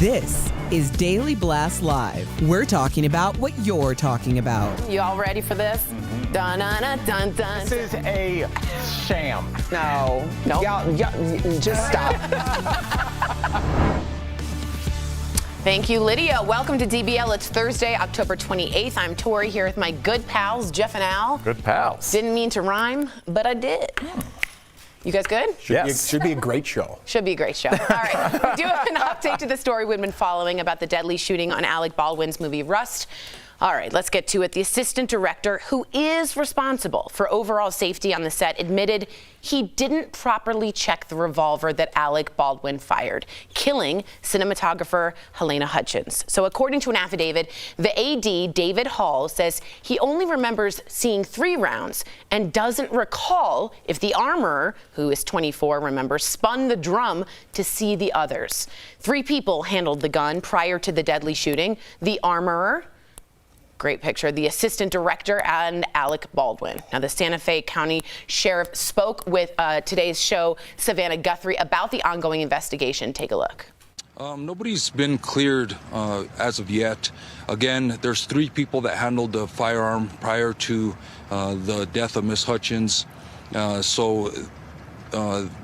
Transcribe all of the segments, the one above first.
This is Daily Blast Live. We're talking about what you're talking about. You all ready for this? Dun dun dun dun dun. This is a sham. No. Nope. Y'all, just stop. Thank you, Lydia. Welcome to DBL. It's Thursday, October 28th. I'm Tori here with my good pals, Jeff and Al. Good pals. Didn't mean to rhyme, but I did. You guys good? Should be a great show. Should be a great show. All right. We do have an update to the story we've been following about the deadly shooting on Alec Baldwin's movie Rust. All right, let's get to it. The assistant director, who is responsible for overall safety on the set, admitted he didn't properly check the revolver that Alec Baldwin fired, killing cinematographer Helena Hutchins. So according to an affidavit, the AD, David Hall, says he only remembers seeing 3 rounds and doesn't recall if the armorer, who is 24, remember, spun the drum to see the others. 3 people handled the gun prior to the deadly shooting: the armorer, great picture, the assistant director, and Alec Baldwin. Now, the Santa Fe County Sheriff spoke with today's show, Savannah Guthrie, about the ongoing investigation. Take a look. Nobody's been cleared as of yet. Again, there's 3 people that handled the firearm prior to the death of Miss Hutchins. So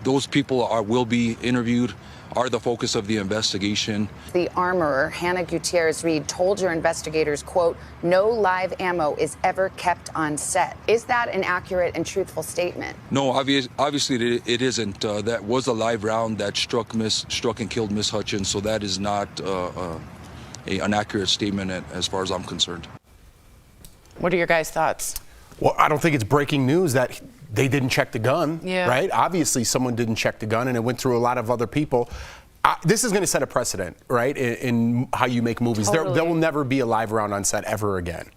those people will be interviewed, are the focus of the investigation. The armorer, Hannah Gutierrez-Reed, told your investigators, quote, "No live ammo is ever kept on set." Is that an accurate and truthful statement? No, obviously it isn't. That was a live round that struck and killed Miss Hutchins, so that is not an accurate statement as far as I'm concerned. What are your guys' thoughts? Well, I don't think it's breaking news that they didn't check the gun, Yeah. right? Obviously, someone didn't check the gun, and it went through a lot of other people. This is going to set a precedent, right, in how you make movies. Totally. There will never be a live round on set ever again.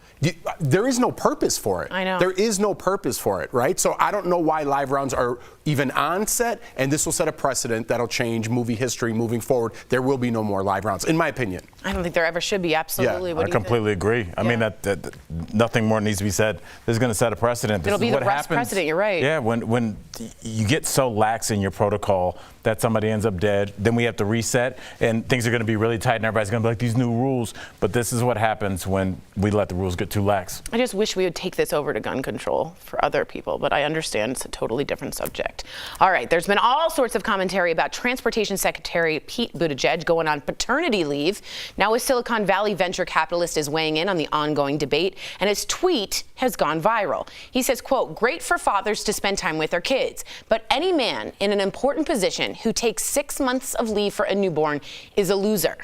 There is no purpose for it. I know. There is no purpose for it, right? So I don't know why live rounds are even on set, and this will set a precedent that'll change movie history moving forward. There will be no more live rounds, in my opinion. I don't think there ever should be. Absolutely. Yeah, What I do you think? completely agree. I mean, that nothing more needs to be said. This is going to set a precedent. It'll This be is the what Rust happens. precedent, you're right. Yeah, when you get so lax in your protocol that somebody ends up dead, then we have to reset, and things are going to be really tight, and everybody's going to be like, these new rules. But this is what happens when we let the rules get too lax. I just wish we would take this over to gun control for other people, but I understand it's a totally different subject. All right, there's been all sorts of commentary about Transportation Secretary Pete Buttigieg going on paternity leave. Now a Silicon Valley venture capitalist is weighing in on the ongoing debate, and his tweet has gone viral. He says, quote, "Great for fathers to spend time with their kids, but any man in an important position who takes 6 months of leave for a newborn is a loser.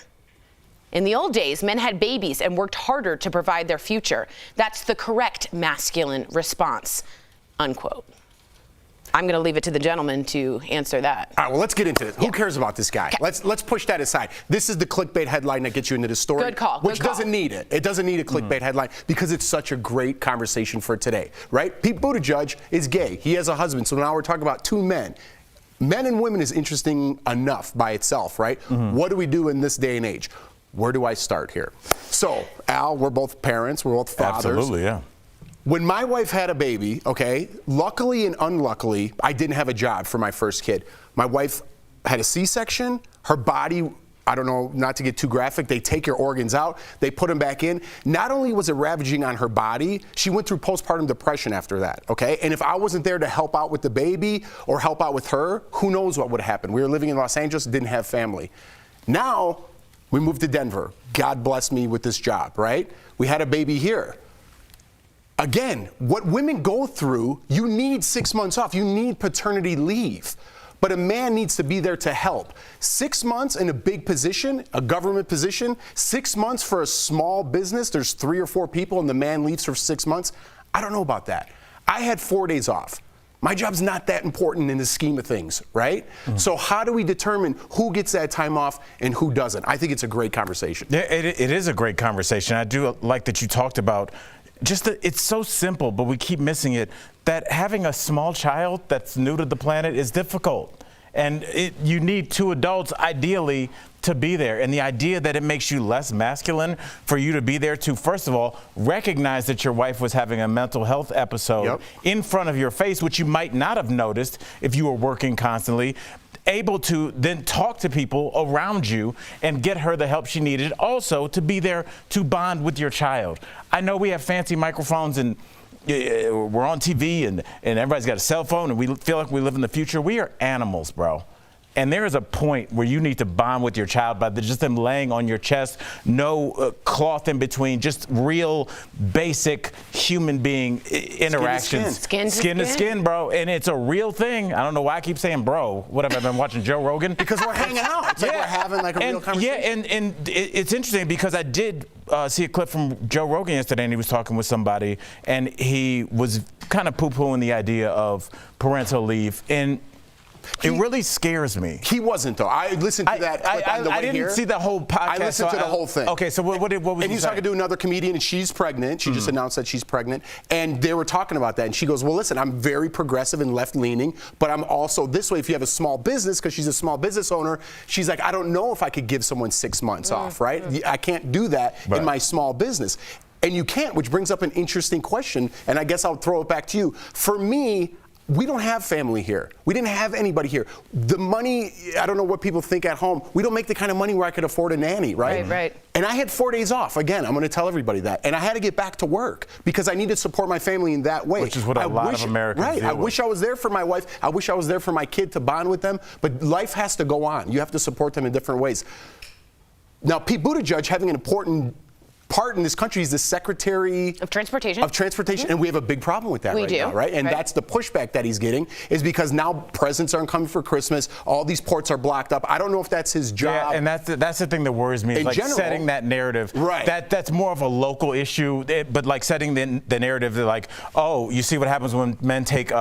In the old days, men had babies and worked harder to provide their future. That's the correct masculine response," unquote. I'm going to leave it to the gentleman to answer that. All right, well, let's get into this. Who cares about this guy? Okay. Let's push that aside. This is the clickbait headline that gets you into the story. Good call, Which good call. doesn't need it. It doesn't need a clickbait headline because it's such a great conversation for today, right? Pete Buttigieg is gay. He has a husband. So now we're talking about 2 men. Men and women is interesting enough by itself, right? What do we do in this day and age? Where do I start here? So, Al, we're both parents. We're both fathers. Absolutely, yeah. When my wife had a baby, okay, luckily and unluckily, I didn't have a job for my first kid. My wife had a C-section. Her body, I don't know, not to get too graphic, they take your organs out, they put them back in. Not only was it ravaging on her body, she went through postpartum depression after that, okay? And if I wasn't there to help out with the baby or help out with her, who knows what would have happened. We were living in Los Angeles, didn't have family. Now, we moved to Denver. God blessed me with this job, right? We had a baby here. Again, what women go through, you need 6 months off. You need paternity leave. But a man needs to be there to help. 6 months in a big position, a government position, 6 months for a small business, there's 3 or 4 people and the man leaves for 6 months. I don't know about that. I had 4 days off. My job's not that important in the scheme of things, right? So how do we determine who gets that time off and who doesn't? I think it's a great conversation. Yeah, it is a great conversation. I do like that you talked about it's so simple, but we keep missing it, that having a small child that's new to the planet is difficult. And you need 2 adults, ideally, to be there. And the idea that it makes you less masculine for you to be there to, first of all, recognize that your wife was having a mental health episode in front of your face, which you might not have noticed if you were working constantly. able to then talk to people around you and get her the help she needed. Also, to be there to bond with your child. I know we have fancy microphones and we're on TV and everybody's got a cell phone and we feel like we live in the future. We are animals, bro. And there is a point where you need to bond with your child by just them laying on your chest, no cloth in between, just real basic human being interactions. Skin to skin, bro. And it's a real thing. I don't know why I keep saying bro. What have I been watching Joe Rogan? Because we're hanging out. It's like we're having like a real conversation. Yeah, and it's interesting because I did see a clip from Joe Rogan yesterday, and he was talking with somebody, and he was kind of poo-pooing the idea of parental leave. And it really scares me. He wasn't, though. I listened to that clip on the way I didn't here. see the whole podcast. I listened to the whole thing. Okay, so what was and he he's saying? talking to another comedian, and she's pregnant. She just announced that she's pregnant. And they were talking about that. And she goes, well, listen, I'm very progressive and left-leaning, but I'm also this way if you have a small business, because she's a small business owner. She's like, I don't know if I could give someone 6 months off, right? I can't do that in my small business. And you can't, which brings up an interesting question. And I guess I'll throw it back to you. For me, we don't have family here. We didn't have anybody here. The money, I don't know what people think at home. We don't make the kind of money where I could afford a nanny, right? Right. And I had 4 days off. Again, I'm going to tell everybody that. And I had to get back to work because I need to support my family in that way. Which is what a lot of Americans Right. deal I wish I was there for my wife. I wish I was there for my kid to bond with them. But life has to go on. You have to support them in different ways. Now, Pete Buttigieg having an important part in this country is the Secretary of Transportation. And we have a big problem with that now, right? And that's the pushback that he's getting is because now presents aren't coming for Christmas. All these ports are blocked up. I don't know if that's his job. Yeah, and that's the thing that worries me. Is like general, setting that narrative. Right. That's more of a local issue. But like setting the narrative that like, oh, you see what happens when men take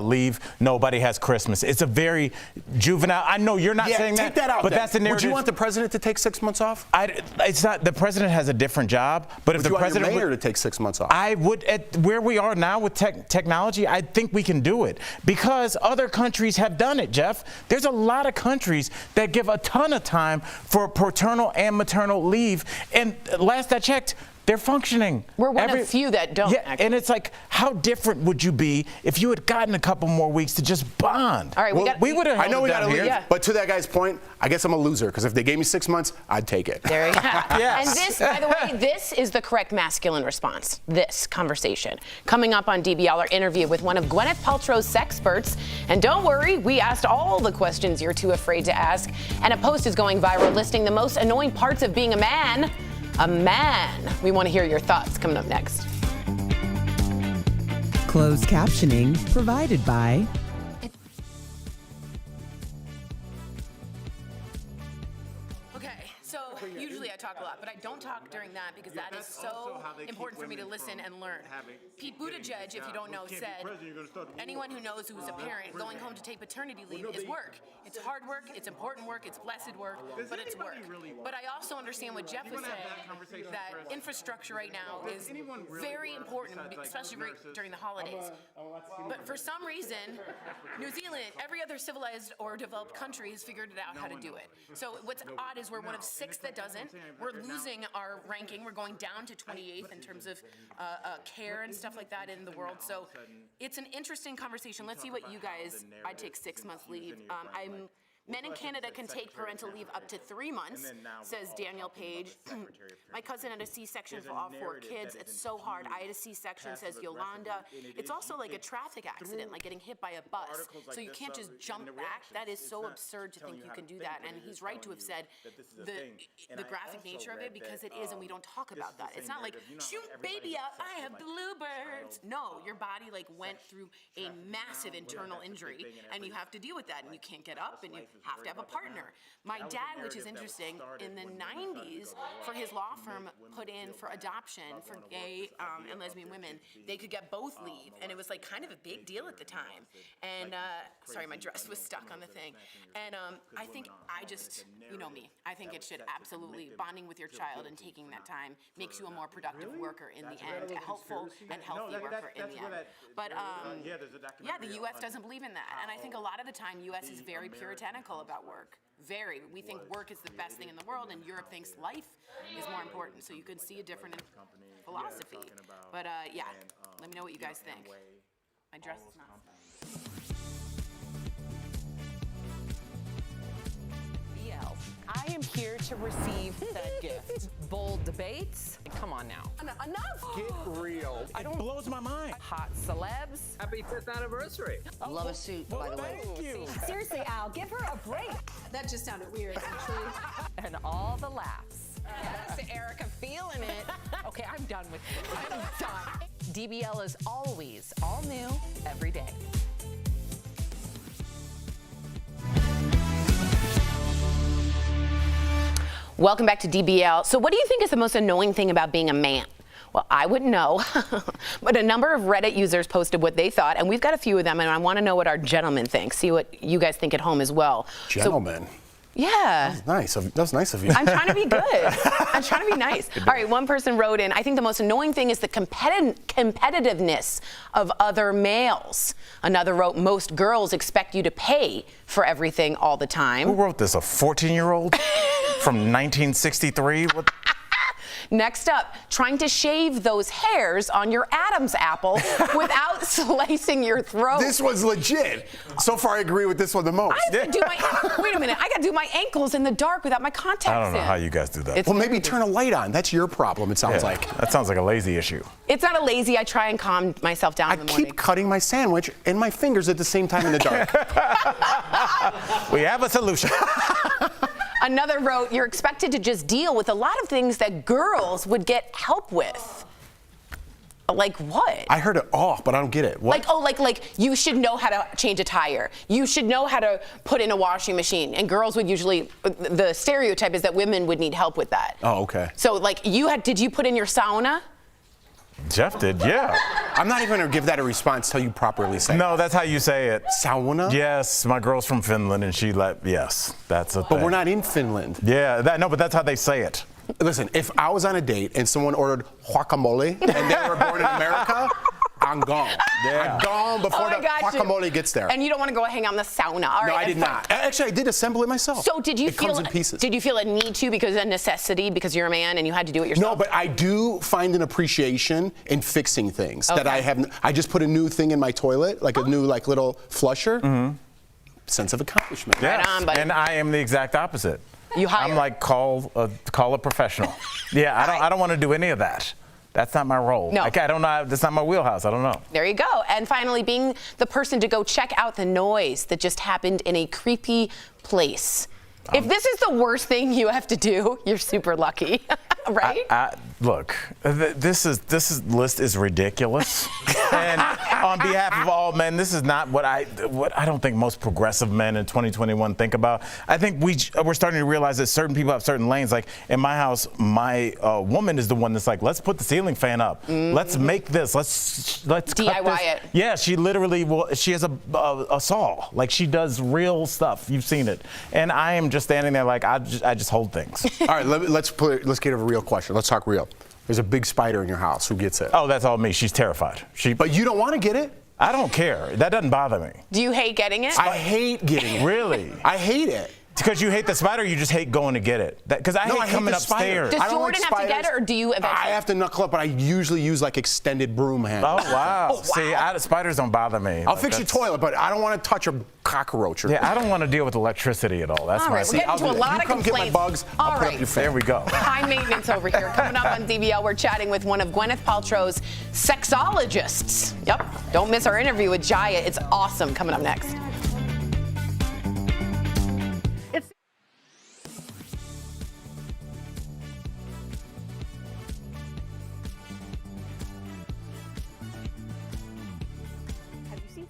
leave. Nobody has Christmas. It's a very juvenile. I know you're not saying take that out. But that's the narrative. Would you want the president to take 6 months off? It's not. The president has a different job. But if the president want your mayor to take 6 months off? I would. At where we are now with technology, I think we can do it because other countries have done it, Jeff. There's a lot of countries that give a ton of time for paternal and maternal leave. And last I checked, they're functioning. We're one of few that don't. Yeah, and it's like, how different would you be if you had gotten a couple more weeks to just bond? All right, we would have. I know we got to leave, Yeah. but to that guy's point, I guess I'm a loser because if they gave me 6 months, I'd take it. There you go. Yes. And this, by the way, this is the correct masculine response. This conversation. Coming up on DBL, our interview with one of Gwyneth Paltrow's sexperts. And don't worry, we asked all the questions you're too afraid to ask. And a post is going viral listing the most annoying parts of being a man. A man. We want to hear your thoughts coming up next. Closed captioning provided by Usually I talk a lot, but I don't talk during that because that is so important for me to listen and learn. Pete Buttigieg, if you don't know, said anyone who knows who's a parent going home to take paternity leave is work. It's hard work, it's important work, it's blessed work, but it's work. But I also understand what Jeff was saying, that infrastructure right now is very important, especially during the holidays. But for some reason, New Zealand, every other civilized or developed country has figured it out how to do it. So what's odd is we're one of 6 that doesn't. We're losing our ranking. We're going down to 28th in terms of care and stuff like that in the world. So it's an interesting conversation. Let's see what you guys, I'd take 6 months leave. Men in Canada can take parental leave up to 3 months, says Daniel Page. My cousin had a C-section for all 4 kids. It's so hard. I had a C-section, says Yolanda. It's also like a traffic accident, like getting hit by a bus. So you can't just jump back. That is so absurd to think you can do that. And he's right to have said the graphic nature of it, because it is, and we don't talk about that. It's not like, shoot baby up, I have bluebirds. No, your body like went through a massive internal injury, and you have to deal with that, and you can't get up, and you have to have a partner. My dad, which is interesting, in the 90s, for his law firm, put in for adoption for gay and lesbian women, they could get both leave, and it was like kind of a big deal at the time. And sorry, my dress was stuck on the thing. And I think you know me, I think it should absolutely, bonding with your child and taking that time makes you a more productive worker in the end, a helpful and healthy worker in the end. But yeah, the U.S. doesn't believe in that, and I think a lot of the time U.S. is very puritanical about work. We think work is the best thing in the world, and Europe thinks life is more important. So you could see a different philosophy. But yeah, let me know what you guys think. My dress is not. I am here to receive that gift. Bold debates. Come on now. Enough. Get real. It blows my mind. Hot celebs. Happy 5th anniversary. Love a suit, by the way. Thank you. Seriously, Al, give her a break. That just sounded weird, actually. And all the laughs. That's Erica feeling it. Okay, I'm done with you. I'm done. DBL is always all new every day. Welcome back to DBL. So what do you think is the most annoying thing about being a man? Well, I wouldn't know, but a number of Reddit users posted what they thought, and we've got a few of them, and I want to know what our gentlemen think. See what you guys think at home as well. Gentlemen. Yeah. Nice. That's nice of you. I'm trying to be good. I'm trying to be nice. All right, one person wrote in, I think the most annoying thing is the competitiveness of other males. Another wrote, most girls expect you to pay for everything all the time. Who wrote this? A 14-year-old from 1963? What? Next up, trying to shave those hairs on your Adam's apple without slicing your throat. This was legit. So far, I agree with this one the most. I have to do wait a minute, I gotta do my ankles in the dark without my contacts in. I don't know how you guys do that. Well, maybe turn a light on. That's your problem, it sounds like. That sounds like a lazy issue. It's not a lazy, I try and calm myself down in the morning. I keep cutting my sandwich and my fingers at the same time in the dark. We have a solution. Another wrote, you're expected to just deal with a lot of things that girls would get help with. Like what? I heard it off, but I don't get it. What? Like you should know how to change a tire. You should know how to put in a washing machine. And girls would usually, the stereotype is that women would need help with that. Oh, okay. So like did you put in your sauna? Jeff did, yeah. I'm not even going to give that a response till you properly say it. No, that's how you say it. Sauna? Yes, my girl's from Finland, and yes, that's a thing. But we're not in Finland. Yeah, but that's how they say it. Listen, if I was on a date and someone ordered guacamole and they were born in America, I'm gone. Yeah. I'm gone before the guacamole gets there. And you don't want to go hang out in the sauna. All No, right, I did not. Actually, I did assemble it myself. So did you it comes in pieces. Did you feel a need to because of necessity, because you're a man and you had to do it yourself? No, but I do find an appreciation in fixing things that I have. I just put a new thing in my toilet, like a new little flusher. Mm-hmm. Sense of accomplishment. Yeah. Right on, buddy. And I am the exact opposite. You hire. I'm like call a professional. Yeah, I don't want to do any of that. That's not my role. No. I don't know. That's not my wheelhouse. I don't know. There you go. And finally, being the person to go check out the noise that just happened in a creepy place. If this is the worst thing you have to do, you're super lucky, right? Look, this list is ridiculous. And on behalf of all men, this is not what I don't think most progressive men in 2021 think about. I think we're starting to realize that certain people have certain lanes. Like in my house, my woman is the one that's like, let's put the ceiling fan up. Mm-hmm. Let's make this. Let's DIY cut this. it. Yeah, she literally she has a saw. Like she does real stuff. You've seen it. And I am just standing there like I just hold things. All right, let's get a real question. Let's talk real. There's a big spider in your house. Who gets it? Oh, that's all me. She's terrified. But you don't want to get it? I don't care. That doesn't bother me. Do you hate getting it? I hate getting it. Really? I hate it. Because you hate the spider, or you just hate going to get it? Because I hate coming upstairs. Does Jordan have to get it, or do you eventually? I have to knuckle up, but I usually use extended broom handles. Oh, wow. See, spiders don't bother me. I'll fix your toilet, but I don't want to touch a cockroach. Yeah, I don't want to deal with electricity at all. That's all right, we're getting to a lot of complaints. You come get my bugs, I'll put up your fan. There we go. High maintenance over here. Coming up on DBL, we're chatting with one of Gwyneth Paltrow's sexologists. Yep. Don't miss our interview with Jaya. It's awesome. Coming up next.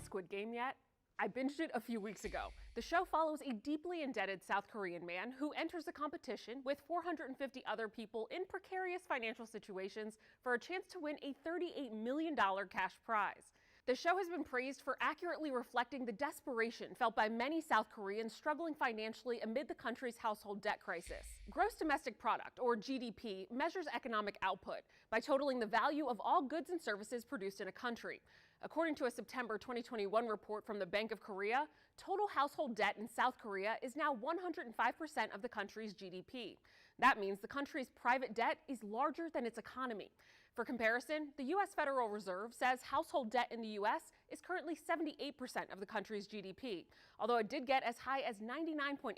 Squid Game yet? I binged it a few weeks ago. The show follows a deeply indebted South Korean man who enters a competition with 450 other people in precarious financial situations for a chance to win a $38 million cash prize. The show has been praised for accurately reflecting the desperation felt by many South Koreans struggling financially amid the country's household debt crisis. Gross domestic product, or GDP, measures economic output by totaling the value of all goods and services produced in a country. According to a September 2021 report from the Bank of Korea, total household debt in South Korea is now 105% of the country's GDP. That means the country's private debt is larger than its economy. For comparison, the U.S. Federal Reserve says household debt in the U.S. is currently 78% of the country's GDP, although it did get as high as 99.8%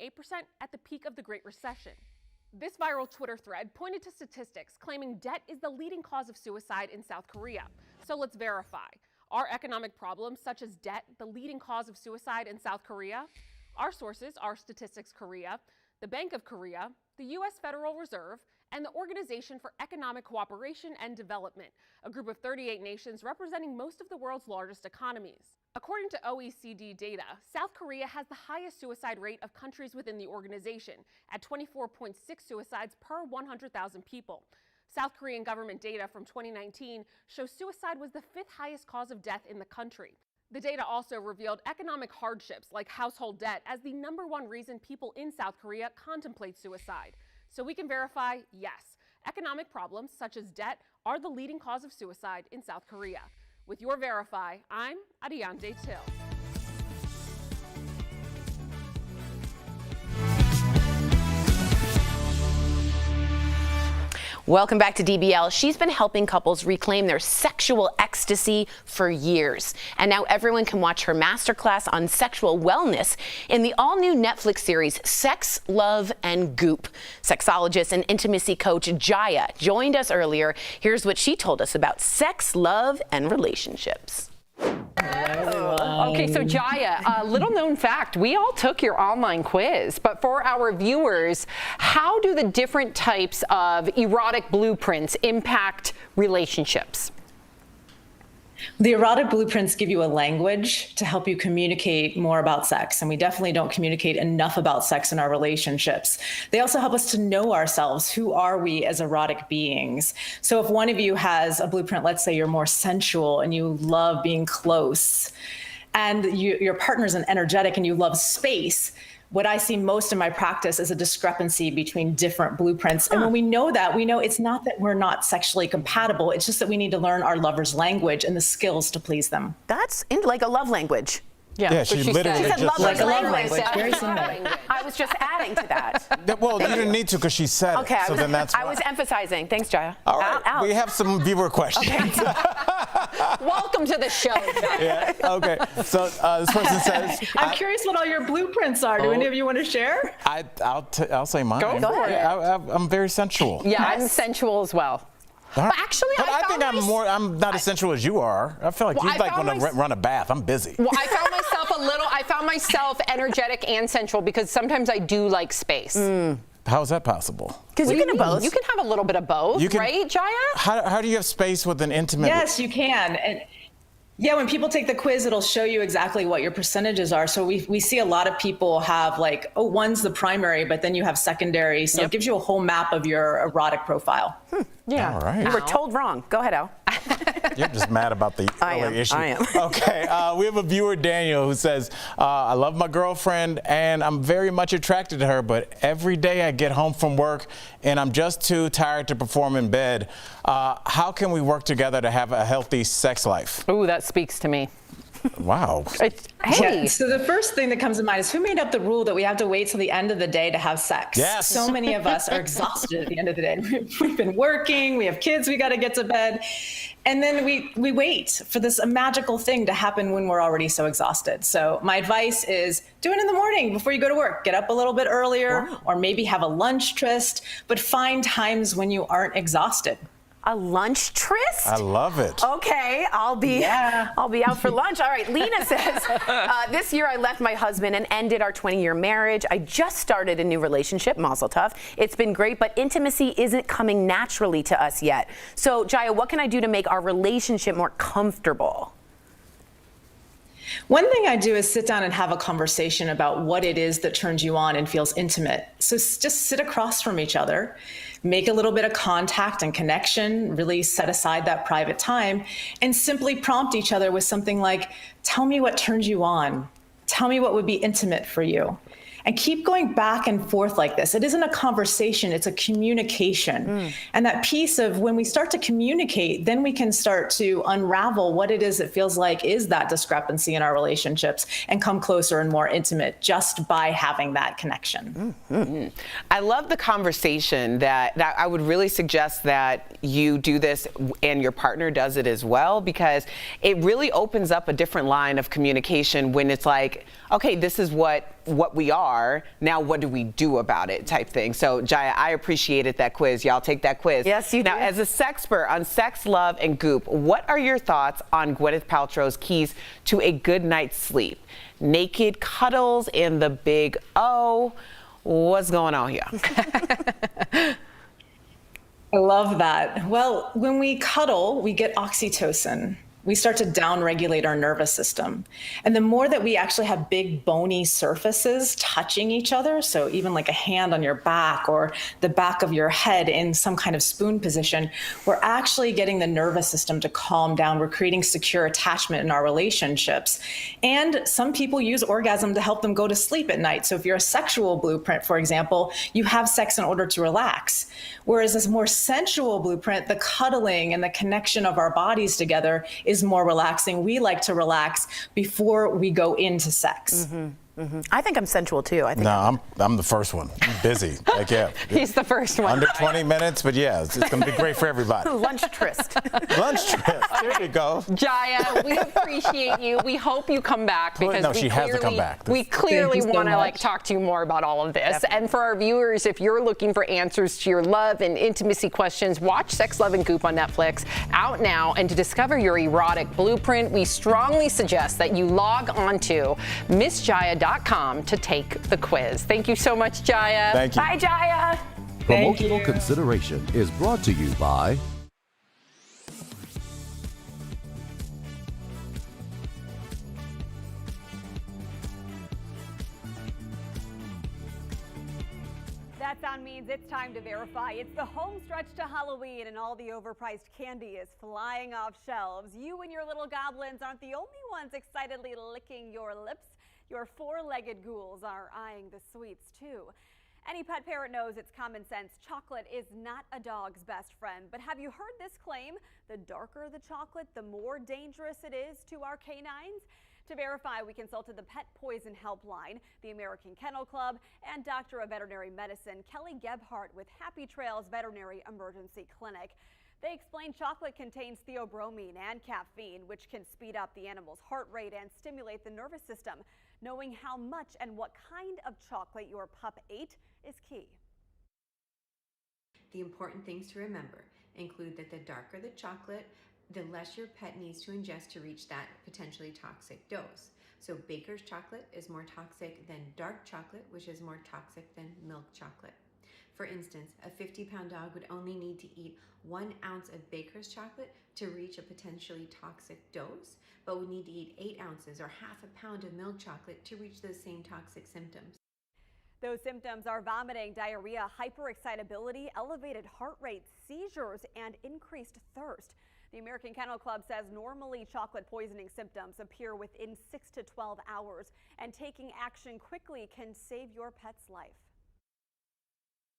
at the peak of the Great Recession. This viral Twitter thread pointed to statistics claiming debt is the leading cause of suicide in South Korea. So let's verify. Are economic problems such as debt the leading cause of suicide in South Korea? Our sources are Statistics Korea, the Bank of Korea, the U.S. Federal Reserve, and the Organization for Economic Cooperation and Development, a group of 38 nations representing most of the world's largest economies. According to OECD data, South Korea has the highest suicide rate of countries within the organization, at 24.6 suicides per 100,000 people. South Korean government data from 2019 shows suicide was the 5th highest cause of death in the country. The data also revealed economic hardships like household debt as the #1 reason people in South Korea contemplate suicide. So we can verify, yes, economic problems such as debt are the leading cause of suicide in South Korea. With your Verify, I'm Adiante Till. Welcome back to DBL. She's been helping couples reclaim their sexual ecstasy for years. And now everyone can watch her masterclass on sexual wellness in the all-new Netflix series, Sex, Love, and Goop. Sexologist and intimacy coach Jada joined us earlier. Here's what she told us about sex, love, and relationships. Okay, so Jaya, little known fact, we all took your online quiz, but for our viewers, how do the different types of erotic blueprints impact relationships? The erotic blueprints give you a language to help you communicate more about sex, and we definitely don't communicate enough about sex in our relationships. They also help us to know ourselves. Who are we as erotic beings? So if one of you has a blueprint, let's say you're more sensual and you love being close, and your partner's an energetic and you love space, what I see most in my practice is a discrepancy between different blueprints. And when we know that, we know it's not that we're not sexually compatible. It's just that we need to learn our lover's language and the skills to please them. That's like a love language. Yeah, she literally said just love said language. Very similar. I was just adding to that. Well, you didn't need to because she said Okay, it. So then that's I was emphasizing. Thanks, Jaya. all right. We have some viewer questions. Welcome to the show, Jaya. Yeah. Okay. So this person says, I'm curious what all your blueprints are. Do any of you want to share? I'll say mine. Go for it. I'm very sensual. Yeah, I'm sensual as well. But actually, I think I'm not as sensual as you are. I feel like you like want to run a bath. I'm busy. Well, I found myself energetic and sensual because sometimes I do like space. How is that possible? Because you can have both. You can have a little bit of both, right, Jaya? How do you have space with an intimate? Yes, you can. And yeah, when people take the quiz, it'll show you exactly what your percentages are. So we see a lot of people have like, oh, one's the primary, but then you have secondary. So it gives you a whole map of your erotic profile. Yeah. All right. You were told wrong. Go ahead, Al. You're just mad about the early issue. I am. Okay. We have a viewer, Daniel, who says, I love my girlfriend and I'm very much attracted to her, but every day I get home from work and I'm just too tired to perform in bed. How can we work together to have a healthy sex life? Ooh, that speaks to me. Wow. Hey. Yeah, so the first thing that comes to mind is who made up the rule that we have to wait till the end of the day to have sex? Yes. So many of us are exhausted at the end of the day. We've been working, we have kids, we got to get to bed. And then we wait for this magical thing to happen when we're already so exhausted. So my advice is do it in the morning before you go to work. Get up a little bit earlier, or maybe have a lunch tryst, but find times when you aren't exhausted. A lunch tryst? I love it. Okay, I'll be out for lunch. All right, Lena says, this year I left my husband and ended our 20-year marriage. I just started a new relationship, mazel tov. It's been great, but intimacy isn't coming naturally to us yet. So, Jaya, what can I do to make our relationship more comfortable? One thing I do is sit down and have a conversation about what it is that turns you on and feels intimate. So just sit across from each other, make a little bit of contact and connection, really set aside that private time, and simply prompt each other with something like, tell me what turns you on. Tell me what would be intimate for you. and keep going back and forth like this. It isn't a conversation, it's a communication. And that piece of when we start to communicate, then we can start to unravel what it is it feels like is that discrepancy in our relationships and come closer and more intimate just by having that connection. I love the conversation that I would really suggest that you do this and your partner does it as well, because it really opens up a different line of communication when it's like, okay, this is what we are, now what do we do about it type thing. So Jaya, I appreciated that quiz. Y'all take that quiz. Yes, you Now, do. as a sexpert on sex, love, and goop, what are your thoughts on Gwyneth Paltrow's keys to a good night's sleep? Naked cuddles and the big O. What's going on here? I love that. Well, when we cuddle, we get oxytocin. We start to downregulate our nervous system. And the more that we actually have big bony surfaces touching each other, so even like a hand on your back or the back of your head in some kind of spoon position, we're actually getting the nervous system to calm down. We're creating secure attachment in our relationships. And some people use orgasm to help them go to sleep at night. So if you're a sexual blueprint, for example, you have sex in order to relax. Whereas this more sensual blueprint, the cuddling and the connection of our bodies together is more relaxing. We like to relax before we go into sex. I think I'm sensual too. I think No, I'm the first one. I'm busy. Like, yeah. He's the first one. Under 20 minutes, but yeah, it's going to be great for everybody. Lunch tryst. Lunch tryst. There you go. Jaya, we appreciate you. We hope you come back because No, she has to come back. We clearly Thank you so want to much. talk to you more about all of this. And for our viewers, if you're looking for answers to your love and intimacy questions, watch Sex, Love, and Goop on Netflix, out now. And to discover your erotic blueprint, we strongly suggest that you log on to MissJaya.com to take the quiz. Thank you so much, Jaya. Thank you. Bye, Jaya. Promotional consideration is brought to you by That sound means it's time to verify. It's the home stretch to Halloween, and all the overpriced candy is flying off shelves. You and your little goblins aren't the only ones excitedly licking your lips. Your four-legged ghouls are eyeing the sweets, too. Any pet parent knows it's common sense. Chocolate is not a dog's best friend. But have you heard this claim? The darker the chocolate, the more dangerous it is to our canines? To verify, we consulted the Pet Poison Helpline, the American Kennel Club, and Doctor of Veterinary Medicine Kelly Gebhardt with Happy Trails Veterinary Emergency Clinic. They explain chocolate contains theobromine and caffeine, which can speed up the animal's heart rate and stimulate the nervous system. Knowing how much and what kind of chocolate your pup ate is key. The important things to remember include that the darker the chocolate, the less your pet needs to ingest to reach that potentially toxic dose. So Baker's chocolate is more toxic than dark chocolate, which is more toxic than milk chocolate. For instance, a 50-pound dog would only need to eat 1 ounce of Baker's chocolate to reach a potentially toxic dose, but would need to eat 8 ounces or half a pound of milk chocolate to reach those same toxic symptoms. Those symptoms are vomiting, diarrhea, hyperexcitability, elevated heart rate, seizures, and increased thirst. The American Kennel Club says normally chocolate poisoning symptoms appear within 6 to 12 hours, and taking action quickly can save your pet's life.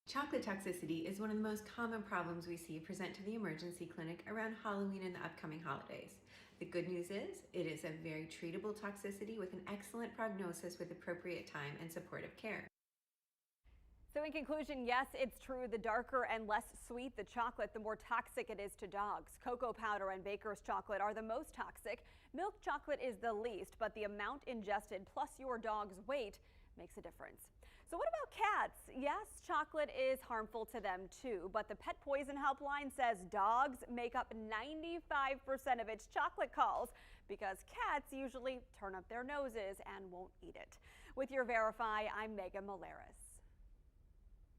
Chocolate toxicity is one of the most common problems we see present to the emergency clinic around Halloween and the upcoming holidays. The good news is it is a very treatable toxicity with an excellent prognosis with appropriate time and supportive care. So in conclusion, yes, it's true. The darker and less sweet the chocolate, the more toxic it is to dogs. Cocoa powder and Baker's chocolate are the most toxic. Milk chocolate is the least, but the amount ingested plus your dog's weight makes a difference. So what about cats? Yes, chocolate is harmful to them too, but the Pet Poison Helpline says dogs make up 95% of its chocolate calls because cats usually turn up their noses and won't eat it. With your Verify, I'm Megan Molares.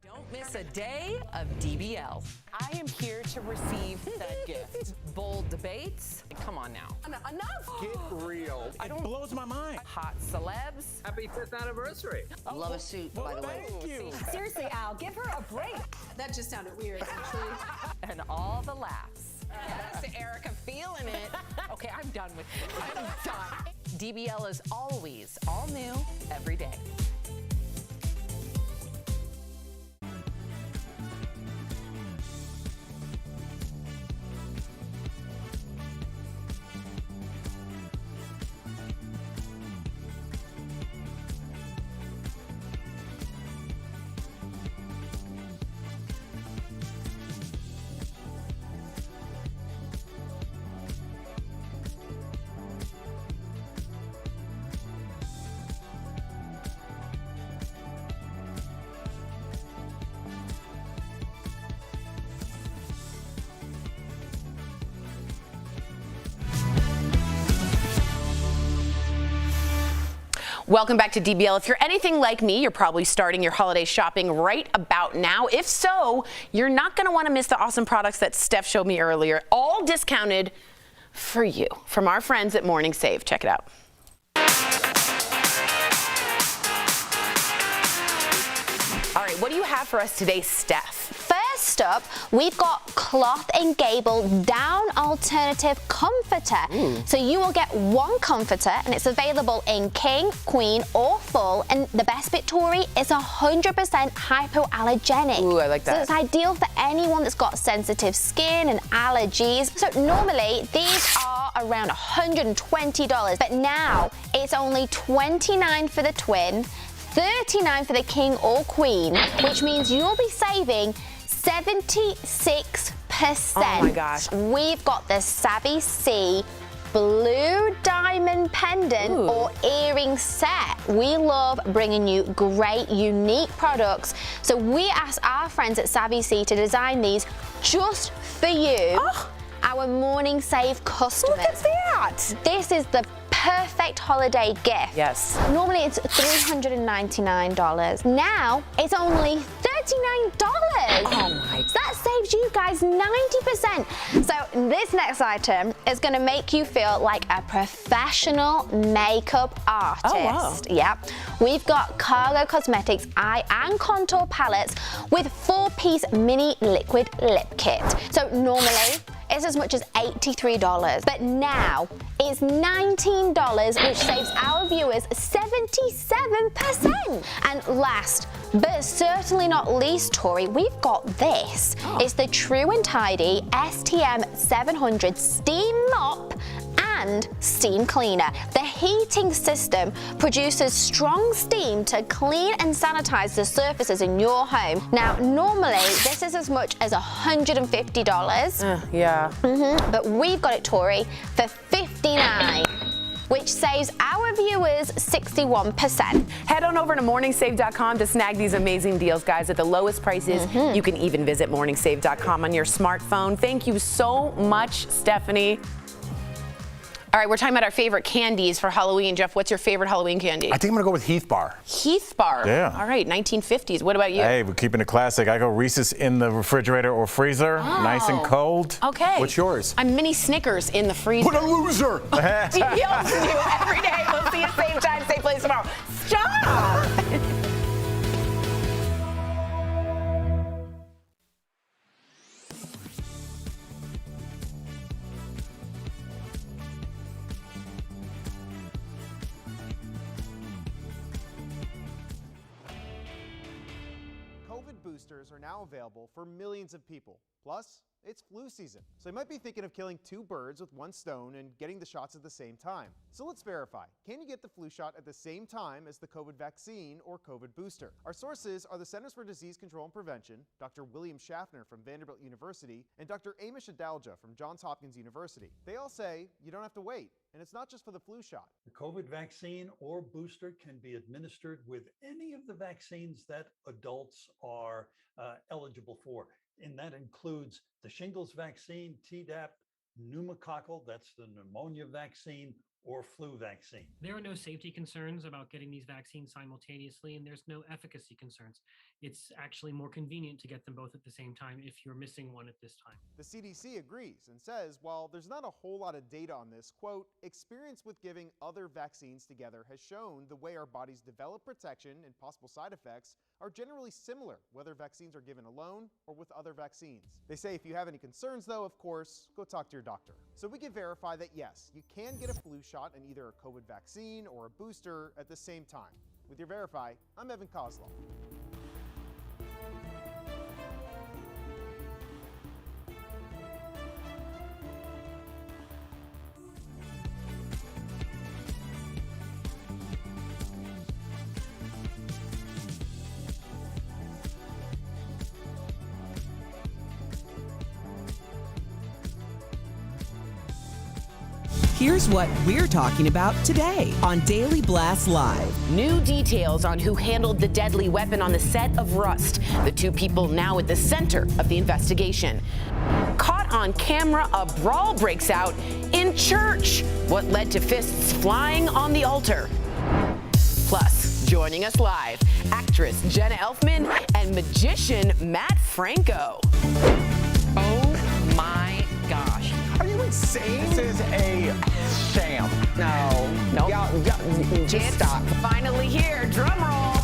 Don't miss a day of DBL. I am here to receive that gift. Bold debates. Come on now. Enough. Get real. It blows my mind. Hot celebs. Happy 5th anniversary. Love a suit, by the way. Thank you. Seriously, Al, give her a break. That just sounded weird, actually. And all the laughs. Yes, Erica feeling it. Okay, I'm done with you. I'm done. DBL is always all new every day. Welcome back to DBL. If you're anything like me, you're probably starting your holiday shopping right about now. If so, you're not going to want to miss the awesome products that Steph showed me earlier, all discounted for you from our friends at Morning Save. Check it out. All right, what do you have for us today, Steph? First up, we've got Cloth and Gable Down Alternative Comforter. So you will get one comforter and it's available in king, queen or full, and the best bit, Tori, is 100% hypoallergenic. Ooh, I like that. So it's ideal for anyone that's got sensitive skin and allergies. So normally these are around $120, but now it's only $29 for the twin, $39 for the king or queen, which means you'll be saving 76%. Oh my gosh. We've got the Savvy C blue diamond pendant or earring set. We love bringing you great, unique products. So we asked our friends at Savvy C to design these just for you, our Morning Save customers. Look at that. This is the perfect holiday gift. Yes. Normally it's $399. Now it's only $39. Oh my. So that saves you guys 90%. So this next item is going to make you feel like a professional makeup artist. Oh, wow. Yep. We've got Cargo Cosmetics eye and contour palettes with 4-piece mini liquid lip kit. So normally it's as much as $83, but now it's $19, which saves our viewers 77%. And last, but certainly not least, Tori, we've got this. It's the True and Tidy STM 700 Steam Mop and steam cleaner. The heating system produces strong steam to clean and sanitize the surfaces in your home. Now, normally this is as much as $150. Yeah. But we've got it, Tori, for $59, which saves our viewers 61%. Head on over to morningsave.com to snag these amazing deals, guys, at the lowest prices. You can even visit morningsave.com on your smartphone. Thank you so much, Stephanie. All right, we're talking about our favorite candies for Halloween. Jeff, what's your favorite Halloween candy? I think I'm gonna go with Heath Bar. Heath Bar. Yeah. All right, 1950s. What about you? Hey, we're keeping it classic. I go Reese's in the refrigerator or freezer, nice and cold. Okay. What's yours? I'm mini Snickers in the freezer. What a loser! DBL's new every day. We'll see you same time, same place tomorrow. Stop! Boosters are now available for millions of people. Plus, it's flu season, so you might be thinking of killing 2 birds with 1 stone and getting the shots at the same time. So let's verify. Can you get the flu shot at the same time as the COVID vaccine or COVID booster? Our sources are the Centers for Disease Control and Prevention, Dr. William Schaffner from Vanderbilt University, and Dr. Amish Adalja from Johns Hopkins University. They all say you don't have to wait, and it's not just for the flu shot. The COVID vaccine or booster can be administered with any of the vaccines that adults are eligible for. And that includes the shingles vaccine, Tdap, pneumococcal, that's the pneumonia vaccine, or flu vaccine. There are no safety concerns about getting these vaccines simultaneously, and there's no efficacy concerns. It's actually more convenient to get them both at the same time if you're missing one at this time. The CDC agrees and says, while there's not a whole lot of data on this, quote, experience with giving other vaccines together has shown the way our bodies develop protection and possible side effects are generally similar, whether vaccines are given alone or with other vaccines. They say if you have any concerns, though, of course, go talk to your doctor. So we can verify that, yes, you can get a flu shot and either a COVID vaccine or a booster at the same time. With your Verify, I'm Evan Kozlov. Here's what we're talking about today on Daily Blast Live. New details on who handled the deadly weapon on the set of Rust. The 2 people now at the center of the investigation. Caught on camera, a brawl breaks out in church. What led to fists flying on the altar? Plus, joining us live, actress Jenna Elfman and magician Matt Franco. Oh my gosh. Are you insane? This is a sham. No. Y'all, just stop. Finally here. Drum roll.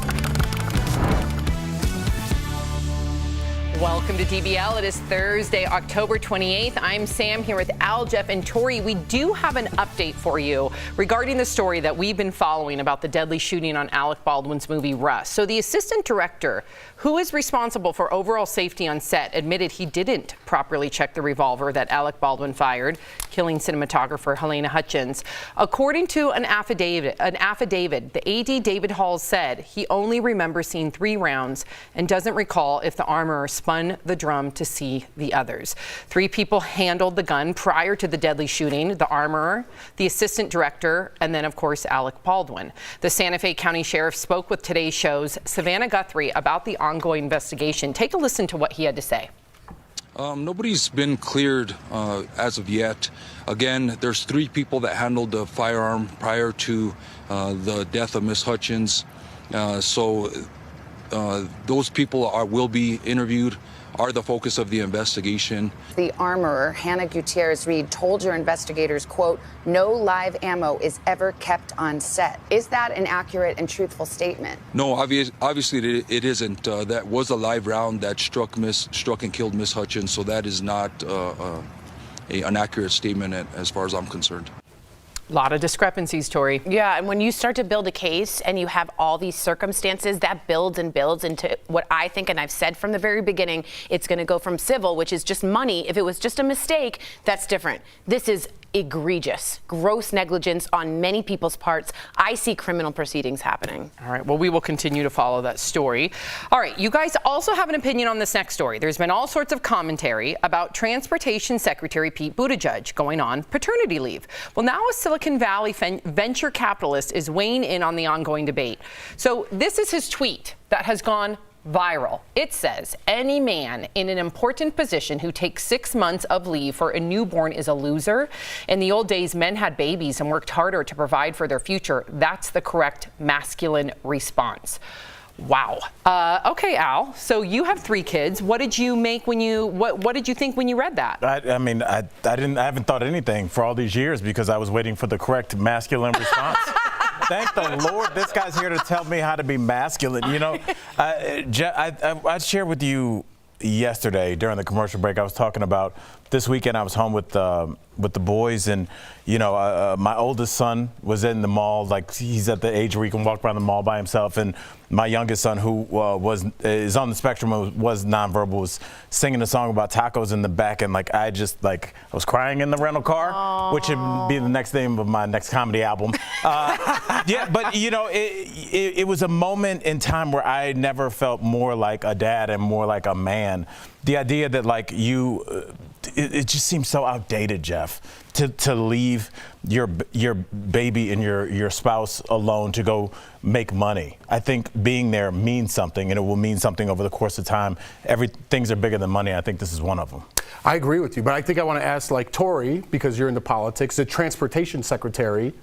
Welcome to DBL. It is Thursday, October 28th. I'm Sam here with Al, Jeff, and Tori. We do have an update for you regarding the story that we've been following about the deadly shooting on Alec Baldwin's movie Rust. So the assistant director, who is responsible for overall safety on set, admitted he didn't properly check the revolver that Alec Baldwin fired, killing cinematographer Helena Hutchins. According to an affidavit, the AD David Hall said he only remembers seeing 3 rounds and doesn't recall if the armorer spun the drum to see the others. 3 people handled the gun prior to the deadly shooting: the armorer, the assistant director, and then, of course, Alec Baldwin. The Santa Fe County Sheriff spoke with Today's Show's Savannah Guthrie about the ongoing investigation. Take a listen to what he had to say. Nobody's been cleared as of yet. Again, there's 3 people that handled the firearm prior to the death of Miss Hutchins. Those people will be interviewed, are the focus of the investigation. The armorer, Hannah Gutierrez Reed, told your investigators, quote, no live ammo is ever kept on set. Is that an accurate and truthful statement? No, obviously it isn't. That was a live round that struck and killed Miss Hutchins, so that is not an accurate statement as far as I'm concerned. A lot of discrepancies, Tori. Yeah, and when you start to build a case and you have all these circumstances, that builds and builds into what I think, and I've said from the very beginning, it's going to go from civil, which is just money. If it was just a mistake, that's different. This is egregious, gross negligence on many people's parts. I see criminal proceedings happening. All right, well, we will continue to follow that story. All right, you guys also have an opinion on this next story. There's been all sorts of commentary about Transportation Secretary Pete Buttigieg going on paternity leave. Well, now a Silicon Valley venture capitalist is weighing in on the ongoing debate. So this is his tweet that has gone viral. It says, any man in an important position who takes 6 months of leave for a newborn is a loser. In the old days, men had babies and worked harder to provide for their future. That's the correct masculine response. Wow. Okay, Al. So you have 3 kids. What did you make when you? What did you think when you read that? I haven't thought anything for all these years because I was waiting for the correct masculine response. Thank the Lord, this guy's here to tell me how to be masculine. You know, I shared with you yesterday during the commercial break. I was talking about this weekend. I was home with the boys, and you know, my oldest son was in the mall. Like, he's at the age where he can walk around the mall by himself, and my youngest son, who is on the spectrum, was nonverbal, was singing a song about tacos in the back, and I was crying in the rental car, which would be the next name of my next comedy album. Yeah, but you know, it was a moment in time where I never felt more like a dad and more like a man. The idea that it just seems so outdated, Jeff, to leave your baby and your spouse alone to go make money. I think being there means something, and it will mean something over the course of time. Things are bigger than money. I think this is one of them. I agree with you, but I think I want to ask, Tori, because you're into politics, the transportation secretary,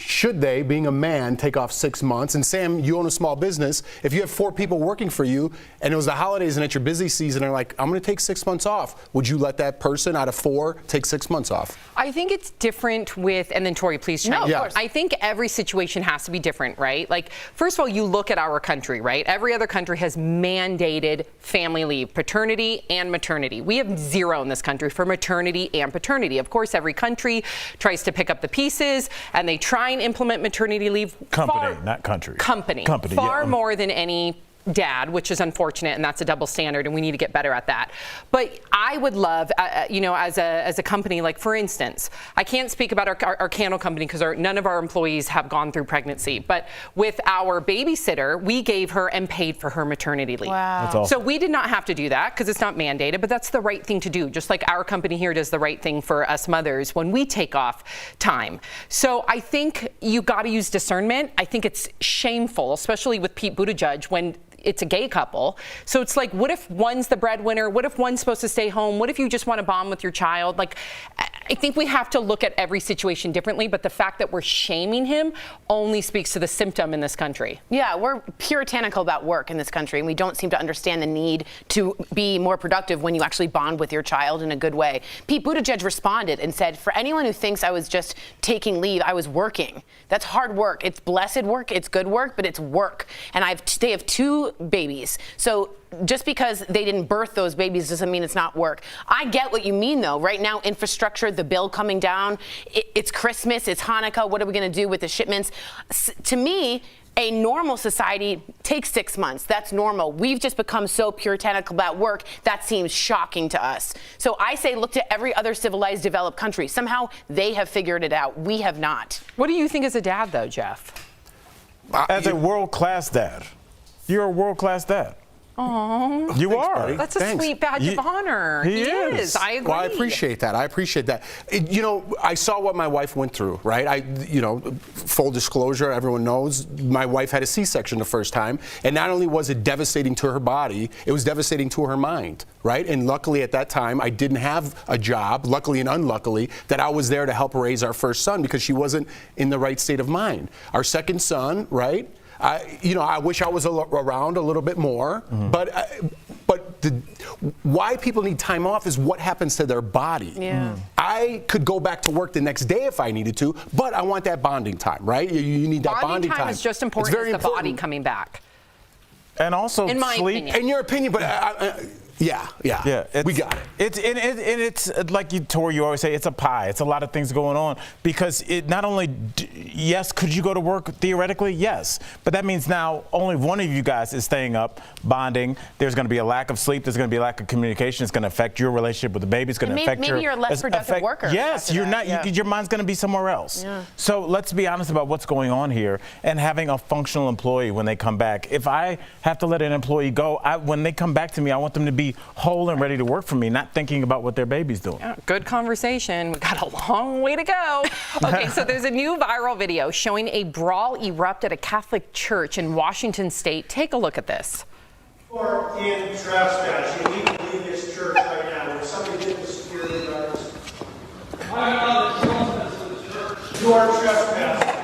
should they, being a man, take off 6 months? And Sam, you own a small business. If you have 4 people working for you and it was the holidays and it's your busy season and I'm going to take 6 months off, would you let that person out of 4 take 6 months off? I think it's different with, and then Tori, please chime in. No, of course. I think every situation has to be different, right? First of all, you look at our country, right? Every other country has mandated family leave, paternity and maternity. We have 0 in this country for maternity and paternity. Of course, every country tries to pick up the pieces and they try and implement maternity leave. Not country. Company. Far more than any dad, which is unfortunate, and that's a double standard, and we need to get better at that. But I would love, as a company, for instance, I can't speak about our candle company because none of our employees have gone through pregnancy, but with our babysitter, we gave her and paid for her maternity leave. Wow. That's awesome. So we did not have to do that because it's not mandated, but that's the right thing to do, just like our company here does the right thing for us mothers when we take off time. So I think you got to use discernment. I think it's shameful, especially with Pete Buttigieg, when it's a gay couple. So it's what if one's the breadwinner? What if one's supposed to stay home? What if you just want to bond with your child? I think we have to look at every situation differently, but the fact that we're shaming him only speaks to the symptom in this country. Yeah, we're puritanical about work in this country, and we don't seem to understand the need to be more productive when you actually bond with your child in a good way. Pete Buttigieg responded and said, for anyone who thinks I was just taking leave, I was working. That's hard work. It's blessed work, it's good work, but it's work. And they have 2 babies. So just because they didn't birth those babies doesn't mean it's not work. I get what you mean, though. Right now, infrastructure, the bill coming down, it's Christmas, it's Hanukkah. What are we going to do with the shipments? To me, a normal society takes 6 months. That's normal. We've just become so puritanical about work, that seems shocking to us. So I say look to every other civilized, developed country. Somehow they have figured it out. We have not. What do you think as a dad, though, Jeff? As a world-class dad. You're a world-class dad. Oh, you are. That's a sweet badge of honor. He is. I agree. Well, I appreciate that. I saw what my wife went through, right? Full disclosure, everyone knows my wife had a C-section the first time, and not only was it devastating to her body, it was devastating to her mind, right? And luckily at that time, I didn't have a job, luckily and unluckily, that I was there to help raise our first son because she wasn't in the right state of mind. Our second son, right? I wish I was around a little bit more, but why people need time off is what happens to their body. Yeah. I could go back to work the next day if I needed to, but I want that bonding time, right? You need that bonding time. Bonding time is just important as the body coming back. And also in my sleep. opinion. In your opinion, but yeah, we got it. It's like Tori, you always say, it's a pie. It's a lot of things going on because it not only, yes, could you go to work theoretically? Yes. But that means now only one of you guys is staying up, bonding. There's going to be a lack of sleep. There's going to be a lack of communication. It's going to affect your relationship with the baby. It's going to affect maybe you're a less productive worker. Yes, you're not. Yeah. Your mind's going to be somewhere else. Yeah. So let's be honest about what's going on here and having a functional employee when they come back. If I have to let an employee go, when they come back to me, I want them to be whole and ready to work for me, not thinking about what their baby's doing. Yeah, good conversation. We've got a long way to go. Okay, so there's a new viral video showing a brawl erupt at a Catholic church in Washington State. Take a look at this. Or in trespass, you need to leave this church right now. If somebody did the security guards, I'm not a trespass in the church. You are trespassing.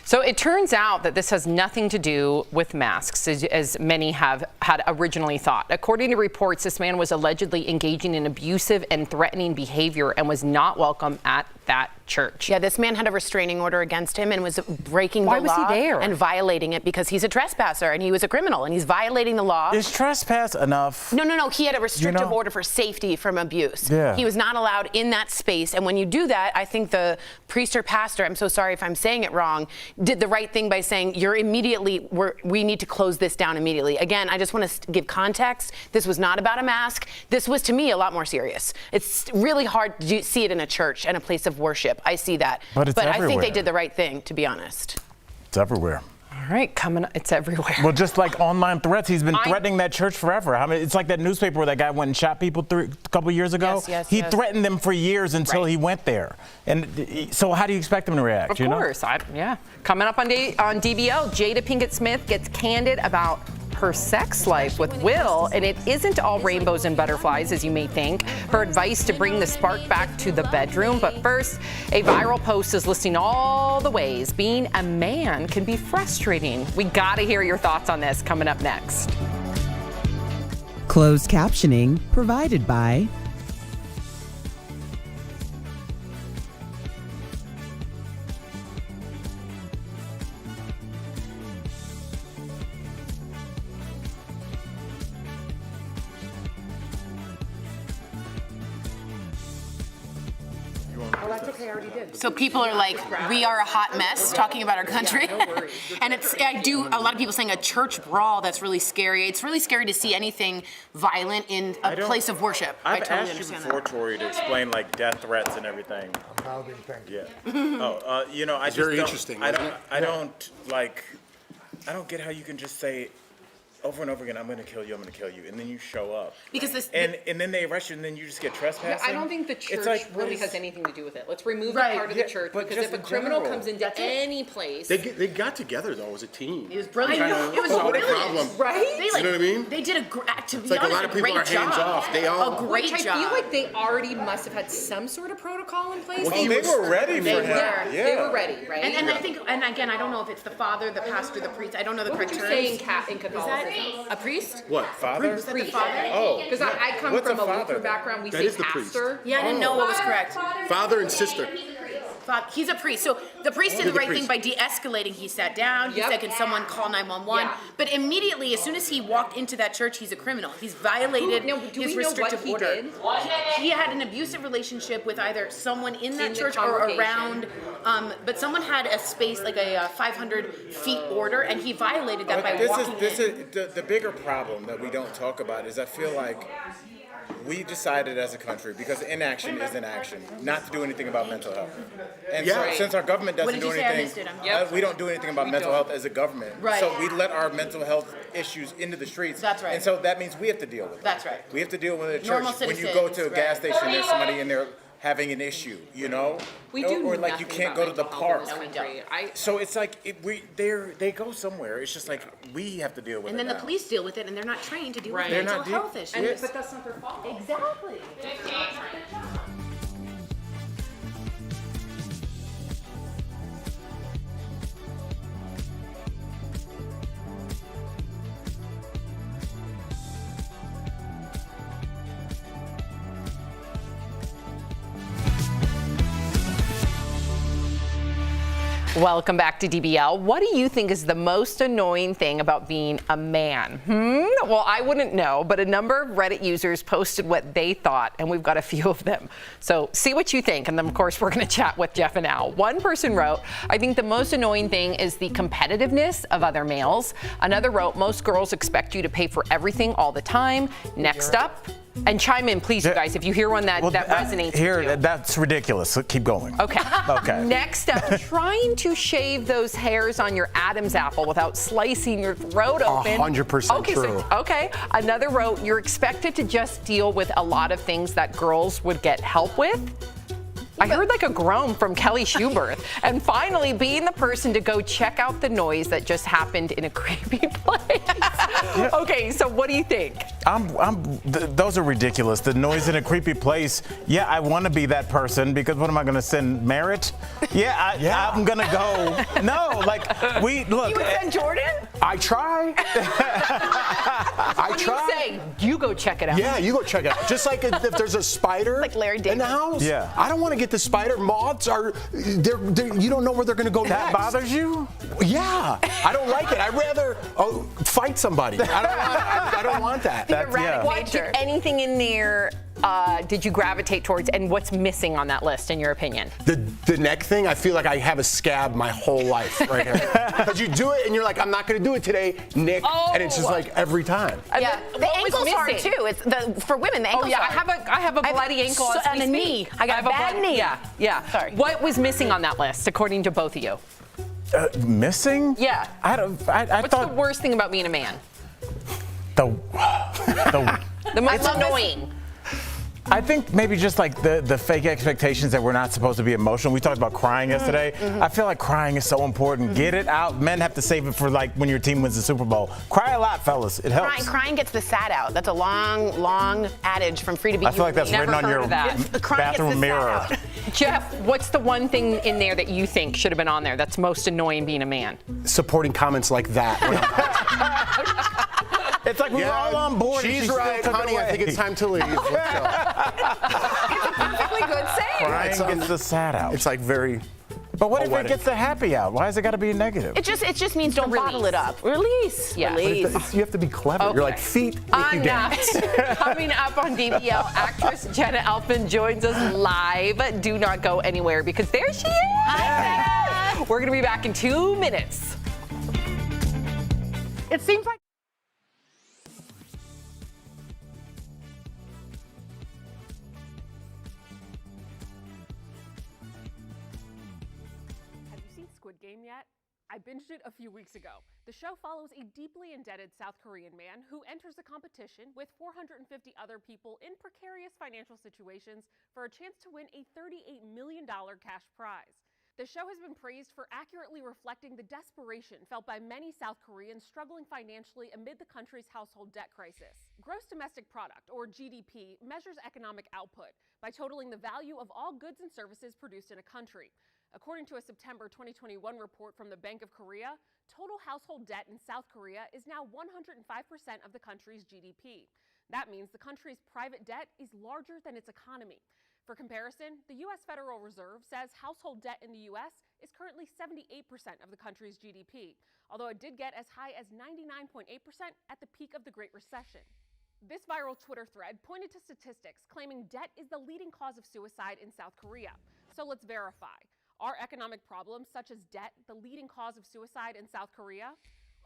So it turns out that this has nothing to do with masks, as many had originally thought. According to reports, this man was allegedly engaging in abusive and threatening behavior and was not welcome at that church. Yeah, this man had a restraining order against him and was breaking the law. Why was he there? And violating it because he's a trespasser and he was a criminal and he's violating the law. Is trespass enough? No. He had a restrictive order for safety from abuse. Yeah. He was not allowed in that space. And when you do that, I think the priest or pastor, I'm so sorry if I'm saying it wrong, did the right thing by saying we need to close this down immediately. Again, I just want to give context. This was not about a mask. This was, to me, a lot more serious. It's really hard to see it in a church and a place of worship. I see that. But I think they did the right thing, to be honest. It's everywhere. All right, it's everywhere. Well, just like online threats, he's been threatening that church forever. I mean, it's like that newspaper where that guy went and shot people a couple years ago. Yes, he threatened them for years until he went there. And so how do you expect them to react? Of course. Yeah. Coming up on DBL, Jada Pinkett Smith gets candid about her sex life with Will, and it isn't all rainbows and butterflies as you may think. Her advice to bring the spark back to the bedroom. But first, a viral post is listing all the ways being a man can be frustrating. We gotta hear your thoughts on this coming up next. Closed captioning provided by So people are like, we are a hot mess talking about our country. And a lot of people saying a church brawl, that's really scary. It's really scary to see anything violent in a place of worship. I totally understand that. I've asked you before, Tori, to explain like death threats and everything. Yeah. It's very interesting. I don't get how you can just say over and over again, I'm going to kill you, and then you show up. Because and then they arrest you, and then you just get trespassing. I don't think the church really has anything to do with it. Let's remove Right. the part of the church, but because just if a in criminal general. comes into any place, They got together though as a team. It was brilliant. Kinda It was solved the brilliant, problem. right? They, You know what I mean? They did to It's be like a honest, lot of people great are hands job. off. They all. A great which I job. feel like they already must have had some sort of protocol in place. Well, they were ready for him. They were ready, right? And I think, and again, I don't know if it's the father, the pastor, the priest. I don't know the What would correct you terms. say in Catholicism? A priest? What? Father? Was that the father? Oh. Because I come What's from a a father? Lutheran background. We That say is the priest. pastor. Yeah, I didn't know what was correct. Father and sister. He's a priest. So the priest did You're the the right thing priest. by de-escalating. He sat down. He Yep. said, can someone call 911? Yeah. But immediately, as soon as he walked into that church, he's a criminal. He's violated Do his we know restrictive what he order. did? He had an abusive relationship with either someone in that In the church or congregation. around, but someone had a space, like a 500 feet order, and he violated that by walking in. The bigger problem that we don't talk about is I feel like we decided as a country, because inaction is inaction, not to do anything about mental health. And Yeah. so Right. since our government What doesn't did do you say? I anything, missed it. we don't do anything about mental health as a government. Right. So we let our mental health issues into the streets. That's right. And so that means we have to deal with it. That's right. We have to deal with it at Normal church. When you go to a citizens, gas right. station, there's somebody in there having an issue, you know? We do or like you nothing can't about go to the mental health park. in this country. So it's like they go somewhere. It's just like we have to deal with And it then the now. police deal with it, and they're not trained to deal Right. with They're mental not health deep- issues. But that's not their fault. Exactly. Welcome back to DBL. What do you think is the most annoying thing about being a man? Well, I wouldn't know, but a number of Reddit users posted what they thought, and we've got a few of them. So see what you think, and then of course we're going to chat with Jeff and Al. One person wrote, I think the most annoying thing is the competitiveness of other males. Another wrote, most girls expect you to pay for everything all the time. Next up, and chime in, please, you guys, if you hear one that resonates with you. That's ridiculous. So keep going. Okay. Okay. Next up, trying to shave those hairs on your Adam's apple without slicing your throat open. 100% true. Okay. Another wrote, you're expected to just deal with a lot of things that girls would get help with. I heard like a groan from Kelly Schubert. And finally, being the person to go check out the noise that just happened in a creepy place. Okay, so what do you think? Those are ridiculous. The noise in a creepy place. Yeah, I want to be that person because what am I going to send? Merit? Yeah, I'm going to go. No, like we look. You would send Jordan? I try. What do you say? You go check it out. Yeah, you go check it out. Just like if there's a spider Like Larry in the house. Yeah. I don't want to get the spider. Moths are, you don't know where they're going to go That next. bothers you? Yeah. I don't like it. I'd rather fight somebody. I don't want that. What did anything in there did you gravitate towards, and what's missing on that list, in your opinion? The neck thing, I feel like I have a scab my whole life right here. Because you do it and you're like, I'm not going to do it today, Nick. And it's just like every time. Yeah, the ankle's hard missing? too. It's for women. The ankle's Oh yeah, hard. I have a bloody ankle and a knee. I got a bad knee. Yeah. Sorry. What was missing on that list, according to both of you? Missing? Yeah. I What's thought the worst thing about being a man? the most annoying. I think maybe just like the fake expectations that we're not supposed to be emotional. We talked about crying yesterday. I feel like crying is so important. Get it out. Men have to save it for like when your team wins the Super Bowl. Cry a lot, fellas. It helps. Crying gets the sad out. That's a long adage from Free to Be I feel like that's written on your bathroom mirror. Jeff, what's the one thing in there that you think should have been on there that's most annoying being a man? Supporting comments like that. It's like we were all on board. She's right, honey. I think it's time to leave. Let's Perfectly good saying. Crying gets the sad out. It's like very. But what if it gets the happy out? Why has it got to be negative? It just means don't bottle it up. Release. Yeah. Release. You have to be clever. You're like feet make you dance. Coming up on DBL, actress Jenna Elfman joins us live. Do not go anywhere because there she is. We're going to be back in 2 minutes. It seems like. Have you seen Squid Game yet? I binged it a few weeks ago. The show follows a deeply indebted South Korean man who enters a competition with 450 other people in precarious financial situations for a chance to win a $38 million cash prize. The show has been praised for accurately reflecting the desperation felt by many South Koreans struggling financially amid the country's household debt crisis. Gross domestic product, or GDP, measures economic output by totaling the value of all goods and services produced in a country. According to a September 2021 report from the Bank of Korea, total household debt in South Korea is now 105% of the country's GDP. That means the country's private debt is larger than its economy. For comparison, the U.S. Federal Reserve says household debt in the U.S. is currently 78% of the country's GDP, although it did get as high as 99.8% at the peak of the Great Recession. This viral Twitter thread pointed to statistics claiming debt is the leading cause of suicide in South Korea. So let's verify. Are economic problems such as debt the leading cause of suicide in South Korea?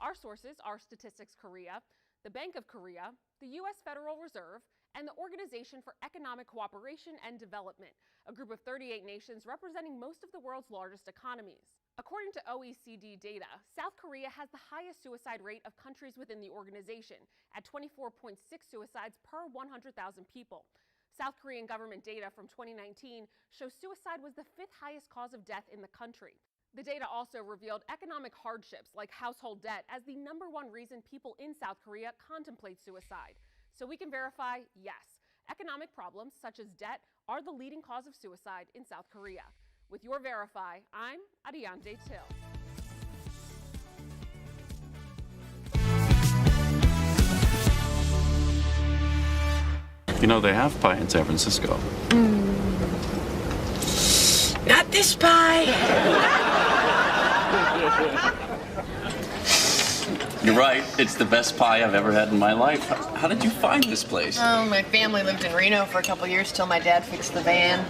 Our sources are Statistics Korea, the Bank of Korea, the U.S. Federal Reserve, and the Organization for Economic Cooperation and Development, a group of 38 nations representing most of the world's largest economies. According to OECD data, South Korea has the highest suicide rate of countries within the organization, at 24.6 suicides per 100,000 people. South Korean government data from 2019 shows suicide was the 5th highest cause of death in the country. The data also revealed economic hardships like household debt as the #1 reason people in South Korea contemplate suicide. So we can verify, yes, economic problems such as debt are the leading cause of suicide in South Korea. With your Verify, I'm Ariane Till. You know, they have pie in San Francisco. Not this pie. You're right. It's the best pie I've ever had in my life. How did you find this place? Oh, my family lived in Reno for a couple years till my dad fixed the van.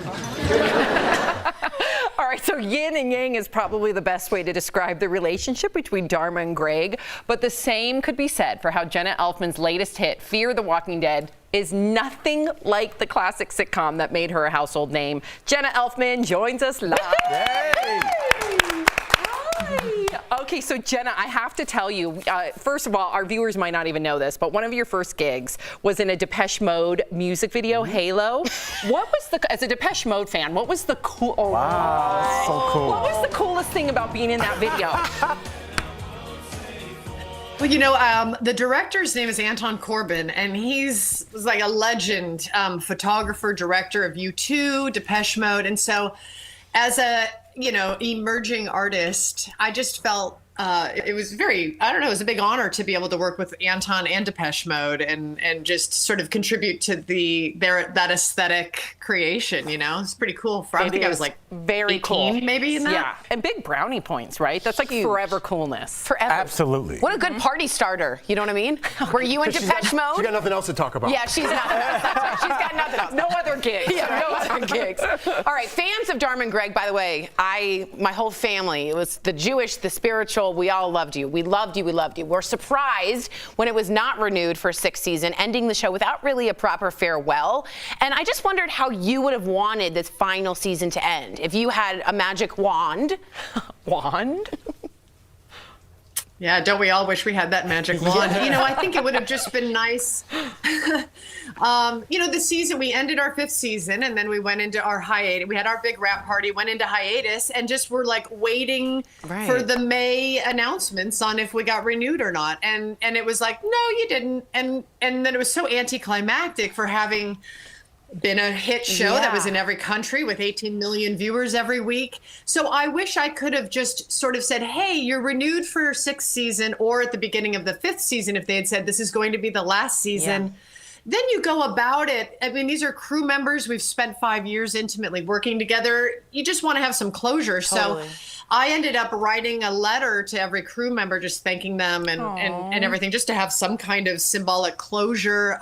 All right, so yin and yang is probably the best way to describe the relationship between Dharma and Greg, but the same could be said for how Jenna Elfman's latest hit, Fear the Walking Dead, is nothing like the classic sitcom that made her a household name. Jenna Elfman joins us live. Yay! Okay, so Jenna, I have to tell you, first of all, our viewers might not even know this, but one of your first gigs was in a Depeche Mode music video, Halo. What was as a Depeche Mode fan, what was the cool? Oh, wow, so cool. What was the coolest thing about being in that video? Well, you know, the director's name is Anton Corbijn, and he's like a legend photographer, director of U2, Depeche Mode, and so as a emerging artist, I just felt it was it was a big honor to be able to work with Anton and Depeche Mode and just sort of contribute to that aesthetic creation, It's pretty cool. I think I was like very 18, cool. Maybe in that. Yeah, and big brownie points, right? That's like forever coolness. Forever. Absolutely. What a good party starter, you know what I mean? Were you in Depeche Mode? She got nothing else to talk about. Yeah, she's not. That's right. She's got nothing else. No other gigs. Yeah, right? No other gigs. All right, fans of Dharma and Greg, by the way, my whole family, it was the Jewish, the spiritual, we all loved you. We loved you. We loved you. We're surprised when it was not renewed for a 6th season, ending the show without really a proper farewell. And I just wondered how you would have wanted this final season to end if you had a magic wand. Wand? Yeah, don't we all wish we had that magic wand? I think it would have just been nice. The season, we ended our 5th season and then we went into our hiatus. We had our big wrap party, went into hiatus, and just were like waiting for the May announcements on if we got renewed or not. And it was like, no, you didn't. And then it was so anticlimactic for having been a hit show that was in every country with 18 million viewers every week. So I wish I could have just sort of said, hey, you're renewed for your 6th season, or at the beginning of the 5th season, if they had said this is going to be the last season. Yeah. Then you go about it. I mean, these are crew members. We've spent 5 years intimately working together. You just want to have some closure. Totally. So I ended up writing a letter to every crew member, just thanking them and everything, just to have some kind of symbolic closure,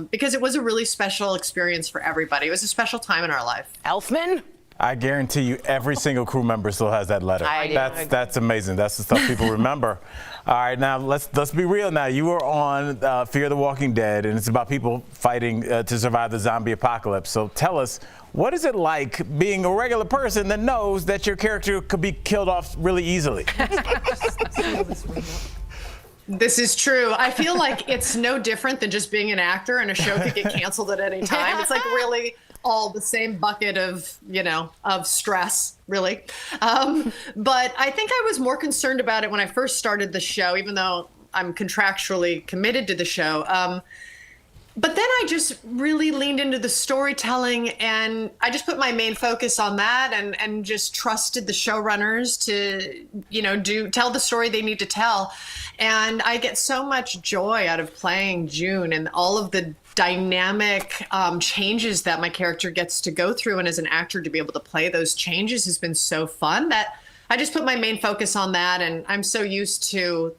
because it was a really special experience for everybody. It was a special time in our life. Elfman? I guarantee you every single crew member still has that letter. That's amazing. That's the stuff people remember. All right, now let's be real now. You were on Fear the Walking Dead, and it's about people fighting to survive the zombie apocalypse. So tell us, what is it like being a regular person that knows that your character could be killed off really easily? This is true. I feel like it's no different than just being an actor, and a show could get canceled at any time. It's like really all the same bucket of, of stress, really. But I think I was more concerned about it when I first started the show, even though I'm contractually committed to the show. But then I just really leaned into the storytelling, and I just put my main focus on that, and just trusted the showrunners to, tell the story they need to tell. And I get so much joy out of playing June and all of the dynamic changes that my character gets to go through. And as an actor, to be able to play those changes has been so fun that I just put my main focus on that. And I'm so used to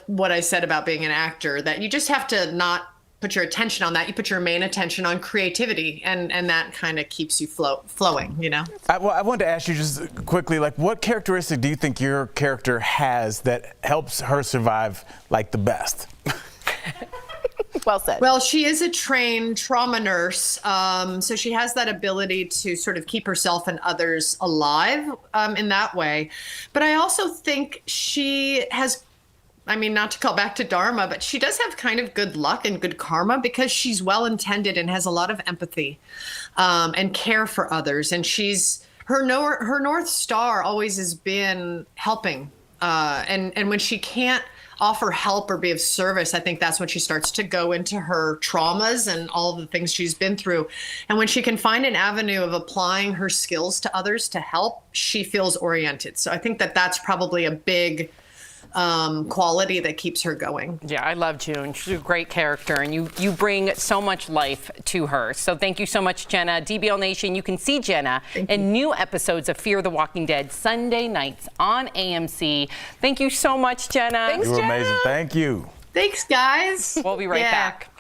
what I said about being an actor, that you just have to not put your attention on that. You put your main attention on creativity, and that kind of keeps you flowing, I wanted to ask you just quickly, what characteristic do you think your character has that helps her survive the best? Well said. Well, she is a trained trauma nurse, so she has that ability to sort of keep herself and others alive in that way. But I also think she has, not to call back to Dharma, but she does have kind of good luck and good karma, because she's well-intended and has a lot of empathy and care for others. And her North Star always has been helping. And when she can't offer help or be of service, I think that's when she starts to go into her traumas and all of the things she's been through. And when she can find an avenue of applying her skills to others to help, she feels oriented. So I think that that's probably a big quality that keeps her going. Yeah, I love June. She's a great character, and you bring so much life to her. So thank you so much, Jenna. DBL Nation, you can see Jenna in new episodes of Fear the Walking Dead Sunday nights on AMC. Thank you so much, Jenna. Thanks, Jenna. You were amazing. Thank you. Thanks, guys. We'll be right back.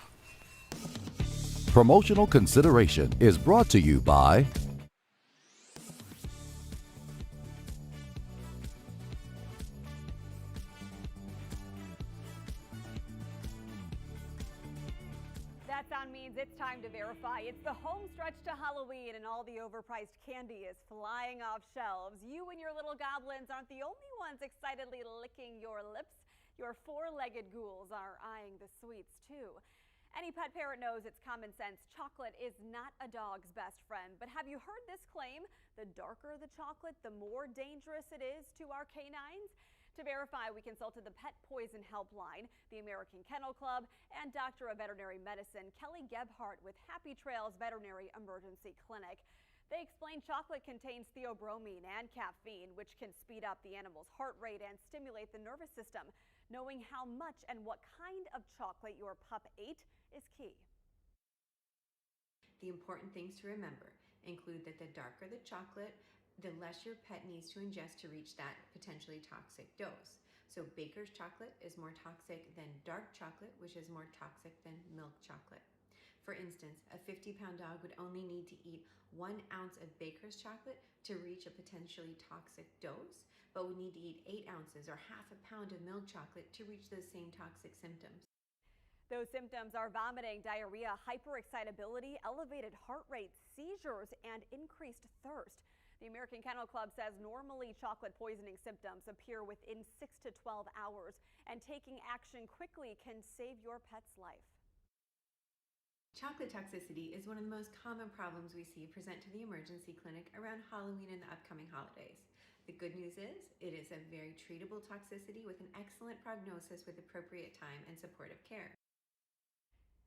Promotional consideration is brought to you by Means it's time to verify. It's the home stretch to Halloween, and all the overpriced candy is flying off shelves. You and your little goblins aren't the only ones excitedly licking your lips. Your four-legged ghouls are eyeing the sweets too. Any pet parent knows it's common sense. Chocolate is not a dog's best friend. But have you heard this claim? The darker the chocolate, the more dangerous it is to our canines? To verify, we consulted the Pet Poison Helpline, the American Kennel Club, and Doctor of Veterinary Medicine Kelly Gebhardt with Happy Trails Veterinary Emergency Clinic. They explain chocolate contains theobromine and caffeine, which can speed up the animal's heart rate and stimulate the nervous system. Knowing how much and what kind of chocolate your pup ate is key. The important things to remember include that the darker the chocolate, the less your pet needs to ingest to reach that potentially toxic dose. So Baker's chocolate is more toxic than dark chocolate, which is more toxic than milk chocolate. For instance, a 50-pound dog would only need to eat 1 ounce of Baker's chocolate to reach a potentially toxic dose, but would need to eat 8 ounces or half a pound of milk chocolate to reach those same toxic symptoms. Those symptoms are vomiting, diarrhea, hyperexcitability, elevated heart rate, seizures, and increased thirst. The American Kennel Club says normally chocolate poisoning symptoms appear within 6 to 12 hours, and taking action quickly can save your pet's life. Chocolate toxicity is one of the most common problems we see present to the emergency clinic around Halloween and the upcoming holidays. The good news is it is a very treatable toxicity with an excellent prognosis with appropriate time and supportive care.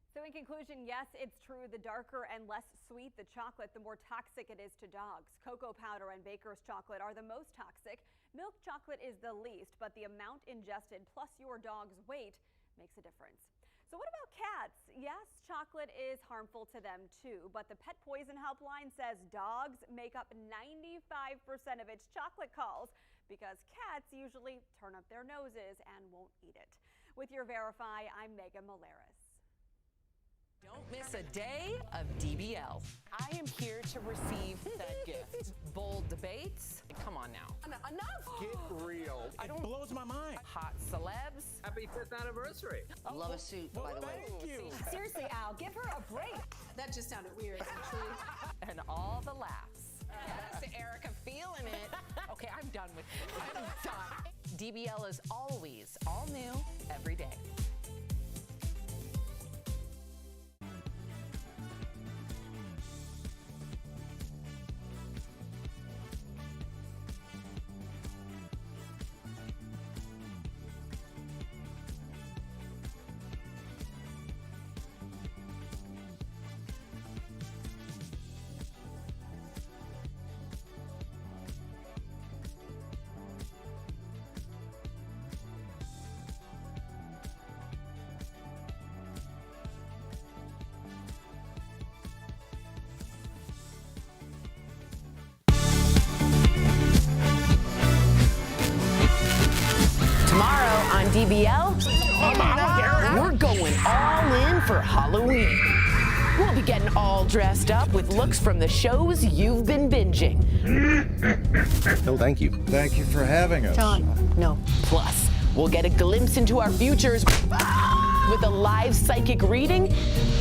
So in conclusion, yes, it's true. The darker and less sweet the chocolate, the more toxic it is to dogs. Cocoa powder and Baker's chocolate are the most toxic. Milk chocolate is the least, but the amount ingested plus your dog's weight makes a difference. So what about cats? Yes, chocolate is harmful to them too, but the Pet Poison Helpline says dogs make up 95% of its chocolate calls because cats usually turn up their noses and won't eat it. With your Verify, I'm Megan Molares. Don't miss a day of DBL. I am here to receive that gift. Bold debates. Come on now. Enough. Get real. It blows my mind. Hot celebs. Happy 5th anniversary. Love a suit, by the way. Thank you. Seriously, Al, give her a break. That just sounded weird, actually. And all the laughs. Yes, Erica, feeling it. Okay, I'm done with this. I'm done. DBL is always all new every day. Tomorrow on DBL, we're going all in for Halloween. We'll be getting all dressed up with looks from the shows you've been binging. No, thank you. Thank you for having us. No. Plus, we'll get a glimpse into our futures with a live psychic reading,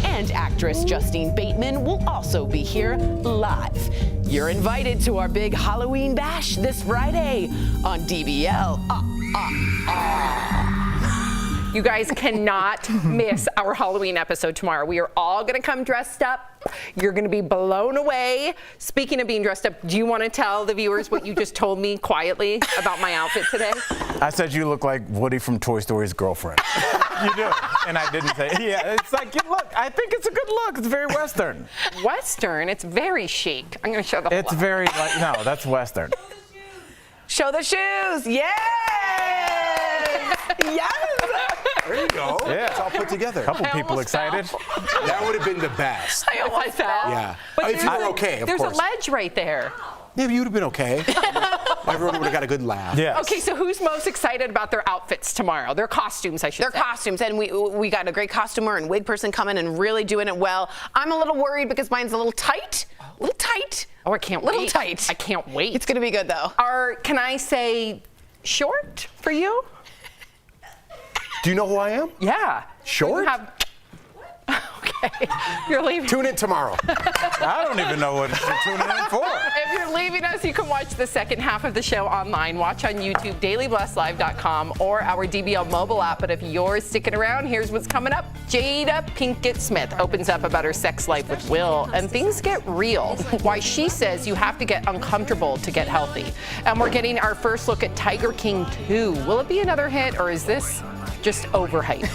and actress Justine Bateman will also be here live. You're invited to our big Halloween bash this Friday on DBL. You guys cannot miss our Halloween episode tomorrow. We are all going to come dressed up. You're going to be blown away. Speaking of being dressed up, do you want to tell the viewers what you just told me quietly about my outfit today? I said you look like Woody from Toy Story's girlfriend. You do. And I didn't say, yeah, it's like, look, I think it's a good look. It's very Western. Western? It's very chic. I'm going to show the whole It's very, like, no, that's Western. Show the shoes. Yes! Yes! There you go. Yeah. It's all put together. A couple people excited. That would have been the best. I almost fell. Yeah. But If you were okay, of there's course. a ledge right there. Yeah, but you would have been okay. Everyone would have got a good laugh. Yes. Okay, so who's most excited about their outfits tomorrow? Their costumes, I should say. Their costumes, and we got a great costumer and wig person coming and really doing it well. I'm a little worried because mine's a little tight. A little tight. Oh, I can't Little wait. tight. I can't wait. It's gonna be good though. Can I say short for you? Do you know who I am? Yeah. Short? Okay. You're leaving. Tune in tomorrow. I don't even know what you're tuning in for. If you're leaving us, you can watch the second half of the show online. Watch on YouTube, dailyblesslive.com, or our DBL mobile app. But if you're sticking around, here's what's coming up. Jada Pinkett Smith opens up about her sex life with Will, and things get real. Why she says you have to get uncomfortable to get healthy. And we're getting our first look at Tiger King 2. Will it be another hit, or is this just overhyped?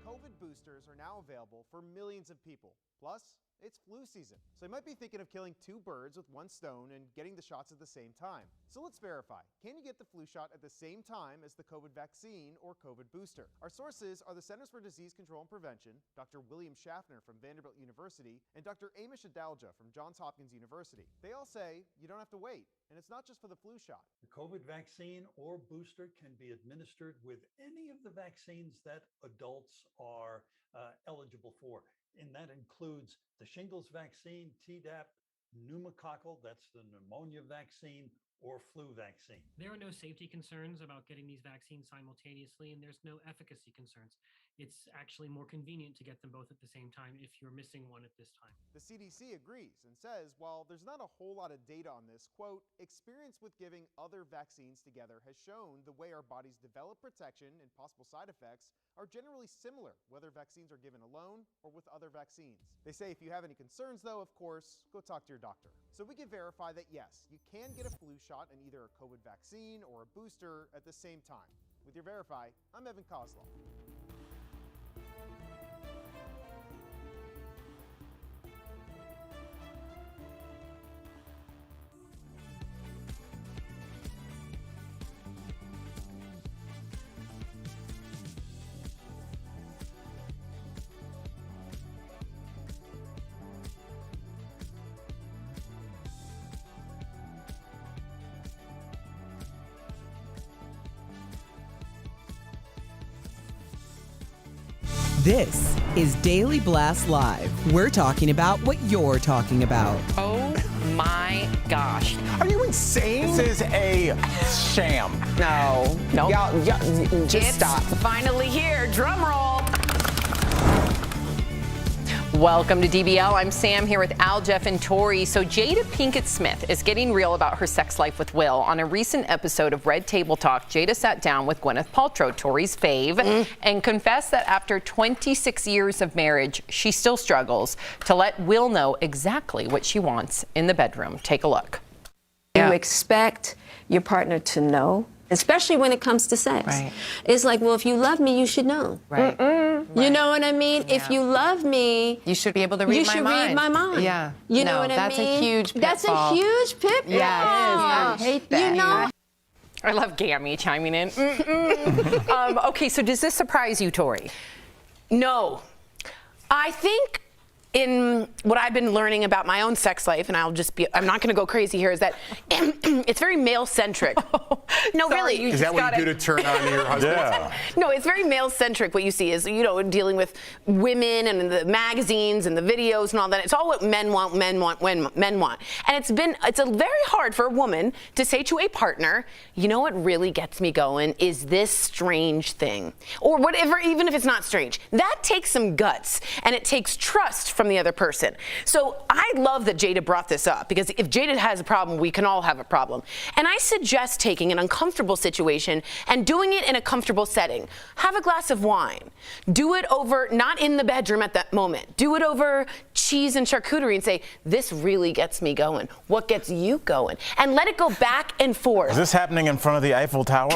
COVID boosters are now available for millions of people. Plus, it's flu season, so you might be thinking of killing two birds with one stone and getting the shots at the same time. So let's verify. Can you get the flu shot at the same time as the COVID vaccine or COVID booster? Our sources are the Centers for Disease Control and Prevention, Dr. William Schaffner from Vanderbilt University, and Dr. Amish Adalja from Johns Hopkins University. They all say you don't have to wait, and it's not just for the flu shot. The COVID vaccine or booster can be administered with any of the vaccines that adults are eligible for. And that includes the shingles vaccine, Tdap, pneumococcal, that's the pneumonia vaccine, or flu vaccine. There are no safety concerns about getting these vaccines simultaneously, and there's no efficacy concerns. It's actually more convenient to get them both at the same time if you're missing one at this time. The CDC agrees and says while there's not a whole lot of data on this, quote, experience with giving other vaccines together has shown the way our bodies develop protection and possible side effects are generally similar, whether vaccines are given alone or with other vaccines. They say if you have any concerns though, of course, go talk to your doctor. So we can verify that yes, you can get a flu shot and either a COVID vaccine or a booster at the same time. With your Verify, I'm Evan Kozlov. This is Daily Blast Live. We're talking about what you're talking about. Oh my gosh. Are you insane? This is a sham. No. No. Y'all, just stop. Finally here. Drum roll. Welcome to DBL. I'm Sam here with Al, Jeff, and Tori. So Jada Pinkett Smith is getting real about her sex life with Will. On a recent episode of Red Table Talk, Jada sat down with Gwyneth Paltrow, Tori's fave, and confessed that after 26 years of marriage, she still struggles to let Will know exactly what she wants in the bedroom. Take a look. You expect your partner to know, especially when it comes to sex. Right. It's like, well, if you love me, you should know. Right. You know what I mean? Yeah. If you love me, you should be able to read my mind. You should read my mind. Yeah. You know what I mean? That's a huge pitfall. That's a huge pitfall. Yeah, it is. I hate that. You know? I love Gammy chiming in. Okay, so does this surprise you, Tori? No. I think in what I've been learning about my own sex life, and I'm not going to go crazy here, is that it's very male-centric. No, really. Is that what you do to turn on your husband? Yeah. No, it's very male-centric. What you see is, dealing with women and the magazines and the videos and all that. It's all what men want, men want. And it's very hard for a woman to say to a partner, you know what really gets me going is this strange thing. Or whatever, even if it's not strange. That takes some guts, and it takes trust from the other person. So I love that Jada brought this up, because if Jada has a problem, we can all have a problem. And I suggest taking an uncomfortable situation and doing it in a comfortable setting. Have a glass of wine. Do it over, not in the bedroom at that moment. Do it over cheese and charcuterie and say, this really gets me going. What gets you going? And let it go back and forth. Is this happening in front of the Eiffel Tower?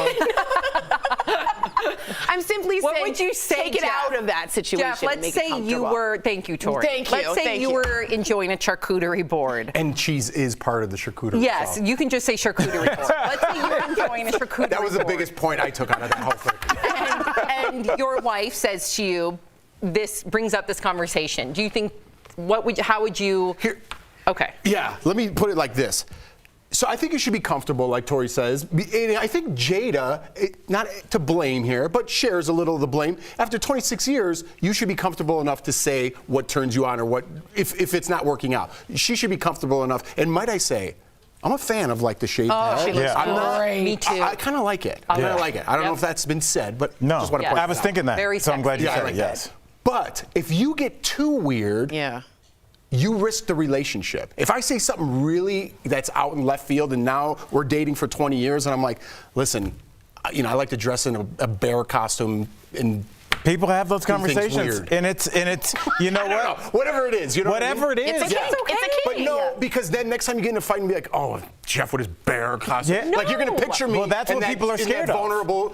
I'm simply saying, what would you say, take it Jeff? out of that situation. Jeff, and let's make say it you comfortable. were, thank you, Tori. Thank you. Let's say you were enjoying a charcuterie board. And cheese is part of the charcuterie. Yes, so. you can just say charcuterie board. Let's say you're enjoying a charcuterie That was the board. biggest point I took out of that whole thing. And your wife says to you, this brings up this conversation. Do you think, how would you? Okay. Yeah, let me put it like this. So I think you should be comfortable, like Tori says. And I think Jada, not to blame here, but shares a little of the blame. After 26 years, you should be comfortable enough to say what turns you on or what, if it's not working out. She should be comfortable enough. And might I say, I'm a fan of like the shaved head. She looks great. Me too. I kind of like it. I kind of like it. I don't know if that's been said, but just want to point I was it out. thinking that. Very so I'm glad you sexy. said I like it. Yes. that. But if you get too weird, you risk the relationship. If I say something really that's out in left field and now we're dating for 20 years and I'm like, listen, I like to dress in a bear costume and people have those conversations, weird. and it's you know what? Whatever it is, whatever what I mean? it is, It's okay. But no, because then next time you get in a fight and be like, oh, Jeff with his bear costume. Yeah. Like you're gonna picture me. Well, that's what people are scared of. Vulnerable.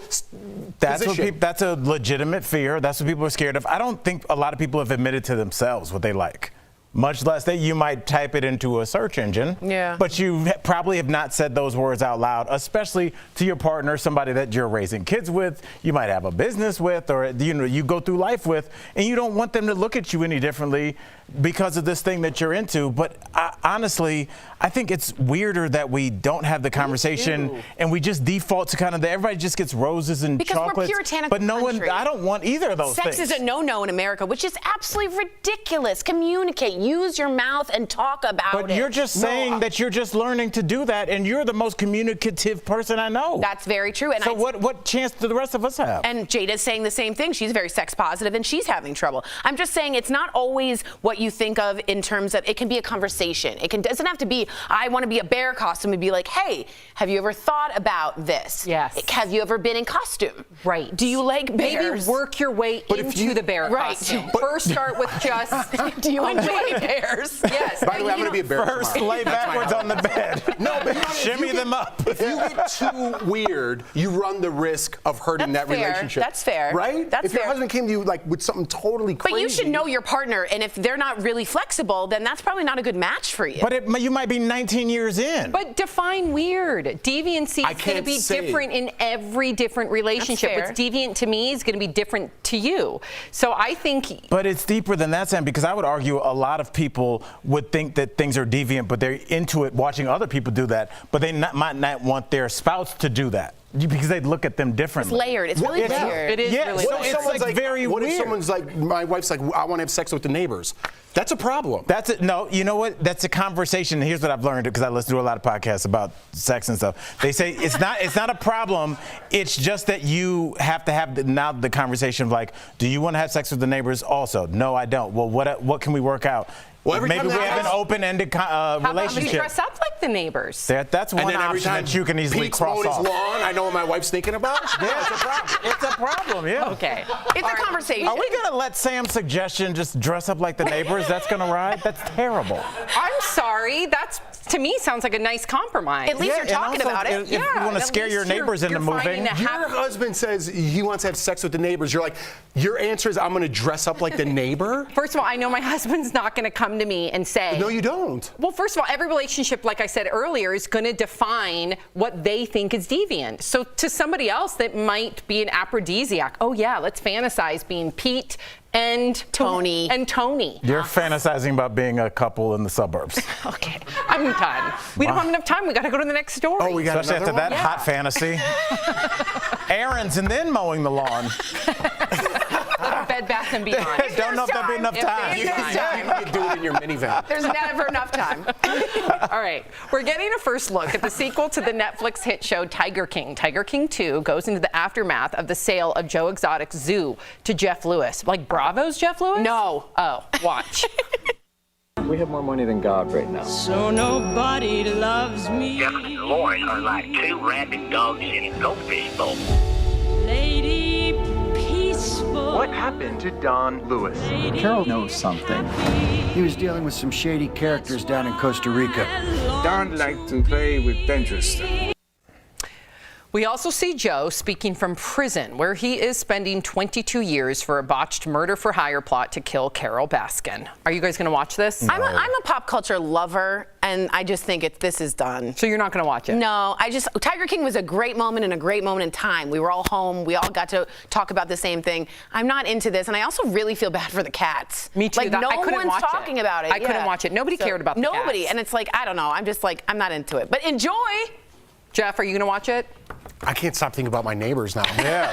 That's what position. that's a legitimate fear. That's what people are scared of. I don't think a lot of people have admitted to themselves what they like. Much less that you might type it into a search engine. Yeah. But you probably have not said those words out loud, especially to your partner, somebody that you're raising kids with, you might have a business with, or you go through life with, and you don't want them to look at you any differently because of this thing that you're into. But honestly, I think it's weirder that we don't have the conversation and we just default to kind of everybody just gets roses and because chocolates. We're puritanical but no country. one, I don't want either of those Sex things. is a no-no in America, which is absolutely ridiculous. Communicate. Use your mouth and talk about it. But you're just saying that you're just learning to do that, and you're the most communicative person I know. That's very true. And so what chance do the rest of us have? And Jada's saying the same thing. She's very sex positive, and she's having trouble. I'm just saying it's not always what you think of in terms of, it can be a conversation. It doesn't have to be, I want to be a bear costume. It'd be like, hey, have you ever thought about this? Yes. Have you ever been in costume? Right. Do you like bears? Maybe work your way into the bear costume. First start with just, do you enjoy bears? Yes. By the way, I'm going to be a bear First, tomorrow. lay backwards on the bed. No, but shimmy them up. If you get too weird, you run the risk of hurting that fair. relationship. That's fair. Right? That's if your fair. husband came to you like with something totally crazy. But you should know your partner, and if they're not really flexible, then that's probably not a good match for you. But you might be 19 years in. But define weird. Deviancy is going to be different in every different relationship. What's deviant to me is going to be different to you. So I think. But it's deeper than that, Sam, because I would argue a lot of people would think that things are deviant, but they're into it watching other people do that, but they might not want their spouse to do that. because they'd look at them differently. It's layered. It's really layered. It is really What if someone's like, very what weird. if someone's like, my wife's like, I want to have sex with the neighbors? That's a problem. That's it. No, you know what? That's a conversation. Here's what I've learned because I listen to a lot of podcasts about sex and stuff. They say it's not a problem. It's just that you have to have the conversation of like, do you want to have sex with the neighbors also? No, I don't. Well, what can we work out? Well, maybe we have an open-ended How about we relationship. dress up like the neighbors? That's one option that you can easily Pete's cross mowing off. his lawn, I know what my wife's thinking about. Yeah, it's a problem. It's a problem, yeah. Okay. It's a conversation. Are we going to let Sam's suggestion just dress up like the neighbors? That's going to ride? That's terrible. I'm sorry. That's, to me, sounds like a nice compromise. At least you're talking about it. If you want to scare your neighbors into moving. Your husband says he wants to have sex with the neighbors. You're like, your answer is I'm going to dress up like the neighbor? First of all, I know my husband's not going to come to me and say. No, you don't. Well, first of all, every relationship, like I said earlier, is going to define what they think is deviant. So to somebody else, that might be an aphrodisiac. Oh, yeah, let's fantasize being Pete and Tony. You're fantasizing about being a couple in the suburbs. Okay, I'm done. We don't have enough time. We got to go to the next story. Oh, we got Especially after that hot fantasy. Errands and then mowing the lawn. Bed Bath and Beyond. Don't know if there'll be enough time. You can do it in your minivan. There's never enough time. All right, we're getting a first look at the sequel to the Netflix hit show Tiger King. Tiger King 2 goes into the aftermath of the sale of Joe Exotic's zoo to Jeff Lewis. Like Bravo's Jeff Lewis? No. Oh, watch. We have more money than God right now. So nobody loves me. Jefferson and Lauren are like two rabid dogs in a goldfish bowl. Lady peaceful. What happened to Don Lewis? Carol knows something. He was dealing with some shady characters down in Costa Rica. Don liked to play with dangerous stuff. We also see Joe speaking from prison, where he is spending 22 years for a botched murder-for-hire plot to kill Carol Baskin. Are you guys going to watch this? No. I'm a pop culture lover, and I just think this is done. So you're not going to watch it? No, Tiger King was a great moment and a great moment in time. We were all home. We all got to talk about the same thing. I'm not into this, and I also really feel bad for the cats. Me too. Like, no I couldn't one's watch talking about it. I couldn't watch it. Nobody cared about the Nobody, cats. and it's like, I don't know. I'm just like, I'm not into it. But enjoy. Jeff, are you going to watch it? I can't stop thinking about my neighbors now. Yeah.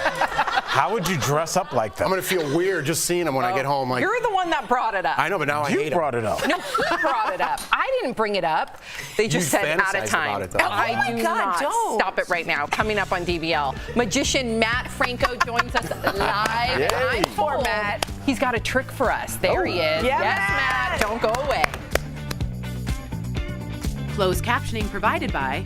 How would you dress up like them? I'm going to feel weird just seeing them when I get home. Like, you're the one that brought it up. I know, but now I hate You brought it up. No, he brought it up. I didn't bring it up. They just You said out of fantasized time. about it, though. I do not. don't. Stop it right now. Coming up on DBL, magician Matt Franco joins us live. Yay. I'm for Matt. He's got a trick for us. There he is. Yeah, Yes, Matt. Don't go away. Closed captioning provided by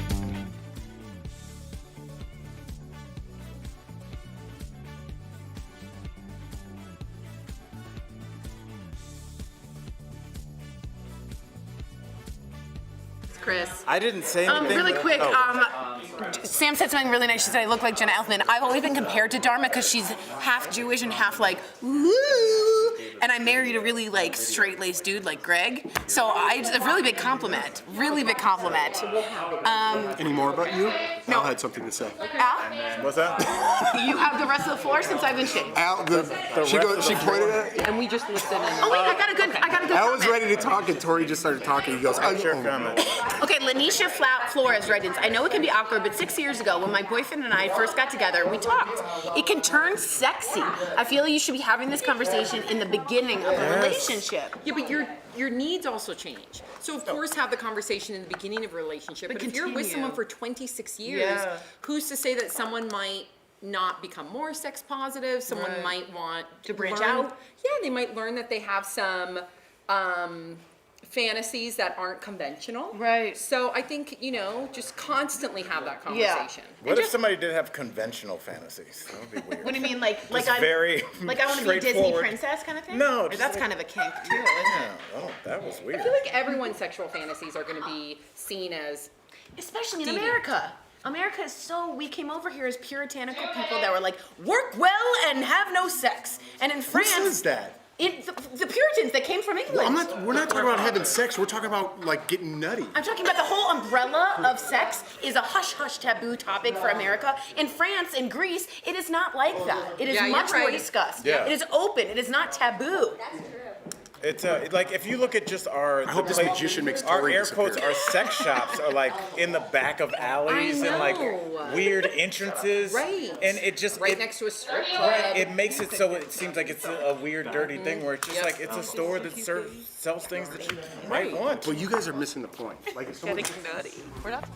Chris. I didn't say anything. Really quick, Sam said something really nice. She said I look like Jenna Elfman. I've always been compared to Dharma because she's half Jewish and half like, woo. And I married a really like straight-laced dude like Greg. So it's a really big compliment. Really big compliment. any more about you? No. Al had something to say. Al, What's that? you have the rest of the floor since I've been shaved. Al, she pointed at it. And we just listened. Oh wait, I got a good Al was comment. ready to talk and Tori just started talking. He goes, Sure, comment. Okay, Lanisha Flores writes, I know it can be awkward, but 6 years ago when my boyfriend and I first got together, we talked. It can turn sexy. I feel you should be having this conversation in the beginning of a relationship. Yeah, but your needs also change. So of course have the conversation in the beginning of a relationship. But if you're with someone for 26 years, who's to say that someone might not become more sex positive? Someone might want To branch learn- out? Yeah, they might learn that they have some fantasies that aren't conventional. Right. So I think, just constantly have that conversation. What if somebody did have conventional fantasies? That would be weird. What do you mean, like Just I'm very like I want to be a Disney straightforward. princess kind of thing? No, Or just that's like- kind of a kink too, isn't it? Oh, that was weird. I feel like everyone's sexual fantasies are going to be seen as Especially in deviant. America. America is so, we came over here as puritanical people that were like, work well and have no sex. And in France. Who says that? The Puritans that came from England. We're not talking about having sex. We're talking about like getting nutty. I'm talking about the whole umbrella of sex is a hush-hush taboo topic for America. In France, in Greece, it is not like that. It is Yeah, you're much more right. discussed. Yeah. It is open. It is not taboo. It's like if you look at just our I hope this magician makes our Tori air disappear. quotes, our sex shops are like in the back of alleys and like weird entrances, Right. And it just next to a strip club. Right, it makes it so it seems like it's a weird, dirty thing where it's just like it's a store that sells things that you might want. Well, you guys are missing the point. Like, if someone, nutty. We're not.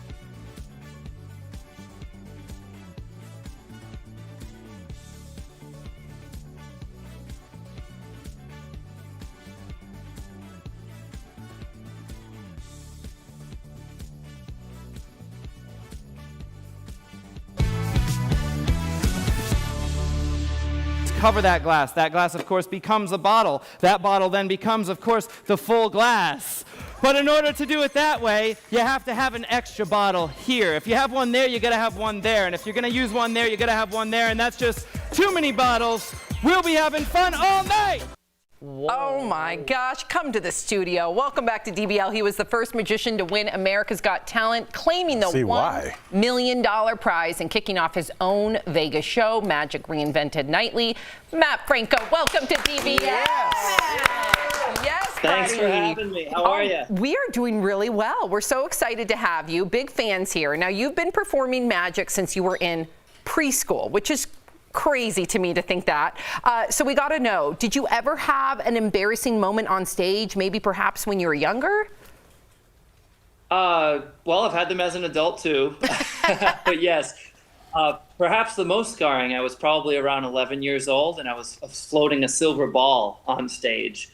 Cover that glass. That glass, of course, becomes a bottle. That bottle then becomes, of course, the full glass. But in order to do it that way, you have to have an extra bottle here. If you have one there, you gotta have one there. And if you're gonna use one there, you gotta have one there. And that's just too many bottles. We'll be having fun all night. Oh my gosh, come to the studio. Welcome back to DBL. He was the first magician to win America's Got Talent, claiming the $1 million prize and kicking off his own Vegas show, Magic Reinvented Nightly. Matt Franco, welcome to DBL. Yes, Thanks buddy. for having me. How are you? We are doing really well. We're so excited to have you. Big fans here. Now, you've been performing magic since you were in preschool, which is crazy to me to think that. So we got to know, did you ever have an embarrassing moment on stage, maybe perhaps when you were younger? Well, I've had them as an adult too. But yes, perhaps the most scarring, I was probably around 11 years old and I was floating a silver ball on stage.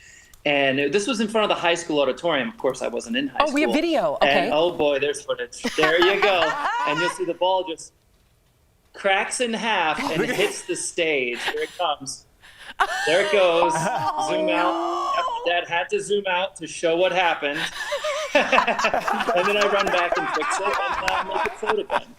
And this was in front of the high school auditorium. Of course, I wasn't in high school. Oh, we have video. Okay. And, oh boy, there's footage. There you go. And you'll see the ball just cracks in half and hits the stage. Here it comes. There it goes. Zoom out. Yep, Dad had to zoom out to show what happened. And then I run back and fix it and make it float again.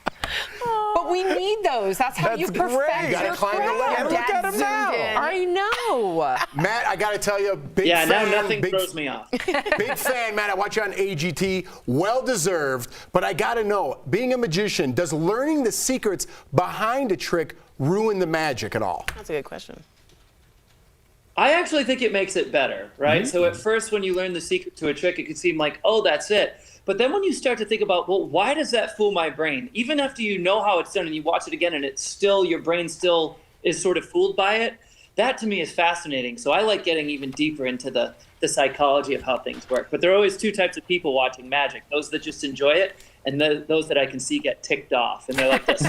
But we need those. That's how you perfect You gotta your climb the craft. ladder. Look at him now. I know. Matt, I gotta tell you, big Yeah, fan. now nothing big, throws me off. Big fan, Matt. I watch you on AGT. Well deserved. But I gotta know, being a magician, does learning the secrets behind a trick ruin the magic at all? That's a good question. I actually think it makes it better, right? So at first, when you learn the secret to a trick, it could seem like, oh, that's it. But then when you start to think about, well, why does that fool my brain? Even after you know how it's done and you watch it again and it's still, your brain still is sort of fooled by it, that to me is fascinating. So I like getting even deeper into the psychology of how things work. But there are always two types of people watching magic, those that just enjoy it and those that I can see get ticked off. And they're like this.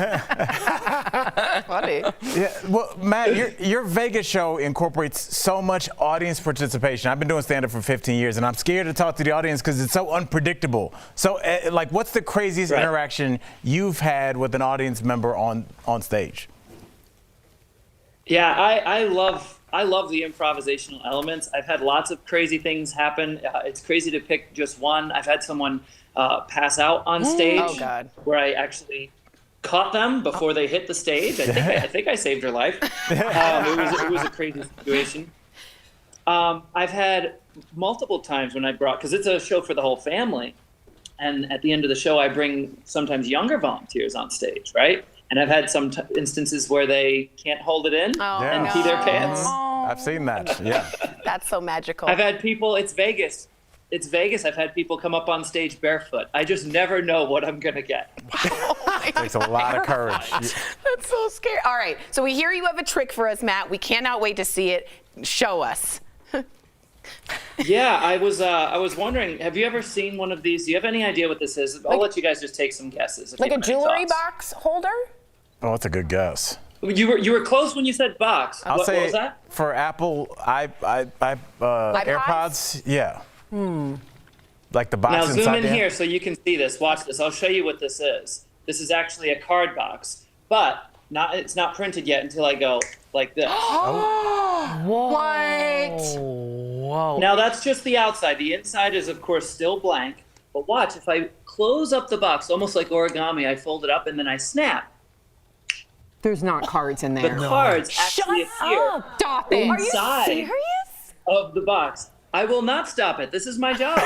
Funny. Yeah, well, Matt, your Vegas show incorporates so much audience participation. I've been doing stand-up for 15 years, and I'm scared to talk to the audience because it's so unpredictable. So, like, what's the craziest interaction you've had with an audience member on stage? Yeah, I love the improvisational elements. I've had lots of crazy things happen. It's crazy to pick just one. I've had someone pass out on stage where I actually caught them before they hit the stage. I think I saved her life. It was a crazy situation. I've had multiple times when I brought, because it's a show for the whole family, and at the end of the show I bring sometimes younger volunteers on stage, right? And I've had some instances where they can't hold it in and pee their pants. I've seen that, yeah. That's so magical. I've had people, it's Vegas. It's Vegas. I've had people come up on stage barefoot. I just never know what I'm going to get. It takes a lot of courage. That's so scary. All right, so we hear you have a trick for us, Matt. We cannot wait to see it. Show us. Yeah, I was wondering, have you ever seen one of these? Do you have any idea what this is? I'll let you guys just take some guesses. Like a jewelry box holder? Oh, that's a good guess. You were close when you said box. I'll what say was that? For Apple AirPods, yeah. Like the box Now inside zoom in there. here so you can see this. Watch this. I'll show you what this is. This is actually a card box, but it's not printed yet until I go like this. What? Whoa. Now that's just the outside. The inside is of course still blank, but watch, if I close up the box, almost like origami, I fold it up and then I snap. There's not cards in there. The cards actually appear Stop it. inside Are you serious? of the box. I will not stop it. This is my job.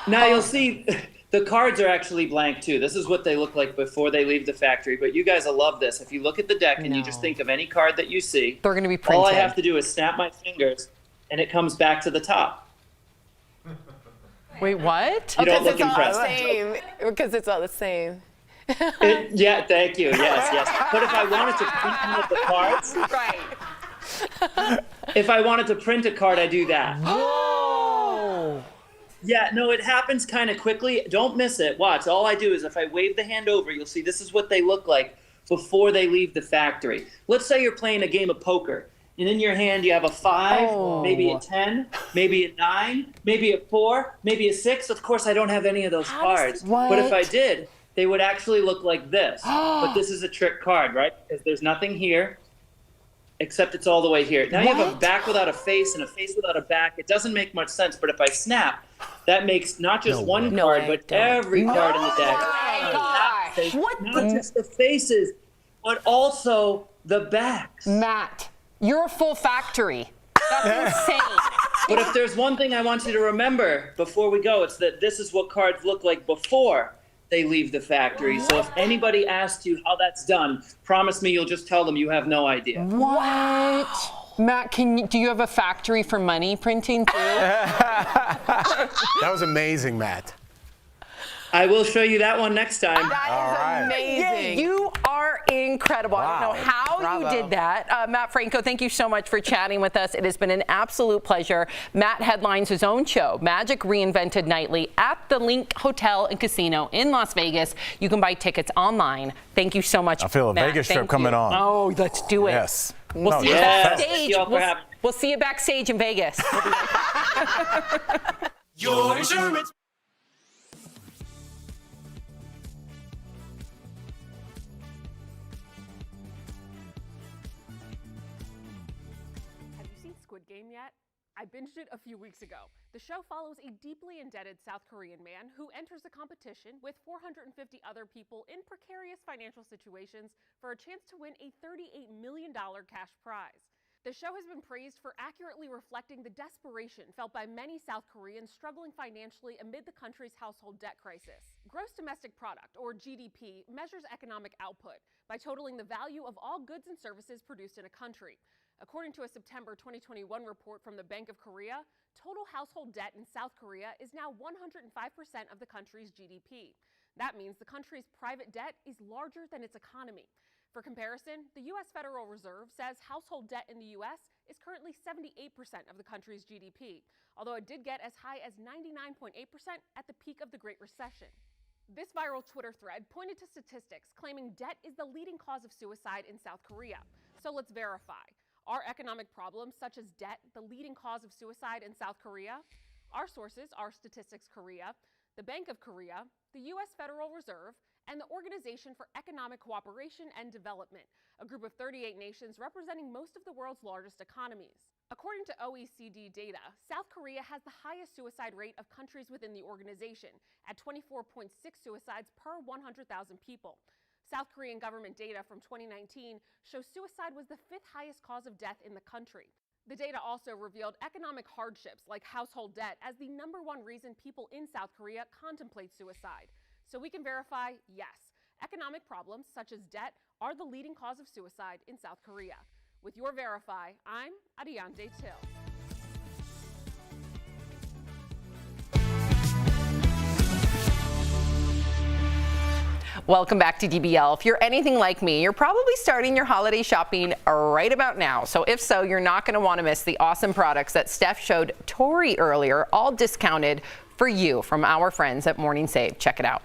Now you'll see The cards are actually blank too. This is what they look like before they leave the factory, but you guys will love this. If you look at the deck and you just think of any card that you see, they're going to be printed. All I have to do is snap my fingers and it comes back to the top. Wait, what? You don't look it's all the impressed. same. Because it's all the same. Yeah, thank you. Yes. But if I wanted to print one of the cards, right. If I wanted to print a card, I do that. Oh. Yeah, no, it happens kind of quickly. Don't miss it. Watch. All I do is if I wave the hand over, you'll see this is what they look like before they leave the factory. Let's say you're playing a game of poker, and in your hand you have a 5, maybe a 10, maybe a 9, maybe a 4, maybe a 6. Of course, I don't have any of those cards. But if I did, they would actually look like this. But this is a trick card, right? Because there's nothing here, except it's all the way here. Now you have a back without a face and a face without a back. It doesn't make much sense, but if I snap, that makes not just one card, but every card in the deck. Not just the faces, but also the backs. Matt, you're a full factory. That's insane. But if there's one thing I want you to remember before we go, it's that this is what cards look like before they leave the factory. So if anybody asks you how that's done, promise me you'll just tell them you have no idea. What? Matt, do you have a factory for money printing too? That was amazing, Matt. I will show you that one next time. That is amazing. Yeah, you are incredible. I don't know how you did that. Matt Franco, thank you so much for chatting with us. It has been an absolute pleasure. Matt headlines his own show, Magic Reinvented Nightly, at the Link Hotel and Casino in Las Vegas. You can buy tickets online. Thank you so much, I feel a Matt. Vegas trip Thank coming you. on. Oh, let's do it. Yes. We'll see you Yes. backstage. We'll see you backstage in Vegas. We'll be right back. Your insurance. Have you seen Squid Game yet? I binged it a few weeks ago. The show follows a deeply indebted South Korean man who enters a competition with 450 other people in precarious financial situations for a chance to win a $38 million cash prize. The show has been praised for accurately reflecting the desperation felt by many South Koreans struggling financially amid the country's household debt crisis. Gross domestic product, or GDP, measures economic output by totaling the value of all goods and services produced in a country. According to a September 2021 report from the Bank of Korea, total household debt in South Korea is now 105% of the country's GDP. That means the country's private debt is larger than its economy. For comparison, the U.S. Federal Reserve says household debt in the U.S. is currently 78% of the country's GDP, although it did get as high as 99.8% at the peak of the Great Recession. This viral Twitter thread pointed to statistics claiming debt is the leading cause of suicide in South Korea. So let's verify. Are economic problems such as debt the leading cause of suicide in South Korea? Our sources are Statistics Korea, the Bank of Korea, the U.S. Federal Reserve, and the Organization for Economic Cooperation and Development, a group of 38 nations representing most of the world's largest economies. According to OECD data, South Korea has the highest suicide rate of countries within the organization, at 24.6 suicides per 100,000 people. South Korean government data from 2019 shows suicide was the 5th highest cause of death in the country. The data also revealed economic hardships like household debt as the #1 reason people in South Korea contemplate suicide. So we can verify, yes, economic problems such as debt are the leading cause of suicide in South Korea. With your Verify, I'm Ariane Till. Welcome back to DBL. If you're anything like me, you're probably starting your holiday shopping right about now. So if so, you're not going to want to miss the awesome products that Steph showed Tori earlier, all discounted for you from our friends at Morning Save. Check it out.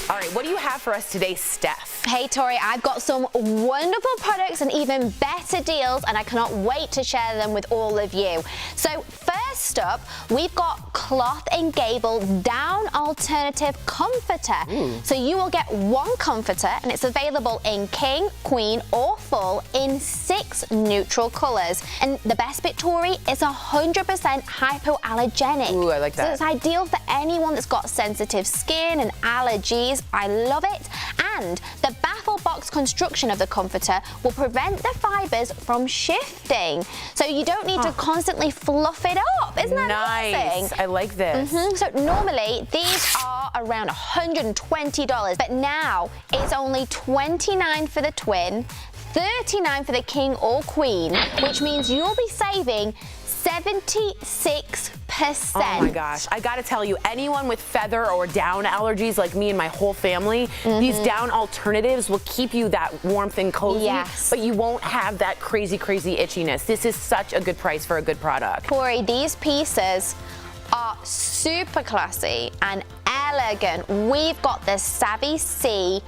All right, what do you have for us today, Steph? Hey, Tori, I've got some wonderful products and even better deals, and I cannot wait to share them with all of you. So first up, we've got Cloth and Gable Down Alternative Comforter. So you will get one comforter, and it's available in king, queen, or full in 6 neutral colors. And the best bit, Tori, is 100% hypoallergenic. Ooh, I like that. So it's ideal for anyone that's got sensitive skin and allergies. I love it. And the Baffle Box box construction of the comforter will prevent the fibers from shifting. So you don't need to constantly fluff it up. Isn't that amazing? I like this. So normally these are around $120, but now it's only $29 for the twin, $39 for the king or queen, which means you'll be saving 76%. Oh my gosh. I gotta tell you, anyone with feather or down allergies like me and my whole family, these down alternatives will keep you that warmth and cozy, but you won't have that crazy, crazy itchiness. This is such a good price for a good product. Corey, these pieces are super classy and elegant. We've got the Savvy C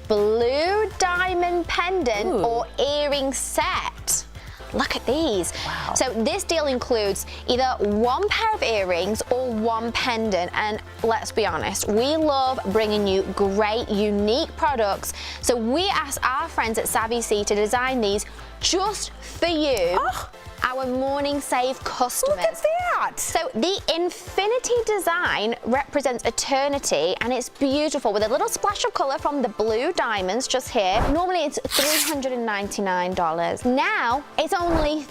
blue diamond pendant or earring set. Look at these. Wow. So this deal includes either one pair of earrings or one pendant. And let's be honest, we love bringing you great, unique products. So we asked our friends at Savvy C to design these just for you. Our Morning Save customers. Look at that! So the infinity design represents eternity, and it's beautiful with a little splash of color from the blue diamonds just here. Normally it's $399. Now it's only $39.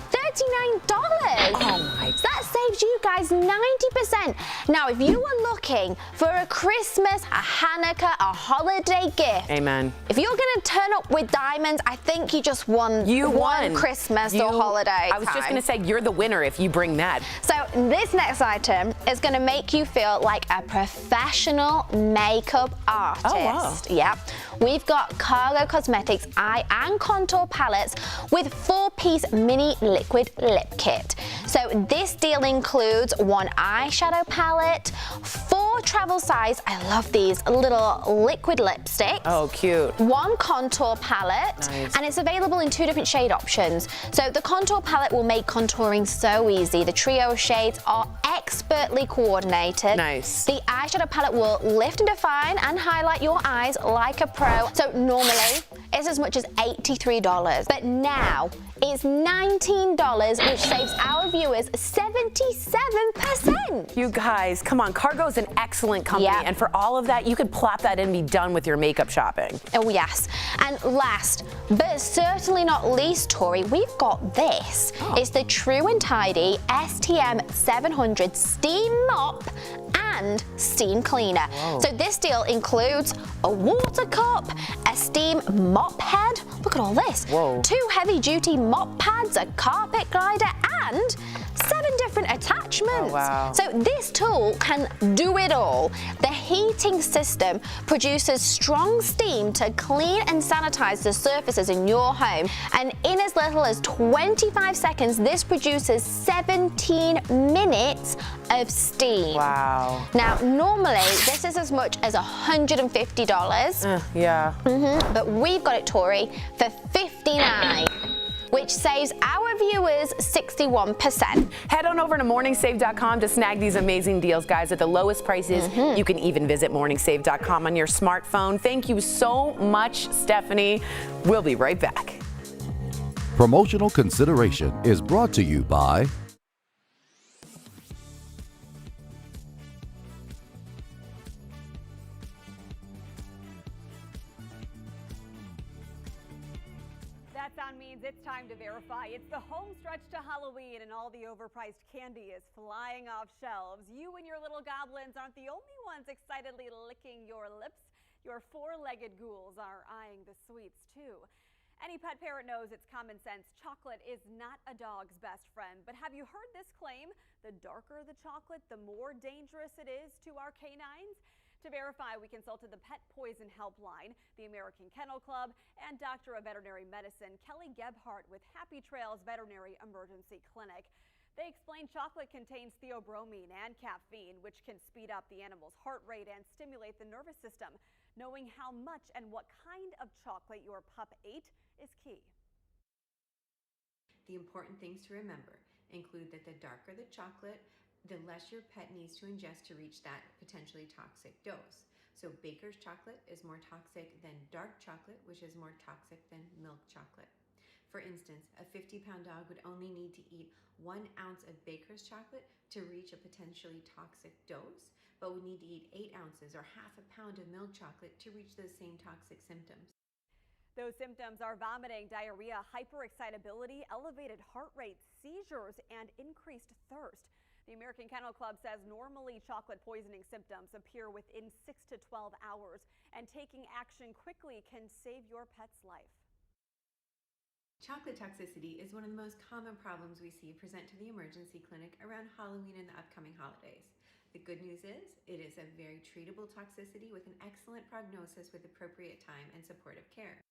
Oh my! So that saves you guys 90%. Now if you were looking for a Christmas, a Hanukkah, a holiday gift, amen. If you're gonna turn up with diamonds, I think you just won. You won Christmas or holiday. I was just gonna say you're the winner if you bring that. So this next item is gonna make you feel like a professional makeup artist. Oh, wow. Yep. We've got Cargo Cosmetics eye and contour palettes with 4-piece mini liquid lip kit. So this deal includes one eyeshadow palette, 4 travel size, I love these, little liquid lipsticks. Oh, cute. 1 contour palette, and it's available in 2 different shade options. So the contour palette will make contouring so easy. The trio of shades are expertly coordinated. Nice. The eyeshadow palette will lift and define and highlight your eyes like a pro. So normally it's as much as $83, but now it's $19, which saves our viewers 77%. You guys, come on. Cargo's an excellent company, and for all of that, you could plop that in and be done with your makeup shopping. Oh yes. And last, but certainly not least, Tori, we've got this. It's the True and Tidy STM 700 Steam Mop and Steam Cleaner. Whoa. So this deal includes a water cup, a steam mop head, look at all this, 2 heavy-duty mop pads, a carpet glider, and 7 different attachments. Oh, wow. So this tool can do it all. The heating system produces strong steam to clean and sanitize the surfaces in your home. And in as little as 25 seconds, this produces 17 minutes of steam. Wow. Now, normally, this is as much as $150. Yeah. But we've got it, Tori, for $59. Which saves our viewers 61%. Head on over to morningsave.com to snag these amazing deals, guys, at the lowest prices. You can even visit morningsave.com on your smartphone. Thank you so much, Stephanie. We'll be right back. Promotional consideration is brought to you by That sound means it's time to verify. It's the home stretch to Halloween, and all the overpriced candy is flying off shelves. You and your little goblins aren't the only ones excitedly licking your lips. Your 4-legged ghouls are eyeing the sweets, too. Any pet parent knows it's common sense. Chocolate is not a dog's best friend. But have you heard this claim? The darker the chocolate, the more dangerous it is to our canines? To verify, we consulted the Pet Poison Helpline, the American Kennel Club, and Doctor of Veterinary Medicine Kelly Gebhardt with Happy Trails Veterinary Emergency Clinic. They explained chocolate contains theobromine and caffeine, which can speed up the animal's heart rate and stimulate the nervous system. Knowing how much and what kind of chocolate your pup ate is key. The important things to remember include that the darker the chocolate, the less your pet needs to ingest to reach that potentially toxic dose. So Baker's chocolate is more toxic than dark chocolate, which is more toxic than milk chocolate. For instance, a 50-pound dog would only need to eat 1 ounce of Baker's chocolate to reach a potentially toxic dose, but would need to eat 8 ounces or half a pound of milk chocolate to reach those same toxic symptoms. Those symptoms are vomiting, diarrhea, hyperexcitability, elevated heart rate, seizures, and increased thirst. The American Kennel Club says normally chocolate poisoning symptoms appear within 6 to 12 hours, and taking action quickly can save your pet's life. Chocolate toxicity is one of the most common problems we see present to the emergency clinic around Halloween and the upcoming holidays. The good news is it is a very treatable toxicity with an excellent prognosis with appropriate time and supportive care.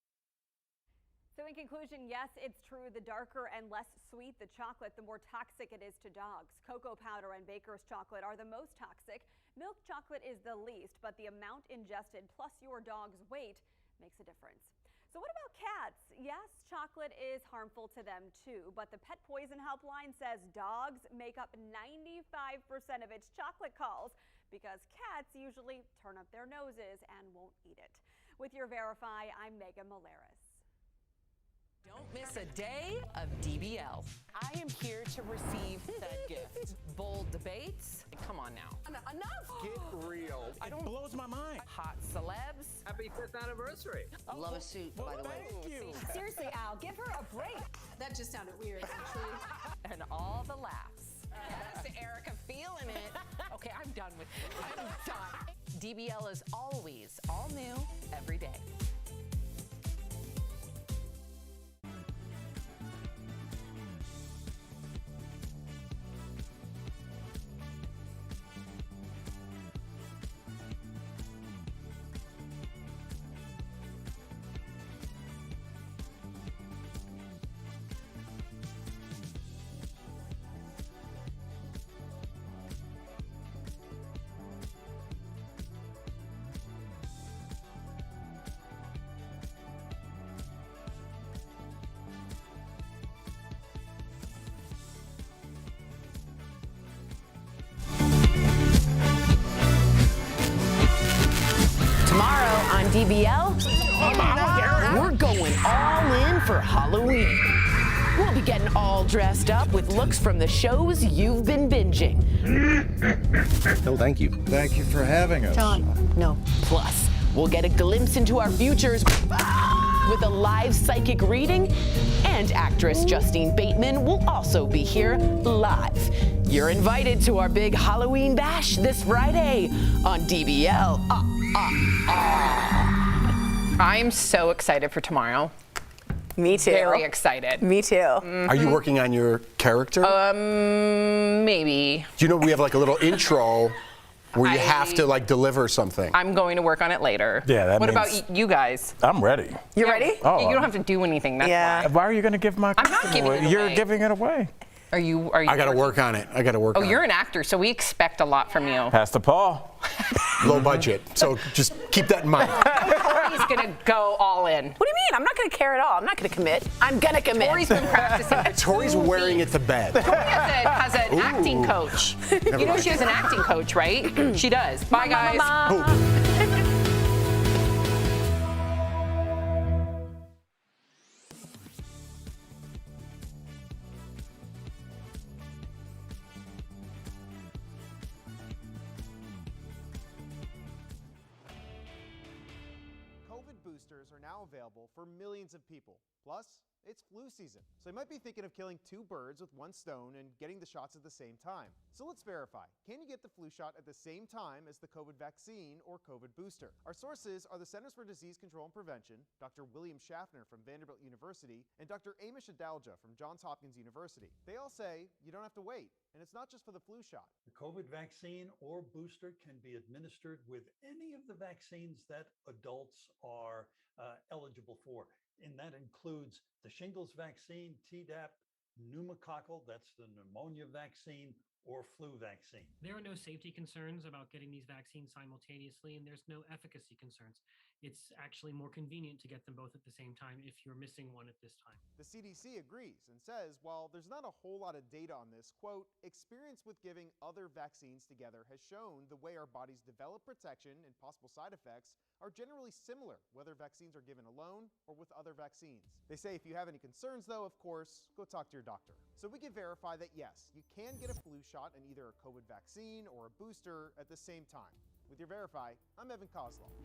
So in conclusion, yes, it's true. The darker and less sweet the chocolate, the more toxic it is to dogs. Cocoa powder and baker's chocolate are the most toxic. Milk chocolate is the least, but the amount ingested plus your dog's weight makes a difference. So what about cats? Yes, chocolate is harmful to them too, but the Pet Poison Helpline says dogs make up 95% of its chocolate calls because cats usually turn up their noses and won't eat it. With your Verify, I'm Megan Molares. Don't miss a day of DBL. I am here to receive that gift. Bold debates. Come on now. Enough! Get real. It blows my mind. Hot celebs. Happy 5th anniversary. Love a suit, by the way. Thank you. Seriously, Al, give her a break. That just sounded weird, actually. And all the laughs. Yes, Erica feeling it. Okay, I'm done with it. I'm done. DBL is always all new every day. Tomorrow on DBL, we're going all in for Halloween. We'll be getting all dressed up with looks from the shows you've been binging. No, thank you. Thank you for having us. No. Plus, we'll get a glimpse into our futures with a live psychic reading, and actress Justine Bateman will also be here live. You're invited to our big Halloween bash this Friday on DBL. I'm so excited for tomorrow. Me too. Very excited. Me too. Are you working on your character? Maybe. Do you know we have like a little intro where you have to like deliver something? I'm going to work on it later. Yeah, that What means- about you guys? I'm ready. You ready? Oh, You don't have to do anything. That's why. Why are you going to give my I'm not costume giving away? it You're away. giving it away. Are you? I got to work on it. I got to work Oh, on it. you're an actor, so we expect a lot from you. Pastor Paul. Low budget. So just keep that in mind. Tori's gonna go all in. What do you mean? I'm not going to care at all. I'm not going to commit. I'm going to commit. Tori's been practicing. For Tori's 2 wearing weeks. it to bed. Tori has an Ooh. acting coach. Never You know mind. she has an acting coach, right? She does. Bye, guys. COVID boosters are now available for millions of people. Plus, it's flu season, so you might be thinking of killing 2 birds with 1 stone and getting the shots at the same time. So let's verify. Can you get the flu shot at the same time as the COVID vaccine or COVID booster? Our sources are the Centers for Disease Control and Prevention, Dr. William Schaffner from Vanderbilt University, and Dr. Amish Adalja from Johns Hopkins University. They all say you don't have to wait, and it's not just for the flu shot. The COVID vaccine or booster can be administered with any of the vaccines that adults are eligible for. And that includes the shingles vaccine, Tdap, pneumococcal, that's the pneumonia vaccine, or flu vaccine. There are no safety concerns about getting these vaccines simultaneously, and there's no efficacy concerns. It's actually more convenient to get them both at the same time if you're missing one at this time. The CDC agrees and says while there's not a whole lot of data on this, quote, experience with giving other vaccines together has shown the way our bodies develop protection and possible side effects are generally similar, whether vaccines are given alone or with other vaccines. They say if you have any concerns though, of course, go talk to your doctor. So we can verify that yes, you can get a flu shot and either a COVID vaccine or a booster at the same time. With your Verify, I'm Evan Kozlov.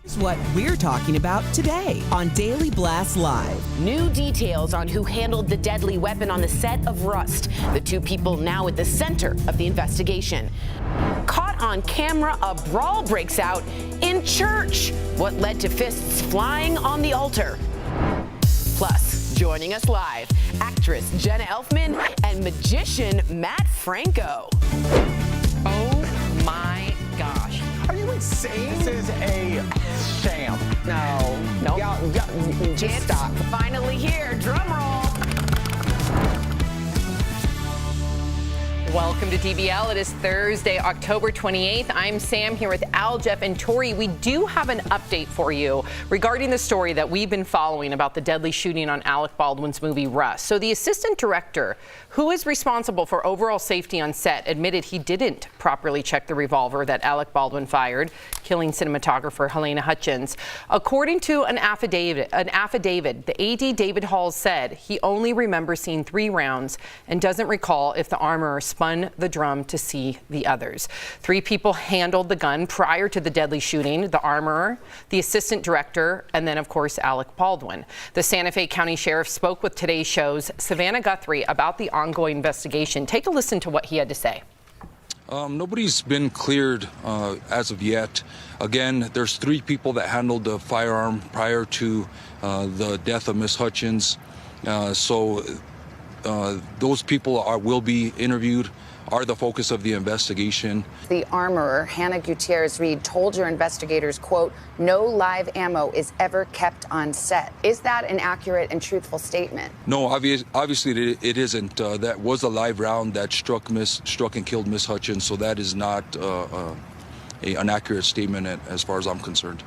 Here's what we're talking about today on Daily Blast Live. New details on who handled the deadly weapon on the set of Rust. The two people now at the center of the investigation. Caught on camera, a brawl breaks out in church. What led to fists flying on the altar? Plus, joining us live, actress Jenna Elfman and magician Matt Franco. Oh my gosh. Are you insane? This is a sham. No. Just stop. Finally here, drum roll. Welcome to DBL. It is Thursday, October 28th. I'm Sam here with Al, Jeff, and Tori. We do have an update for you regarding the story that we've been following about the deadly shooting on Alec Baldwin's movie Rust. So the assistant director, who is responsible for overall safety on set, admitted he didn't properly check the revolver that Alec Baldwin fired, killing cinematographer Helena Hutchins. According to an affidavit, the AD David Hall said he only remembers seeing 3 rounds and doesn't recall if the armorer spun the drum to see the others. 3 people handled the gun prior to the deadly shooting: the armorer, the assistant director, and then, of course, Alec Baldwin. The Santa Fe County Sheriff spoke with Today's Show's Savannah Guthrie about the ongoing investigation. Take a listen to what he had to say. Nobody's been cleared as of yet. Again, there's 3 people that handled the firearm prior to the death of Miss Hutchins. Those people will be interviewed, are the focus of the investigation. The armorer, Hannah Gutierrez-Reed, told your investigators, quote, "No live ammo is ever kept on set." Is that an accurate and truthful statement? No, obviously it isn't. That was a live round that struck and killed Miss Hutchins, so that is not an accurate statement as far as I'm concerned.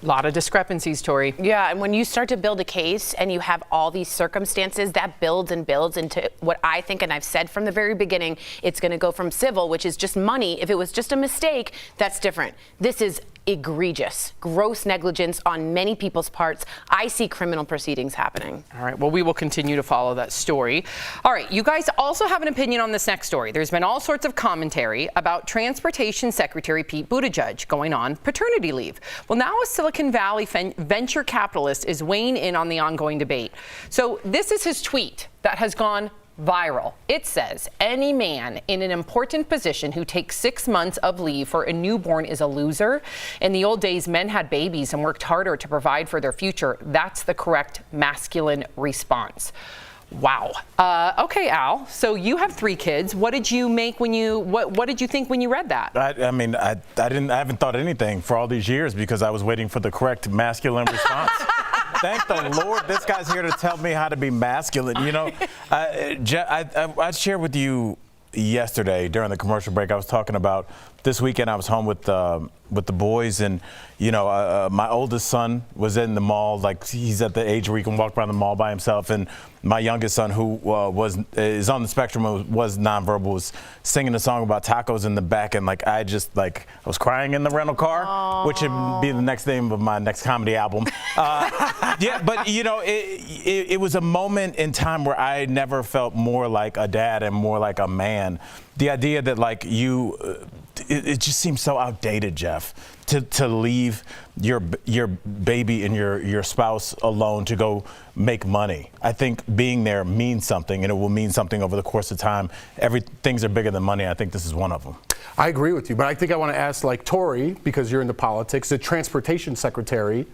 A lot of discrepancies, Tori. Yeah, and when you start to build a case and you have all these circumstances, that builds and builds into what I think, and I've said from the very beginning, it's going to go from civil, which is just money. If it was just a mistake, that's different. This is egregious, gross negligence on many people's parts. I see criminal proceedings happening. All right, well, we will continue to follow that story. All right, you guys also have an opinion on this next story. There's been all sorts of commentary about Transportation Secretary Pete Buttigieg going on paternity leave. Well, now a Silicon Valley venture capitalist is weighing in on the ongoing debate. So this is his tweet that has gone viral. It says, "Any man in an important position who takes 6 months of leave for a newborn is a loser. In the old days, men had babies and worked harder to provide for their future. That's the correct masculine response." Wow. Okay, Al. So you have 3 kids. What did you make when you what did you think when you read that? I haven't thought anything for all these years because I was waiting for the correct masculine response. Thank the Lord, this guy's here to tell me how to be masculine. You know, I shared with you yesterday during the commercial break. I was talking about this weekend. I was home with the boys, and you know, my oldest son was in the mall. Like, he's at the age where he can walk around the mall by himself, and my youngest son, who is on the spectrum, was nonverbal, was singing a song about tacos in the back, and like I was crying in the rental car, which would be the next name of my next comedy album. Yeah, but you know, it was a moment in time where I never felt more like a dad and more like a man. The idea that like it just seems so outdated, Jeff, to leave your baby and your spouse alone to go make money. I think being there means something, and it will mean something over the course of time. Things are bigger than money. I think this is one of them. I agree with you, but I think I want to ask, like, Tori, because you're into politics, the transportation secretary,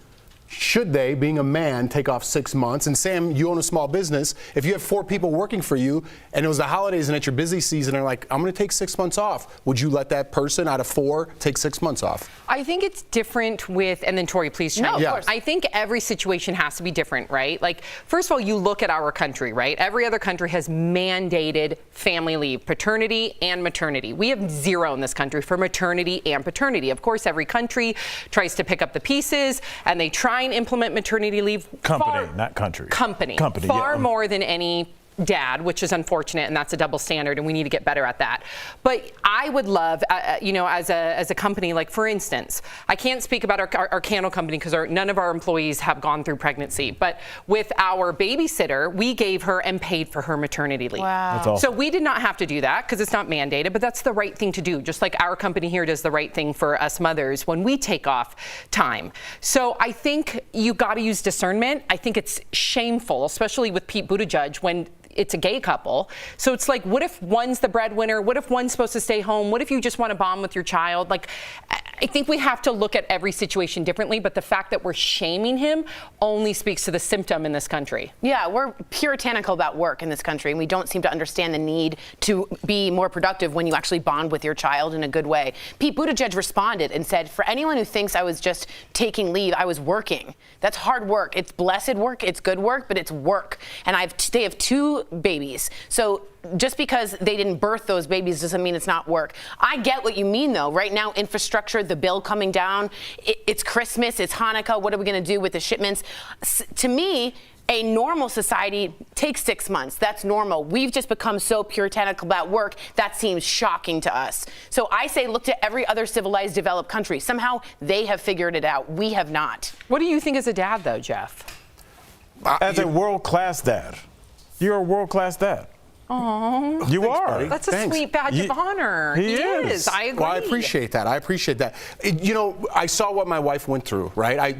should they, being a man, take off 6 months? And Sam, you own a small business. If you have 4 people working for you and it was the holidays and it's your busy season and like, I'm going to take 6 months off, would you let that person out of 4 take 6 months off? I think it's different with, and then Tori, please chime in. No, of course. I think every situation has to be different, right? Like, first of all, you look at our country, right? Every other country has mandated family leave, paternity and maternity. We have 0 in this country for maternity and paternity. Of course, every country tries to pick up the pieces and they try and implement maternity leave. Company, not country. Company. Company, Far yeah. more than any dad, which is unfortunate, and that's a double standard, and we need to get better at that. But I would love, as a company, like for instance, I can't speak about our candle company because none of our employees have gone through pregnancy, but with our babysitter, we gave her and paid for her maternity leave. Wow. That's awesome. So we did not have to do that because it's not mandated, but that's the right thing to do, just like our company here does the right thing for us mothers when we take off time. So I think you got to use discernment. I think it's shameful, especially with Pete Buttigieg, when it's a gay couple. So it's like, what if one's the breadwinner? What if one's supposed to stay home? What if you just want to bond with your child? Like, I think we have to look at every situation differently, but the fact that we're shaming him only speaks to the symptom in this country. Yeah, we're puritanical about work in this country, and we don't seem to understand the need to be more productive when you actually bond with your child in a good way. Pete Buttigieg responded and said, for anyone who thinks I was just taking leave, I was working. That's hard work. It's blessed work. It's good work, but it's work. And they have 2 babies. So just because they didn't birth those babies doesn't mean it's not work. I get what you mean, though. Right now, infrastructure, the bill coming down, it's Christmas, it's Hanukkah. What are we going to do with the shipments? To me, a normal society takes 6 months. That's normal. We've just become so puritanical about work, that seems shocking to us. So I say look to every other civilized, developed country. Somehow they have figured it out. We have not. What do you think as a dad, though, Jeff? As a world-class dad. You're a world-class dad. Oh, you are. That's a sweet badge of honor. He is. I agree. Well, I appreciate that. I saw what my wife went through, right?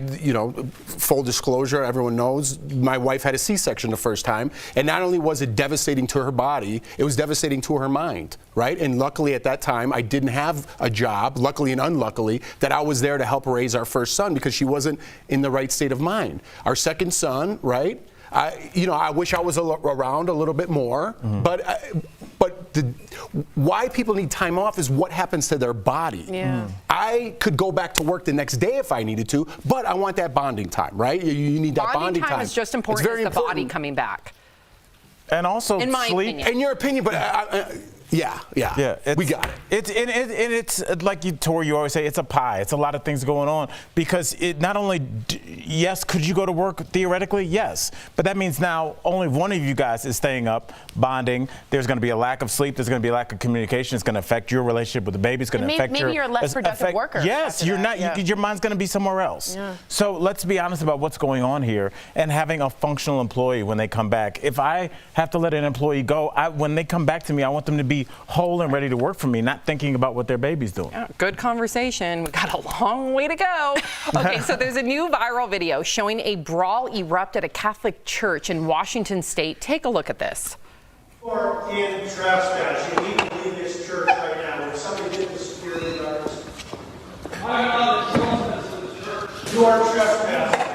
Full disclosure, everyone knows my wife had a C-section the first time, and not only was it devastating to her body, it was devastating to her mind, right? And luckily at that time, I didn't have a job, luckily and unluckily, that I was there to help raise our first son because she wasn't in the right state of mind. Our second son, right? I wish I was around a little bit more, but why people need time off is what happens to their body. Yeah. I could go back to work the next day if I needed to, but I want that bonding time, right? You need that bonding time. Bonding time is just important as the body coming back. And also in my sleep. opinion. In your opinion, but yeah, we got it. It's like Tori, you always say, it's a pie. It's a lot of things going on because it not only, yes, could you go to work theoretically? Yes. But that means now only one of you guys is staying up, bonding. There's going to be a lack of sleep. There's going to be a lack of communication. It's going to affect your relationship with the baby. It's going to affect maybe you're a less productive worker. Yes, you're not. Yeah. Your mind's going to be somewhere else. Yeah. So let's be honest about what's going on here and having a functional employee when they come back. If I have to let an employee go, when they come back to me, I want them to be whole and ready to work for me, not thinking about what their baby's doing. Yeah, good conversation. We got a long way to go. Okay, so there's a new viral video showing a brawl erupt at a Catholic church in Washington State. Take a look at this. You are in trespass. You need to leave this church right now. If somebody did the security guards. I'm not a trespass in the church. You are trespassing.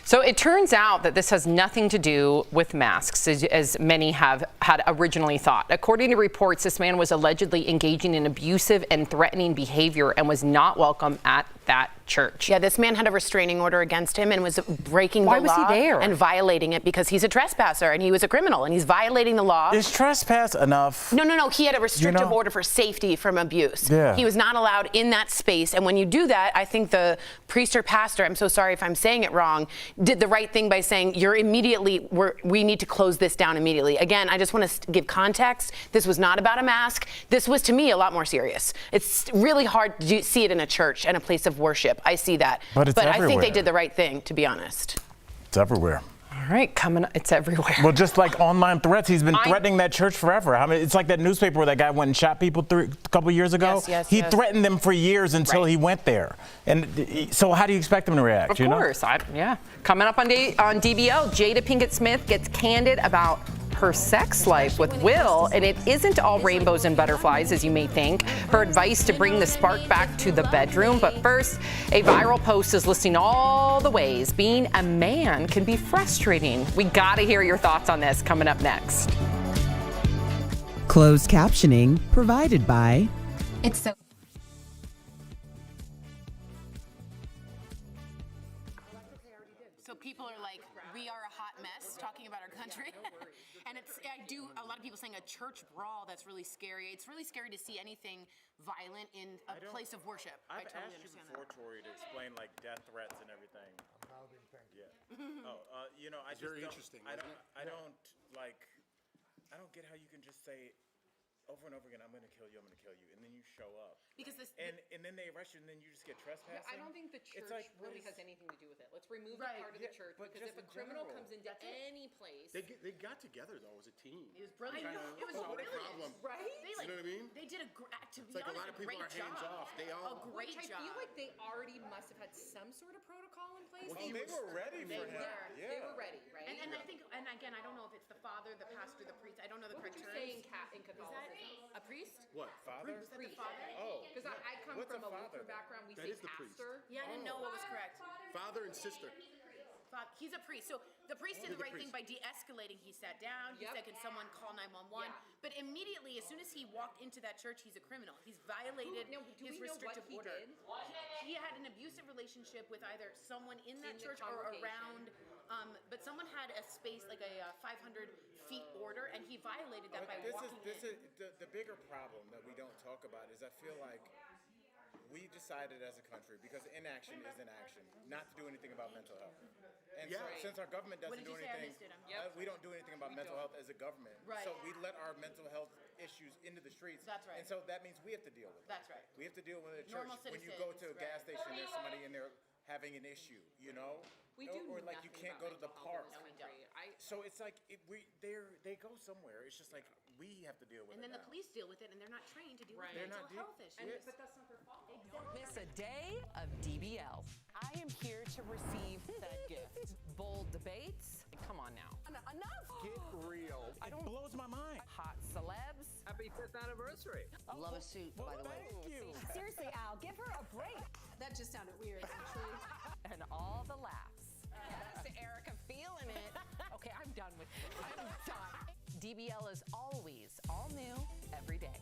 So it turns out that this has nothing to do with masks, as many have had originally thought. According to reports, this man was allegedly engaging in abusive and threatening behavior and was not welcome at that church. Yeah, this man had a restraining order against him and was breaking the law. Why was he there? And violating it because he's a trespasser and he was a criminal and he's violating the law. Is trespass enough? No. He had a restrictive order for safety from abuse. Yeah. He was not allowed in that space. And when you do that, I think the priest or pastor, I'm so sorry if I'm saying it wrong, did the right thing by saying we need to close this down immediately. Again, I just want to give context. This was not about a mask. This was, to me, a lot more serious. It's really hard to see it in a church and a place of worship. I see that. But it's I think everywhere. they did the right thing, to be honest. It's everywhere. All right, it's everywhere. Well, just like online threats, he's been threatening that church forever. I mean, it's like that newspaper where that guy went and shot people a couple years ago. Yes, he threatened them for years until he went there. And so how do you expect them to react? Of course. Yeah. Coming up on DBL, Jada Pinkett Smith gets candid about her sex life with Will, and it isn't all rainbows and butterflies, as you may think. Her advice to bring the spark back to the bedroom. But first, a viral post is listing all the ways being a man can be frustrating. We gotta hear your thoughts on this coming up next. Closed captioning provided by It's so So people are like, we are a hot mess talking about our country. people saying a church brawl, that's really scary. It's really scary to see anything violent in a place of worship. I totally understand that. I've asked you before, Tori, to explain like death threats and everything. Yeah. You know, I just Very don't, interesting, I wasn't don't, I don't like. I don't get how you can just say over and over again, I'm going to kill you, and then you show up. Because and then they arrest you, and then you just get trespassing. I don't think the church really has anything to do with it. Let's remove Right. the part of the church, But because if just a in criminal general. comes into any place, They got together though as a team. It was brilliant. It was Solved a brilliant. problem. right? They, You know what I mean? They did to be It's like a honest, lot of people great are hands job. off. They all. A great Which I job. feel like they already must have had some sort of protocol in place. Well, they were ready for him. They were ready, right? And I think, and again, I don't know if it's the father, the pastor, the priest. I don't know the What correct would you say terms. in Catholicism? A priest? What? Father? Is that the father? Oh. Because I come What's from a a father? Lutheran background. We That say is the priest. pastor. Yeah, I didn't know what was correct. Father and sister. He's a priest. So the priest did the right thing by de-escalating. He sat down. He said, can someone call 911? But immediately, as soon as he walked into that church, he's a criminal. He's violated Do his we know what restrictive he order. did? He had an abusive relationship with either someone in that In the church or congregation. around. But someone had a space, like a 500 feet order, and he violated that by walking in. The bigger problem that we don't talk about is I feel like we decided as a country, because inaction is inaction, not to do anything about mental health. And so since our government What doesn't did do you say? I anything, missed it. we don't do anything about mental health as a government. Right. So we let our mental health issues into the streets. That's right. And so that means we have to deal with it. That's right. We have to deal with it at church. Normal When you go to a citizens, gas right. station, there's somebody in there having an issue, you know? We do or like you nothing can't about go to the mental health park. in this country. So it's like they go somewhere. It's just like we have to deal with And it then the now. police deal with it, and they're not trained to deal with They're mental not health issues. But that's not their fault. Miss a day of DBL. I am here to receive that gift. Bold debates. Come on now. Enough. Get real. It blows my mind. Hot celebs. Happy 5th anniversary. Love a suit, by the way. Thank you. Seriously, Al, give her a break. That just sounded weird, actually. And all the laughs. That's Erica feeling it. Okay, I'm done with it. I'm done. DBL is always all new every day.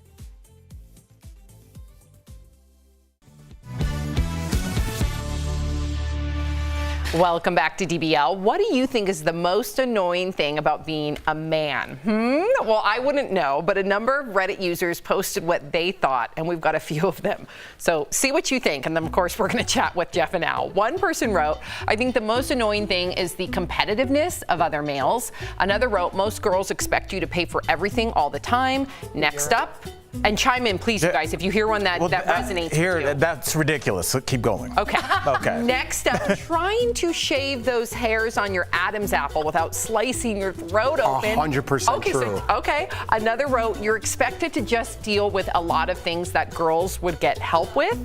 Welcome back to DBL. What do you think is the most annoying thing about being a man? Well, I wouldn't know, but a number of Reddit users posted what they thought, and we've got a few of them. So see what you think, and then of course we're going to chat with Jeff and Al. One person wrote, I think the most annoying thing is the competitiveness of other males. Another wrote, most girls expect you to pay for everything all the time. Next up, and chime in, please, you guys, if you hear one that resonates Here, with you. that's ridiculous. So keep going. Okay. Okay. Next up, trying to shave those hairs on your Adam's apple without slicing your throat open. 100% true. Okay. Another wrote, you're expected to just deal with a lot of things that girls would get help with.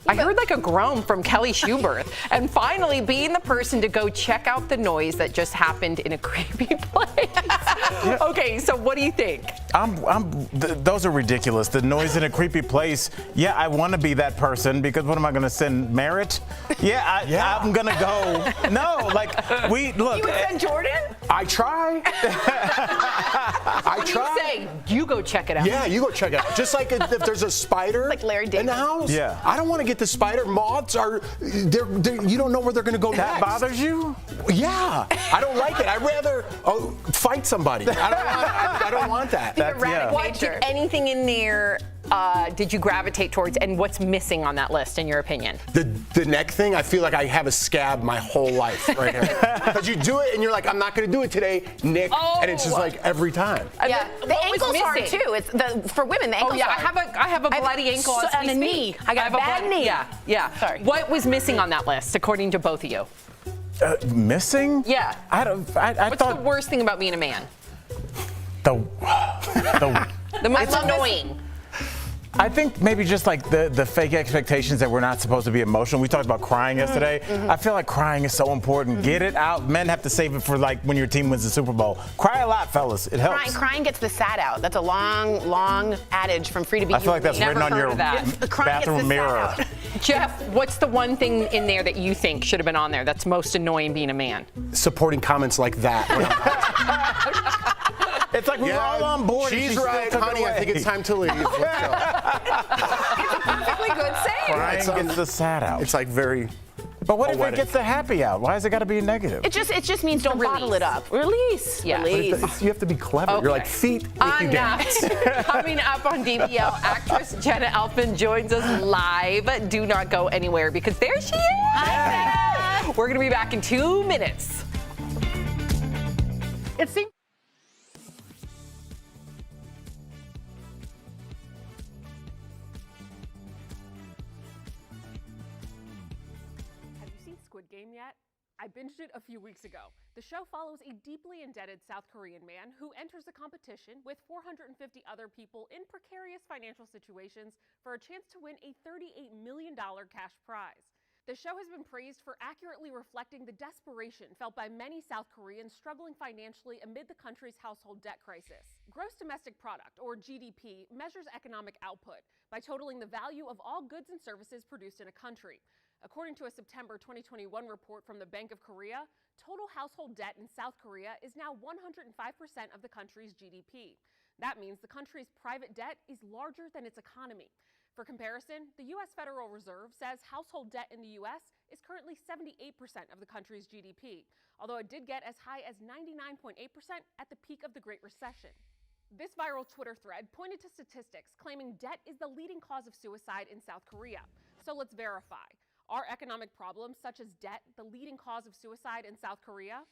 I heard like a groan from Kelly Schuberth. And finally, being the person to go check out the noise that just happened in a creepy place. Okay, so what do you think? Those are ridiculous. The noise in a creepy place. Yeah, I want to be that person because what am I going to send? Merit? Yeah, I'm going to go. No, like we look. You would send Jordan? I try. I try. You say you go check it out. Yeah, you go check it out. Just like if there's a spider like Larry David in the house. Yeah. I don't want to get the spider. Moths are, you don't know where they're going to go That next. bothers you? Yeah. I don't like it. I'd rather fight somebody. I don't want that. What, did anything in there did you gravitate towards, and what's missing on that list in your opinion? The neck thing, I feel like I have a scab my whole life right here. Because you do it and you're like, I'm not going to do it today, Nick. And it's just like every time. Yeah, the ankles are missing? too. It's for women. The ankles. Oh yeah, I have a bloody ankle and a knee. I got a bad knee. Yeah. Sorry. What was missing on that list, according to both of you? Missing? Yeah. I What's thought the worst thing about being a man? the most annoying. I think maybe just like the fake expectations that we're not supposed to be emotional. We talked about crying yesterday. I feel like crying is so important. Get it out. Men have to save it for like when your team wins the Super Bowl. Cry a lot, fellas. It helps. Crying gets the sad out. That's a long adage from Free to Be. I feel like that's written on your bathroom mirror. Jeff, what's the one thing in there that you think should have been on there that's most annoying being a man? Supporting comments like that. It's like we're all on board. She's right, honey. I think it's time to leave. Let's go. It's a perfectly good saying. Crying gets the sad out. It's like very. But what if it gets a happy out? Why has it got to be a negative? It just means don't bottle it up. Release. Yeah. You have to be clever. You're like, feet make you dance. Coming up on DBL, actress Jenna Elfman joins us live. Do not go anywhere because there she is. Hi, We're going to be back in 2 minutes. It seems. Have you seen Squid Game yet? I binged it a few weeks ago. The show follows a deeply indebted South Korean man who enters a competition with 450 other people in precarious financial situations for a chance to win a $38 million cash prize. The show has been praised for accurately reflecting the desperation felt by many South Koreans struggling financially amid the country's household debt crisis. Gross domestic product, or GDP, measures economic output by totaling the value of all goods and services produced in a country. According to a September 2021 report from the Bank of Korea, total household debt in South Korea is now 105% of the country's GDP. That means the country's private debt is larger than its economy. For comparison, the U.S. Federal Reserve says household debt in the U.S. is currently 78% of the country's GDP, although it did get as high as 99.8% at the peak of the Great Recession. This viral Twitter thread pointed to statistics claiming debt is the leading cause of suicide in South Korea. So let's verify. Are economic problems such as debt the leading cause of suicide in South Korea?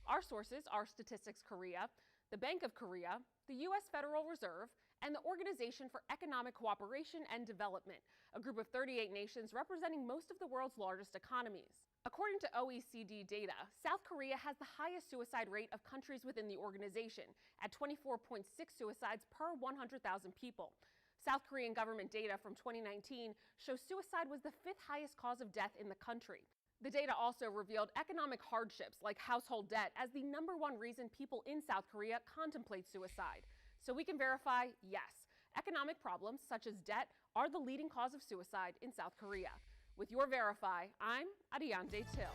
Our sources are Statistics Korea, the Bank of Korea, the U.S. Federal Reserve, and the Organization for Economic Cooperation and Development, a group of 38 nations representing most of the world's largest economies. According to OECD data, South Korea has the highest suicide rate of countries within the organization, at 24.6 suicides per 100,000 people. South Korean government data from 2019 shows suicide was the 5th highest cause of death in the country. The data also revealed economic hardships like household debt as the #1 reason people in South Korea contemplate suicide. So we can verify, yes, economic problems such as debt are the leading cause of suicide in South Korea. With your Verify, I'm Ariane Till.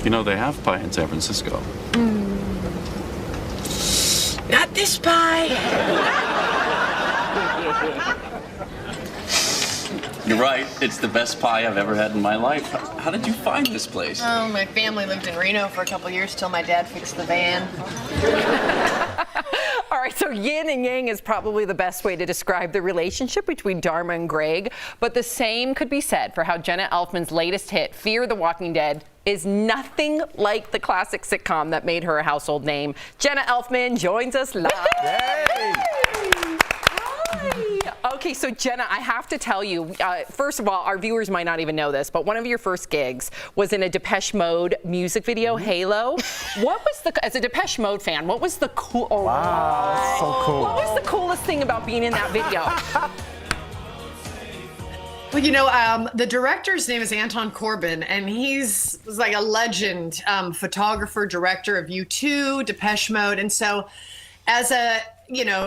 You know, they have pie in San Francisco. Not this pie. You're right. It's the best pie I've ever had in my life. How did you find this place? Oh, my family lived in Reno for a couple years till my dad fixed the van. All right, so yin and yang is probably the best way to describe the relationship between Dharma and Greg, but the same could be said for how Jenna Elfman's latest hit, Fear the Walking Dead, is nothing like the classic sitcom that made her a household name. Jenna Elfman joins us live. Yay! Okay, so Jenna, I have to tell you, first of all, our viewers might not even know this, but one of your first gigs was in a Depeche Mode music video, Halo. What was the, as a Depeche Mode fan, what was the cool? Oh, wow, that's so cool. What was the coolest thing about being in that video? Well, you know, the director's name is Anton Corbijn, and he's like a legend, photographer, director of U2, Depeche Mode, and so as a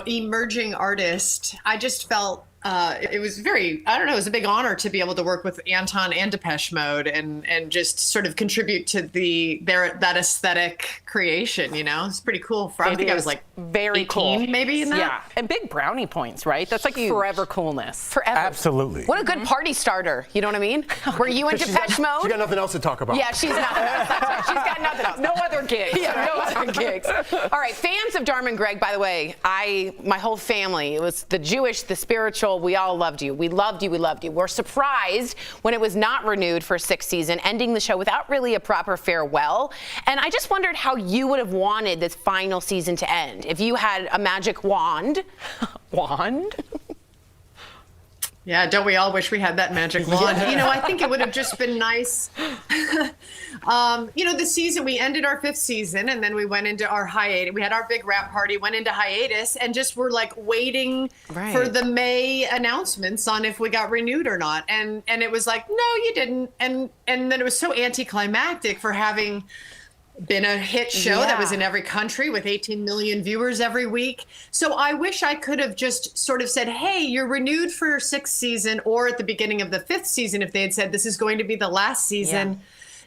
emerging artist, I just felt it was very, I don't know, it was a big honor to be able to work with Anton and Depeche Mode and just sort of contribute to that aesthetic creation, you know? It's pretty cool. I think I was like very 18, cool. maybe in that. Yeah, and big brownie points, right? That's like forever coolness. Forever. Absolutely. What a good party starter, you know what I mean? Were you in Depeche Mode? She got nothing else to talk about. Yeah, she's not. She's got nothing else. No other gigs. Yeah, no other gigs. All right, fans of Dharma and Greg, by the way, my whole family, it was the Jewish, the spiritual, we all loved you. We loved you, we loved you. We're surprised when it was not renewed for a 6th season, ending the show without really a proper farewell. And I just wondered how you would have wanted this final season to end. If you had a magic wand. Wand? Yeah, don't we all wish we had that magic wand? You know, I think it would have just been nice. The season, we ended our 5th season and then we went into our hiatus. We had our big wrap party, went into hiatus, and just were like waiting for the May announcements on if we got renewed or not. And it was like, no, you didn't. And then it was so anticlimactic for having been a hit show that was in every country with 18 million viewers every week. So I wish I could have just sort of said, hey, you're renewed for 6th season, or at the beginning of the 5th season, if they had said this is going to be the last season.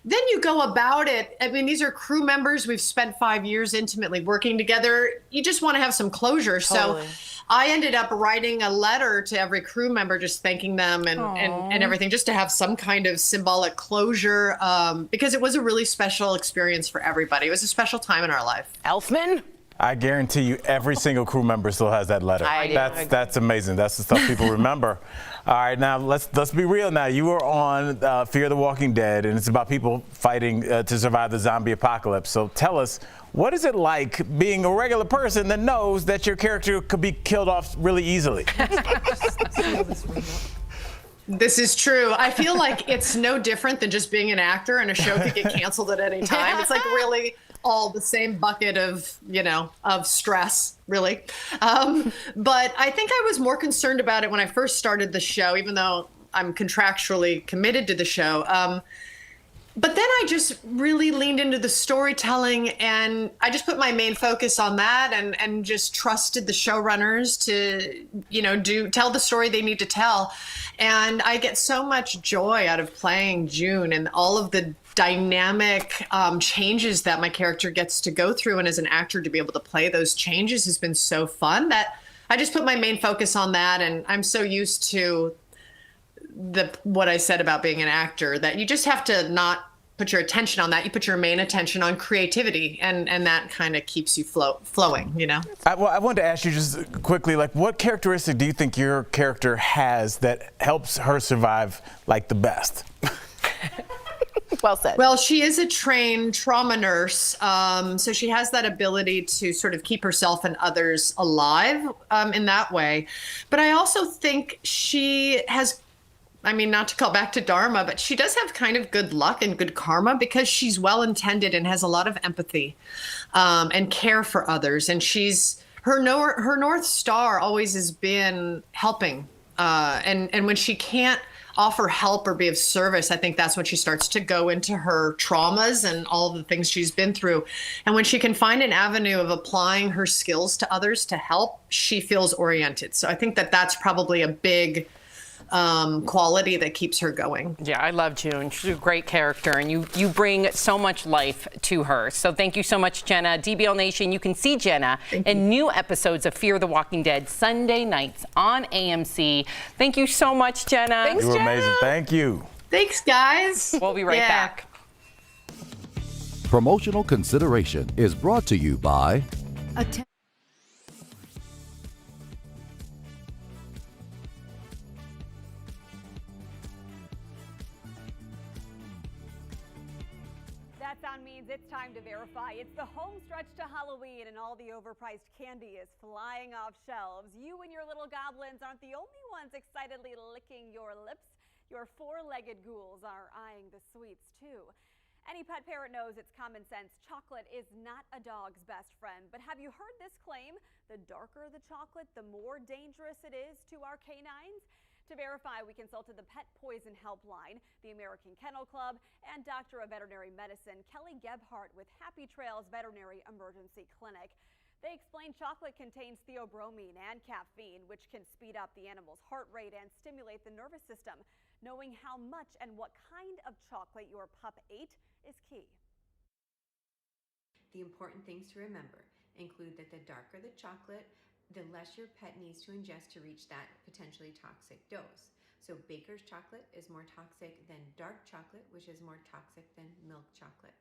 then you go about it. I mean, these are crew members. We've spent 5 years intimately working together. You just want to have some closure. Totally. So I ended up writing a letter to every crew member, just thanking them and everything, just to have some kind of symbolic closure, because it was a really special experience for everybody. It was a special time in our life. Elfman? I guarantee you every single crew member still has that letter. That's amazing. That's the stuff people remember. All right, now let's be real now. You were on Fear the Walking Dead, and it's about people fighting to survive the zombie apocalypse. So tell us, what is it like being a regular person that knows that your character could be killed off really easily? This is true. I feel like it's no different than just being an actor, and a show could get canceled at any time. It's like really all the same bucket of, of stress, really. But I think I was more concerned about it when I first started the show, even though I'm contractually committed to the show. But then I just really leaned into the storytelling, and I just put my main focus on that and just trusted the showrunners to, tell the story they need to tell. And I get so much joy out of playing June and all of the dynamic changes that my character gets to go through. And as an actor, to be able to play those changes has been so fun that I just put my main focus on that. And I'm so used to what I said about being an actor, that you just have to not put your attention on that. You put your main attention on creativity, and that kind of keeps you flowing, I wanted to ask you just quickly, what characteristic do you think your character has that helps her survive the best? Well said. Well, she is a trained trauma nurse, so she has that ability to sort of keep herself and others alive in that way. But I also think she has, not to call back to Dharma, but she does have kind of good luck and good karma, because she's well-intended and has a lot of empathy and care for others. And her North Star always has been helping. And when she can't offer help or be of service, I think that's when she starts to go into her traumas and all the things she's been through. And when she can find an avenue of applying her skills to others to help, she feels oriented. So I think that's probably a big quality that keeps her going. Yeah, I love June. She's a great character, and you bring so much life to her. So thank you so much, Jenna. DBL Nation, you can see Jenna in new episodes of Fear the Walking Dead Sunday nights on AMC. Thank you so much, Jenna. Thanks, You were Jenna. amazing. Thank you. Thanks, guys. We'll be right back. Promotional consideration is brought to you by That sound means it's time to verify. It's the home stretch to Halloween, and all the overpriced candy is flying off shelves. You and your little goblins aren't the only ones excitedly licking your lips. Your four-legged ghouls are eyeing the sweets, too. Any pet parent knows it's common sense. Chocolate is not a dog's best friend. But have you heard this claim? The darker the chocolate, the more dangerous it is to our canines? To verify, we consulted the Pet Poison Helpline, the American Kennel Club, and Doctor of Veterinary Medicine Kelly Gebhardt with Happy Trails Veterinary Emergency Clinic. They explain chocolate contains theobromine and caffeine, which can speed up the animal's heart rate and stimulate the nervous system. Knowing how much and what kind of chocolate your pup ate is key. The important things to remember include that the darker the chocolate, the less your pet needs to ingest to reach that potentially toxic dose. So baker's chocolate is more toxic than dark chocolate, which is more toxic than milk chocolate.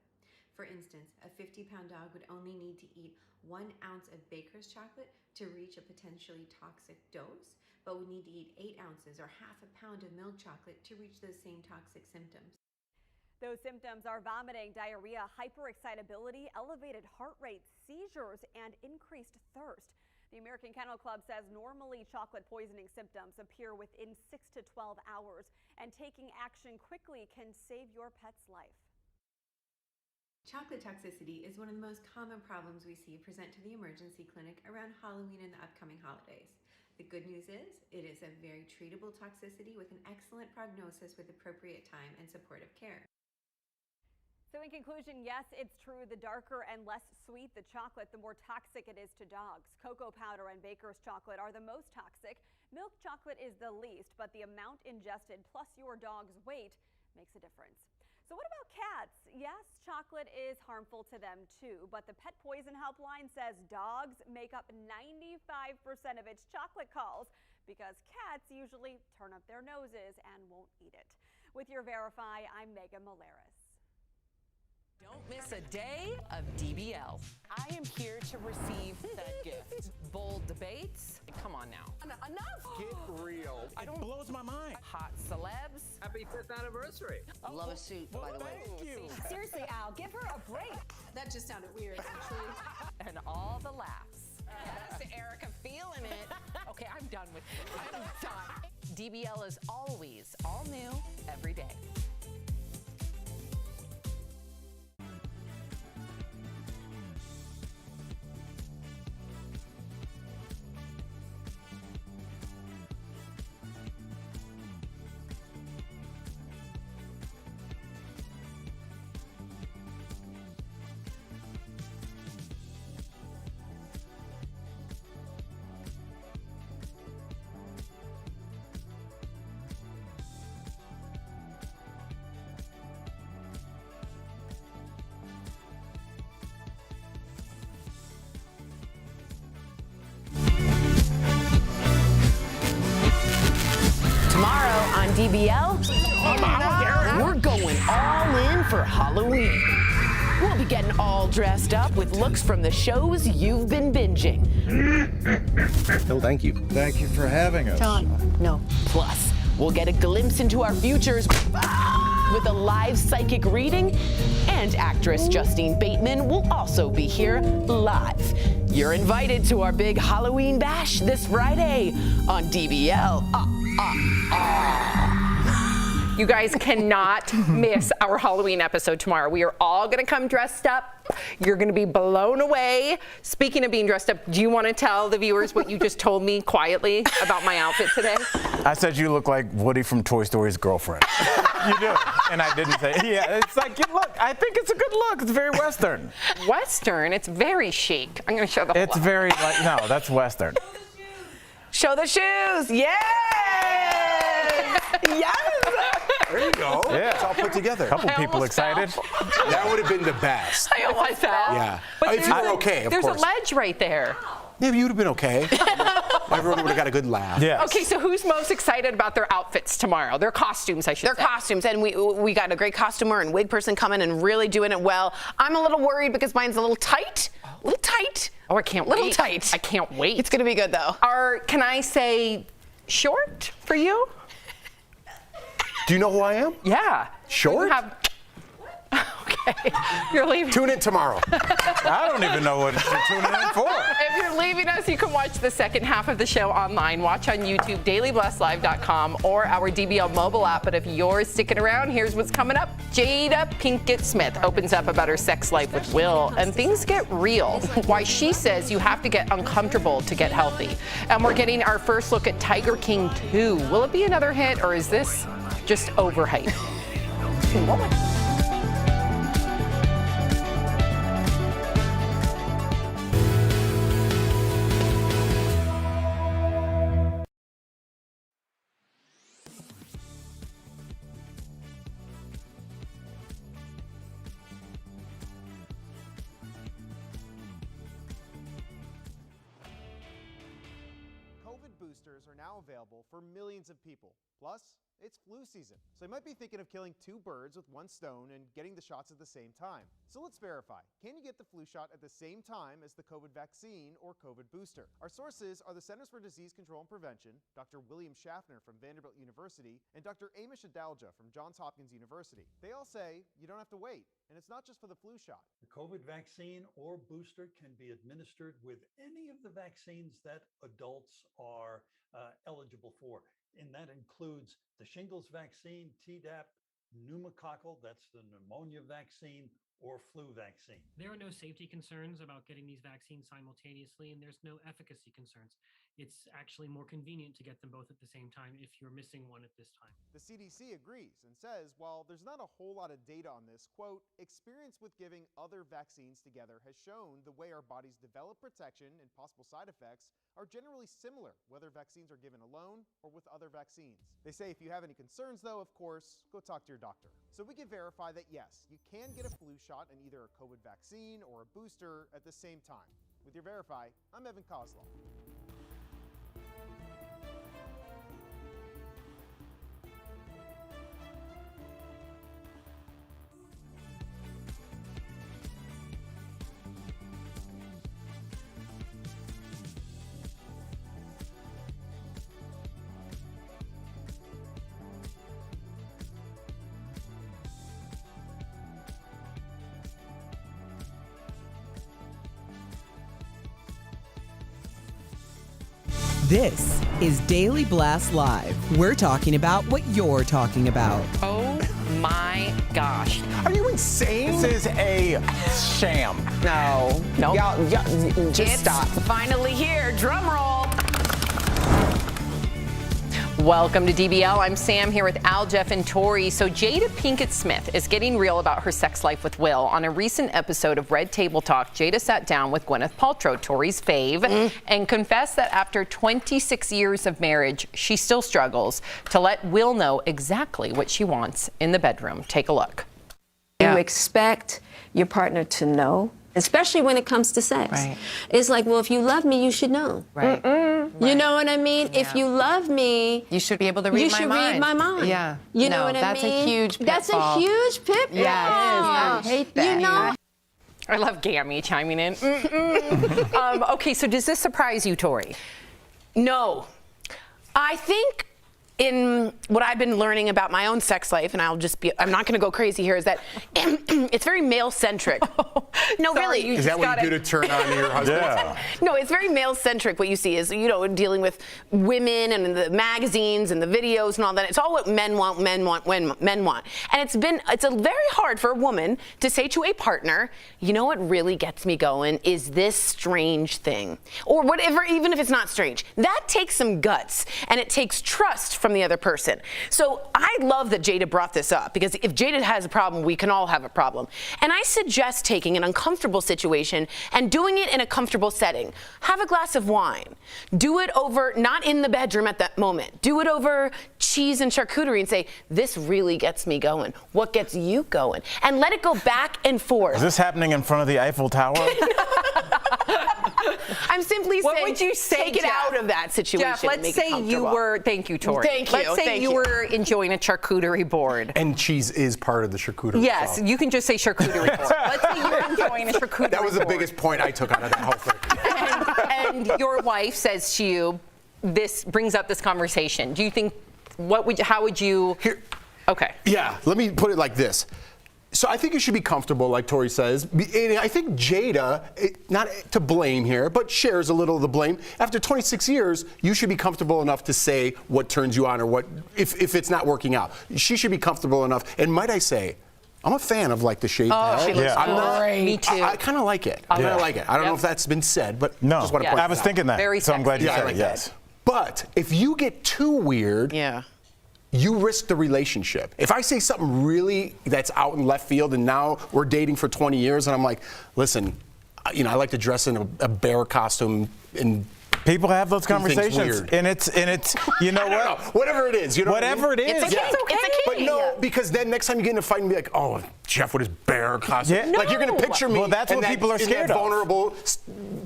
For instance, a 50-pound dog would only need to eat 1 ounce of baker's chocolate to reach a potentially toxic dose, but would need to eat 8 ounces or half a pound of milk chocolate to reach those same toxic symptoms. Those symptoms are vomiting, diarrhea, hyperexcitability, elevated heart rate, seizures, and increased thirst. The American Kennel Club says normally chocolate poisoning symptoms appear within 6 to 12 hours, and taking action quickly can save your pet's life. Chocolate toxicity is one of the most common problems we see present to the emergency clinic around Halloween and the upcoming holidays. The good news is, it is a very treatable toxicity with an excellent prognosis with appropriate time and supportive care. So in conclusion, yes, it's true. The darker and less sweet the chocolate, the more toxic it is to dogs. Cocoa powder and baker's chocolate are the most toxic. Milk chocolate is the least, but the amount ingested plus your dog's weight makes a difference. So what about cats? Yes, chocolate is harmful to them too, but the Pet Poison Helpline says dogs make up 95% of its chocolate calls because cats usually turn up their noses and won't eat it. With your Verify, I'm Megan Maleris. Don't miss a day of DBL. I am here to receive that gift. Bold debates. Come on now. Enough. Get real. It blows my mind. Hot celebs. Happy 5th anniversary. Love a suit, by the way. Thank you. Seriously, Al, give her a break. That just sounded weird, actually. And all the laughs. Yes, Erica feeling it. Okay, I'm done with it. I'm done. DBL is always all new every day. Tomorrow on DBL, we're going all in for Halloween. We'll be getting all dressed up with looks from the shows you've been binging. No, thank you. Thank you for having us. No. Plus, we'll get a glimpse into our futures with a live psychic reading, and actress Justine Bateman will also be here live. You're invited to our big Halloween bash this Friday on DBL. You guys cannot miss our Halloween episode tomorrow. We are all going to come dressed up. You're going to be blown away. Speaking of being dressed up, do you want to tell the viewers what you just told me quietly about my outfit today? I said you look like Woody from Toy Story's girlfriend. You do. And I didn't say, yeah, it's like, look, I think it's a good look. It's very Western. Western? It's very chic. I'm going to show the whole It's very, like, no, that's Western. Show the shoes. Yes! Yes! There you go. Yeah. It's all put together. A couple people excited. That would have been the best. I almost fell. Yeah. But If you were okay, of there's course. a ledge right there. Yeah, but you would have been okay. Everyone would have got a good laugh. Yes. Okay, so who's most excited about their outfits tomorrow? Their costumes, I should say. Their costumes, and we got a great costumer and wig person coming and really doing it well. I'm a little worried because mine's a little tight. A little tight. Oh, I can't wait. Little tight. I can't wait. It's going to be good, though. Can I say short for you? Do you know who I am? Yeah. Short? Okay. You're leaving. Tune in tomorrow. I don't even know what you're tuning in for. If you're leaving us, you can watch the second half of the show online. Watch on YouTube, dailyblesslive.com, or our DBL mobile app. But if you're sticking around, here's what's coming up. Jada Pinkett Smith opens up about her sex life with Will, and things get real. Why she says you have to get uncomfortable to get healthy. And we're getting our first look at Tiger King 2. Will it be another hit, or is this just overhyped? COVID boosters are now available for millions of people. Plus, it's flu season, so you might be thinking of killing two birds with one stone and getting the shots at the same time. So let's verify. Can you get the flu shot at the same time as the COVID vaccine or COVID booster? Our sources are the Centers for Disease Control and Prevention, Dr. William Schaffner from Vanderbilt University, and Dr. Amish Adalja from Johns Hopkins University. They all say you don't have to wait, and it's not just for the flu shot. The COVID vaccine or booster can be administered with any of the vaccines that adults are eligible for. And that includes the shingles vaccine, Tdap, pneumococcal, that's the pneumonia vaccine, or flu vaccine. There are no safety concerns about getting these vaccines simultaneously, and there's no efficacy concerns. It's actually more convenient to get them both at the same time if you're missing one at this time. The CDC agrees and says while there's not a whole lot of data on this, quote, experience with giving other vaccines together has shown the way our bodies develop protection and possible side effects are generally similar, whether vaccines are given alone or with other vaccines. They say if you have any concerns though, of course, go talk to your doctor. So we can verify that yes, you can get a flu shot and either a COVID vaccine or a booster at the same time. With your Verify, I'm Evan Kozlov. This is Daily Blast Live. We're talking about what you're talking about. Oh my gosh. Are you insane? This is a sham. No. Nope. Y'all, just stop. Finally here. Drum roll. Welcome to DBL. I'm Sam here with Al, Jeff, and Tori. So Jada Pinkett Smith is getting real about her sex life with Will. On a recent episode of Red Table Talk, Jada sat down with Gwyneth Paltrow, Tori's fave, and confessed that after 26 years of marriage, she still struggles to let Will know exactly what she wants in the bedroom. Take a look. You expect your partner to know, especially when it comes to sex. Right. It's like, well, if you love me, you should know. Right. You know what I mean? Yeah. If you love me, You should be able to read you my should mind. read my mind. Yeah. You know No, what I that's mean? a huge pitfall. That's a huge pitfall. Yeah, it is. I hate that. You know? I love Gammy chiming in. Okay, so does this surprise you, Tori? No. I think in what I've been learning about my own sex life, and I'm not going to go crazy here, is that it's very male-centric. No, Sorry, really. Is that what you do to turn on your husband? Yeah. No, it's very male-centric. What you see is, dealing with women and the magazines and the videos and all that. It's all what men want, men want. And it's very hard for a woman to say to a partner, you know what really gets me going is this strange thing. Or whatever, even if it's not strange. That takes some guts, and it takes trust from the other person. So I love that Jada brought this up, because if Jada has a problem, we can all have a problem. And I suggest taking an uncomfortable situation and doing it in a comfortable setting. Have a glass of wine. Do it over, not in the bedroom at that moment. Do it over cheese and charcuterie and say, this really gets me going. What gets you going? And let it go back and forth. Is this happening in front of the Eiffel Tower? I'm simply What saying, would you say, take it Jeff? out of that situation. Jeff, and let's make it say you comfortable. were, thank you, Tori. Thank you. Let's say you were enjoying a charcuterie board. And cheese is part of the charcuterie. Yes, you can just say charcuterie board. Let's say you're enjoying a charcuterie board. That was the biggest point I took out of that whole thing. And your wife says to you, this brings up this conversation. Do you think, how would you? Okay. Yeah, let me put it like this. So I think you should be comfortable, like Tori says. And I think Jada, not to blame here, but shares a little of the blame. After 26 years, you should be comfortable enough to say what turns you on or what, if it's not working out. She should be comfortable enough. And might I say, I'm a fan of like the shaved head. She looks great. Me too. I kind of like it. I kind of like it. I don't know if that's been said, but No, just want to point I was it out. thinking that. Very so I'm glad you Yeah, I said like it. that. Yes. But if you get too weird, you risk the relationship. If I say something really that's out in left field and now we're dating for 20 years and I'm like, listen, I like to dress in a bear costume and people have those do things conversations, weird. and it's you know what? Whatever it is, whatever it is. It's okay. But no, because then next time you get in a fight and be like, oh, Jeff with his bear costume. Yeah. Like you're gonna picture me. Well, that's in what that- people are in that scared of. vulnerable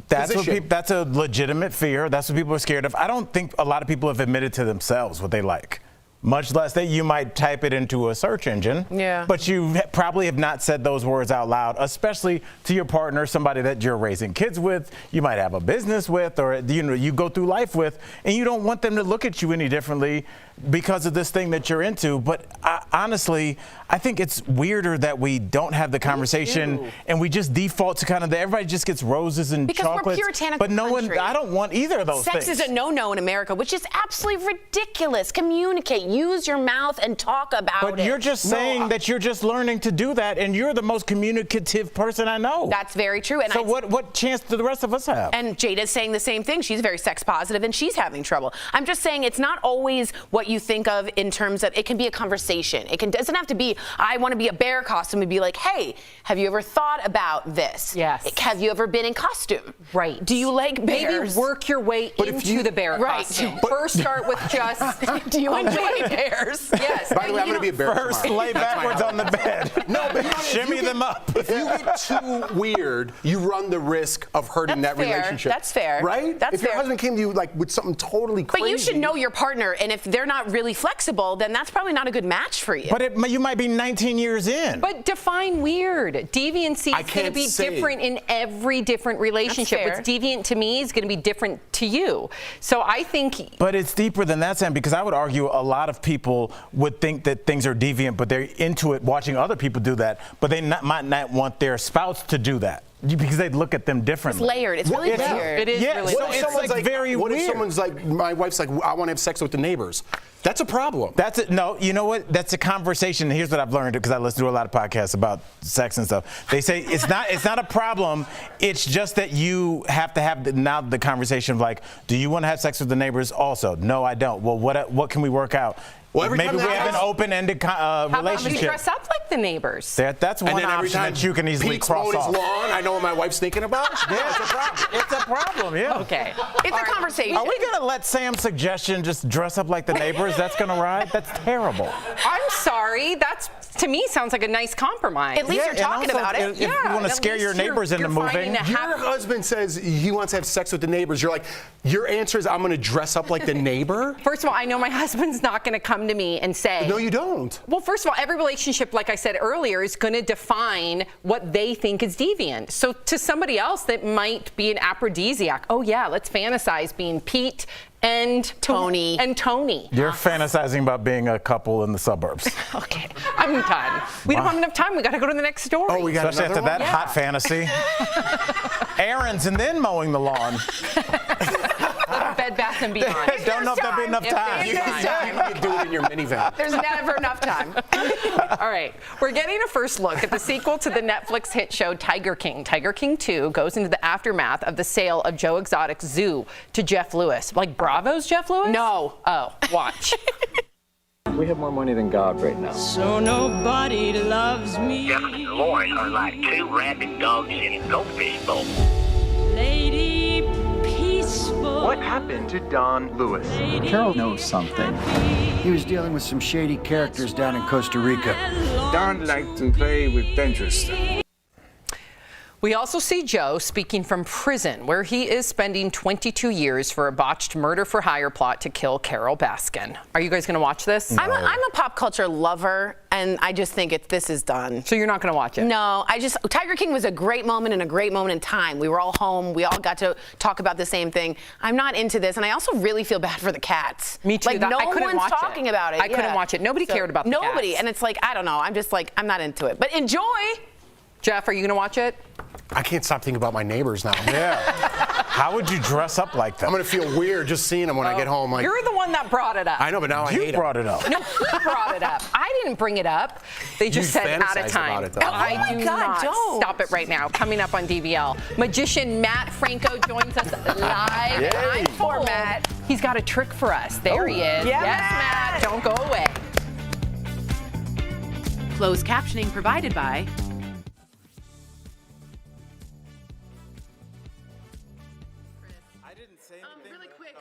That's what position. that's a legitimate fear. That's what people are scared of. I don't think a lot of people have admitted to themselves what they like. Much less that you might type it into a search engine. Yeah. But you probably have not said those words out loud, especially to your partner, somebody that you're raising kids with, you might have a business with, or you go through life with, and you don't want them to look at you any differently because of this thing that you're into. But honestly, I think it's weirder that we don't have the conversation and we just default to kind of everybody just gets roses and Because chocolates. we're puritanical but no country. one, I don't want either of those Sex things. is a no-no in America, which is absolutely ridiculous. Communicate. Use your mouth and talk about it. But you're just saying that you're just learning to do that, and you're the most communicative person I know. That's very true. And so what chance do the rest of us have? And Jada's saying the same thing. She's very sex positive, and she's having trouble. I'm just saying it's not always what you think of in terms of, it can be a conversation. Doesn't have to be, I want to be a bear costume, and be like, hey, have you ever thought about this? Yes. Have you ever been in costume? Right. Do you like bears? Maybe work your way into the bear costume. First start with just, do you enjoy bears? Yes. By the way, I'm going to be a bear First, tomorrow. lay backwards on the bed. No, but shimmy them up. If you get too weird, you run the risk of hurting that relationship. That's fair. Right? That's if your fair. husband came to you like with something totally crazy. But you should know your partner, and if they're not really flexible, then that's probably not a good match for you. But you might be 19 years in. But define weird. Deviancy is going to be different in every different relationship. What's deviant to me is going to be different to you. So I think. But it's deeper than that, Sam, because I would argue a lot of people would think that things are deviant, but they're into it watching other people do that, but they might not want their spouse to do that. Because they'd look at them differently. It's layered. It's really layered. It is really What if someone's like, very what weird. if someone's like, my wife's like, I want to have sex with the neighbors? That's a problem. No, you know what? That's a conversation. Here's what I've learned, because I listen to a lot of podcasts about sex and stuff. They say it's not a problem. It's just that you have to have the conversation of like, do you want to have sex with the neighbors also? No, I don't. Well, what can we work out? Well, maybe we have an open-ended relationship. How about you dress up like the neighbors? That's one option that you can easily Pete's cross mowing off. his lawn, I know what my wife's thinking about. Yeah, it's a problem. It's a problem, yeah. Okay. It's a conversation. Are we going to let Sam's suggestion just dress up like the neighbors? That's going to ride? That's terrible. I'm sorry. That's, to me, sounds like a nice compromise. At least you're talking about it. If you want to scare your neighbors into moving. Your husband says he wants to have sex with the neighbors. You're like, your answer is I'm going to dress up like the neighbor? First of all, I know my husband's not going to come to me and say. No, you don't. Well, first of all, every relationship, like I said earlier, is going to define what they think is deviant. So to somebody else, that might be an aphrodisiac. Oh, yeah, let's fantasize being Pete and Tony. You're fantasizing about being a couple in the suburbs. Okay, I'm done. We don't have enough time. We got to go to the next story. Oh, we got Especially after that hot fantasy. Errands and then mowing the lawn. Bed Bath and Beyond. Don't know if there'll be enough time. You can do it in your minivan. There's never enough time. All right, we're getting a first look at the sequel to the Netflix hit show Tiger King. Tiger King 2 goes into the aftermath of the sale of Joe Exotic's zoo to Jeff Lewis. Like Bravo's Jeff Lewis? No. Oh, watch. We have more money than God right now. So nobody loves me. Jeff and Lauren are like two rabid dogs in a goldfish bowl. Lady peaceful. What happened to Don Lewis? Carol knows something. He was dealing with some shady characters down in Costa Rica. Don liked to play with dangerous stuff. We also see Joe speaking from prison, where he is spending 22 years for a botched murder-for-hire plot to kill Carol Baskin. Are you guys going to watch this? No. I'm a pop culture lover, and I just think this is done. So you're not going to watch it? No, Tiger King was a great moment and a great moment in time. We were all home. We all got to talk about the same thing. I'm not into this, and I also really feel bad for the cats. Me too. Like, no I couldn't one's watch talking it. about it. I couldn't watch it. Nobody cared about the Nobody, cats. and it's like, I don't know. I'm just like, I'm not into it. But enjoy. Jeff, are you going to watch it? I can't stop thinking about my neighbors now. Yeah. How would you dress up like that? I'm going to feel weird just seeing them when I get home. Like, you're the one that brought it up. I know, but now I hate You brought it up. No, he brought it up. I didn't bring it up. They just You said out of fantasize time. about it, though. I do not. Stop it right now. Coming up on DBL, magician Matt Franco joins us live. Yay. I'm for Matt. He's got a trick for us. There he is. Yeah, Yes, Matt. Don't go away. Closed captioning provided by really quick,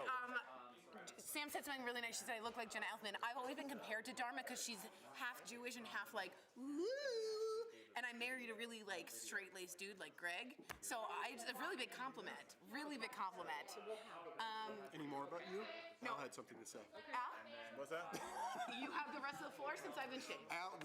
Sam said something really nice. She said I look like Jenna Elfman. I've always been compared to Dharma because she's half Jewish and half like, woo. And I married a really like straight-laced dude like Greg. So it's a really big compliment. Really big compliment. Any more about you? No. Al had something to say. Al? What's that? You have the rest of the floor since I've been shaved. Al,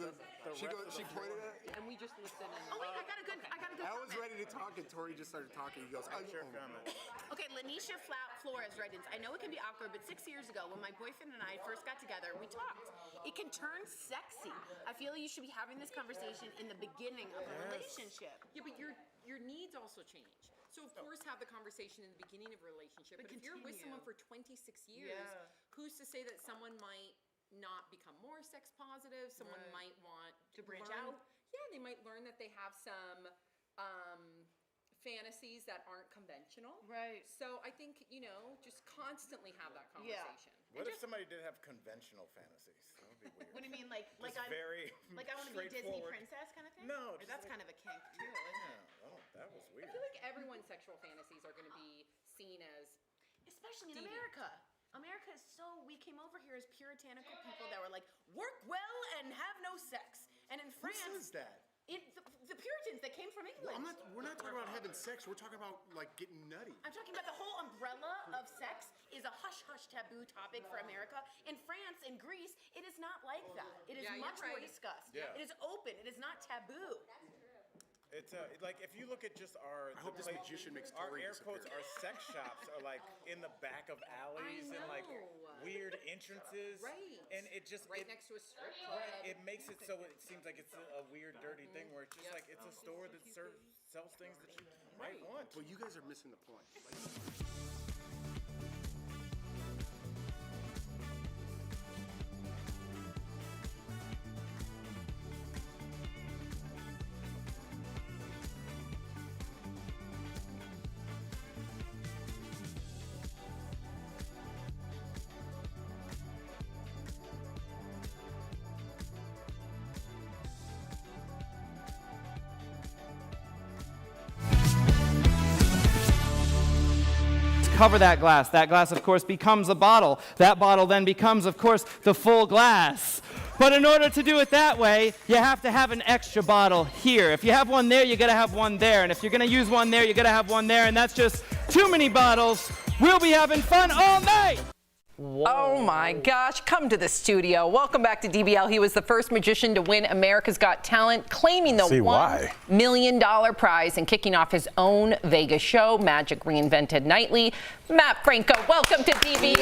she pointed at it. And we just listened. Oh wait, I got a good Al was comment. ready to talk and Tori just started talking. He goes, Okay, Lanisha Flores writes, I know it can be awkward, but 6 years ago when my boyfriend and I first got together, we talked. It can turn sexy. I feel you should be having this conversation in the beginning of a relationship. Yeah, but your needs also change. So of course have the conversation in the beginning of a relationship. But if you're with someone for 26 years, who's to say that someone might not become more sex positive. Someone might want To branch learn- out. Yeah, they might learn that they have some fantasies that aren't conventional. Right. So I think, just constantly have that Yeah. conversation. What if somebody did have conventional fantasies? That would be weird. What do you mean, like I want to be a Disney straightforward. princess kind of thing? No, Or just that's like- kind of a kink too, isn't it? Oh, that was weird. I feel like everyone's sexual fantasies are going to be seen as Especially in deviant. America. America is we came over here as puritanical people that were like, work well and have no sex. And in France, Who says that? The Puritans that came from England. We're not talking about having sex. We're talking about like getting nutty. I'm talking about the whole umbrella of sex is a hush-hush taboo topic for America. In France, in Greece, it is not like that. It is Yeah, you're much more right. discussed. Yeah. It is open. It is not taboo. It's like if you look at just our. I hope this magician makes our Tori air quotes. disappear. Our sex shops are like in the back of alleys and like weird entrances. Right. And it just next to a strip club. Right. It makes it so it seems like it's a weird, dirty thing where it's just like it's a store that sells things that you might want. But you guys are missing the point. Cover that glass. That glass, of course, becomes a bottle. That bottle then becomes, of course, the full glass. But in order to do it that way, you have to have an extra bottle here. If you have one there, you gotta have one there. And if you're gonna use one there, you gotta have one there. And that's just too many bottles. We'll be having fun all night. Oh my gosh, come to the studio. Welcome back to DBL. He was the first magician to win America's Got Talent, claiming the $1 million prize and kicking off his own Vegas show, Magic Reinvented Nightly. Matt Franco, welcome to DBL.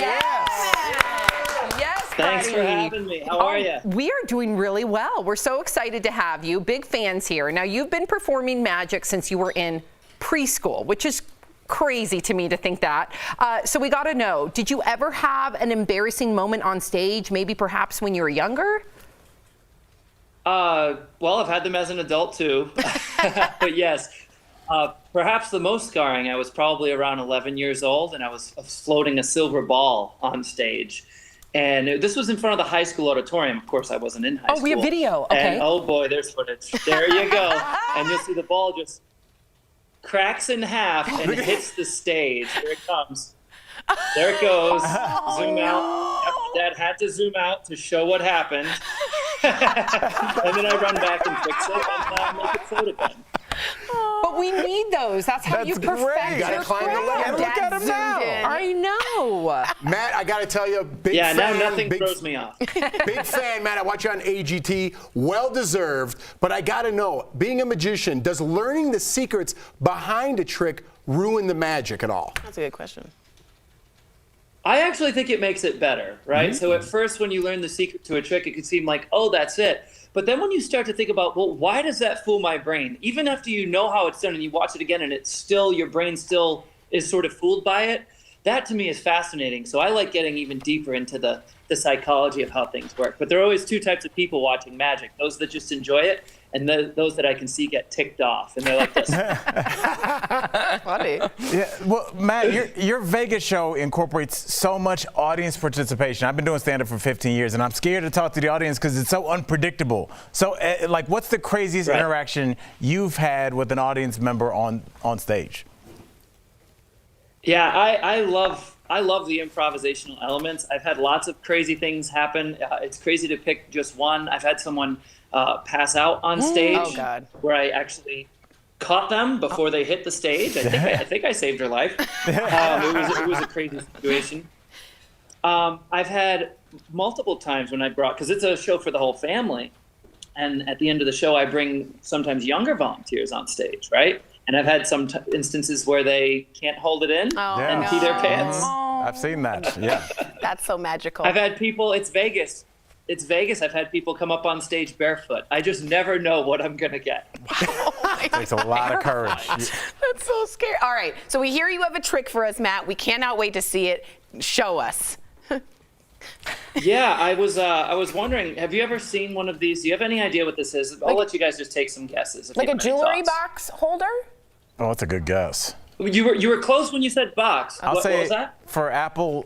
Yes, Thanks buddy. for having me. How are you? We are doing really well. We're so excited to have you. Big fans here. Now, you've been performing magic since you were in preschool, which is crazy to me to think that. So we got to know, did you ever have an embarrassing moment on stage, maybe perhaps when you were younger? Well, I've had them as an adult too. But yes, perhaps the most scarring, I was probably around 11 years old and I was floating a silver ball on stage. And this was in front of the high school auditorium. Of course, I wasn't in high school. Oh, we have video. Okay. And oh boy, there's footage. There you go. And you'll see the ball just cracks in half and hits the stage. Here it comes. There it goes. Zoom out. Yep, Dad had to zoom out to show what happened. And then I run back and fix it and make it float again. But we need those. That's how you perfect your craft. And look at him now. I know. Matt, I got to tell you, big Yeah, fan. now nothing throws me off. Big fan, Matt. I watch you on AGT. Well deserved. But I got to know, being a magician, does learning the secrets behind a trick ruin the magic at all? That's a good question. I actually think it makes it better, right? Mm-hmm. So at first, when you learn the secret to a trick, it could seem like, oh, that's it. But then when you start to think about, well, why does that fool my brain? Even after you know how it's done and you watch it again and it's still, your brain still is sort of fooled by it, that to me is fascinating. So I like getting even deeper into the psychology of how things work. But there are always two types of people watching magic, those that just enjoy it and those that I can see get ticked off. And they're like this. Funny. Yeah, well, Matt, your Vegas show incorporates so much audience participation. I've been doing stand-up for 15 years, and I'm scared to talk to the audience because it's so unpredictable. So, like, what's the craziest interaction you've had with an audience member on stage? Yeah, I love the improvisational elements. I've had lots of crazy things happen. It's crazy to pick just one. I've had someone pass out on stage where I actually caught them before they hit the stage. I think I saved her life. It was a crazy situation. I've had multiple times when I brought, because it's a show for the whole family, and at the end of the show I bring sometimes younger volunteers on stage, right? And I've had some instances where they can't hold it in and pee their pants. I've seen that, yeah. That's so magical. I've had people, it's Vegas. I've had people come up on stage barefoot. I just never know what I'm going to get. It takes a lot of courage. That's so scary. All right, so we hear you have a trick for us, Matt. We cannot wait to see it. Show us. Yeah, I was wondering, have you ever seen one of these? Do you have any idea what this is? I'll let you guys just take some guesses. If Like you a have any jewelry thoughts. box holder? Oh, that's a good guess. You were close when you said box. I'll what say was that? for Apple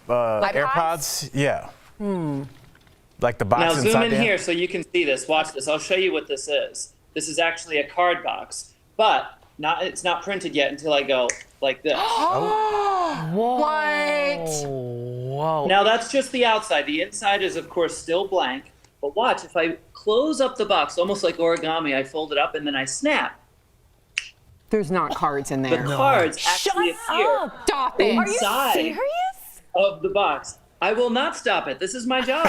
AirPods. Yeah. Like the box Now inside zoom in there. here so you can see this. Watch this. I'll show you what this is. This is actually a card box, but it's not printed yet until I go like this. What? Whoa. Now that's just the outside. The inside is of course still blank. But watch, if I close up the box, almost like origami, I fold it up and then I snap. There's not cards in The there. cards actually appear Stop it. inside Are you serious? of the box. I will not stop it. This is my job.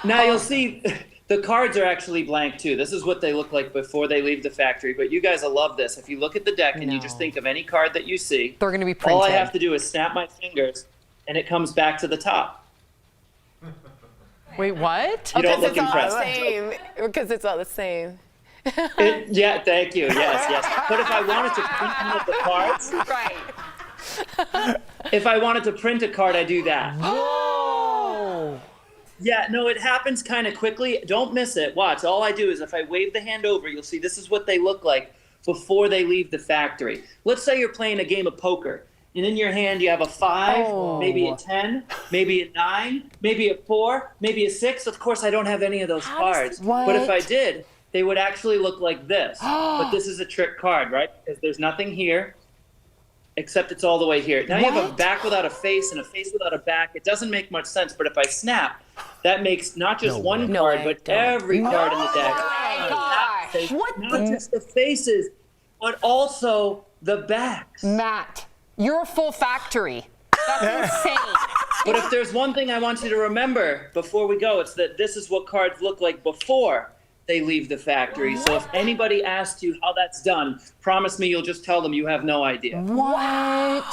Now you'll see the cards are actually blank too. This is what they look like before they leave the factory. But you guys will love this. If you look at the deck and you just think of any card that you see, they're going to be all I printed. have to do is snap my fingers and it comes back to the top. Wait, what? You don't look It's all impressed. the same. Because it's all the same. Yeah, thank you. Yes. But if I wanted to print one of the cards, Right. if I wanted to print a card, I do that. Oh. Yeah, no, it happens kind of quickly. Don't miss it. Watch. All I do is if I wave the hand over, you'll see this is what they look like before they leave the factory. Let's say you're playing a game of poker, and in your hand you have a 5, maybe a 10, maybe a 9, maybe a 4, maybe a 6. Of course, I don't have any of those cards. But if I did, they would actually look like this. But this is a trick card, right? Because there's nothing here, except it's all the way here. Now you have a back without a face and a face without a back. It doesn't make much sense, but if I snap, that makes not just one card, but every card in the deck. Not just the faces, but also the backs. Matt, you're a full factory. That's insane. But if there's one thing I want you to remember before we go, it's that this is what cards look like before they leave the factory. So if anybody asks you how that's done, promise me you'll just tell them you have no idea. What?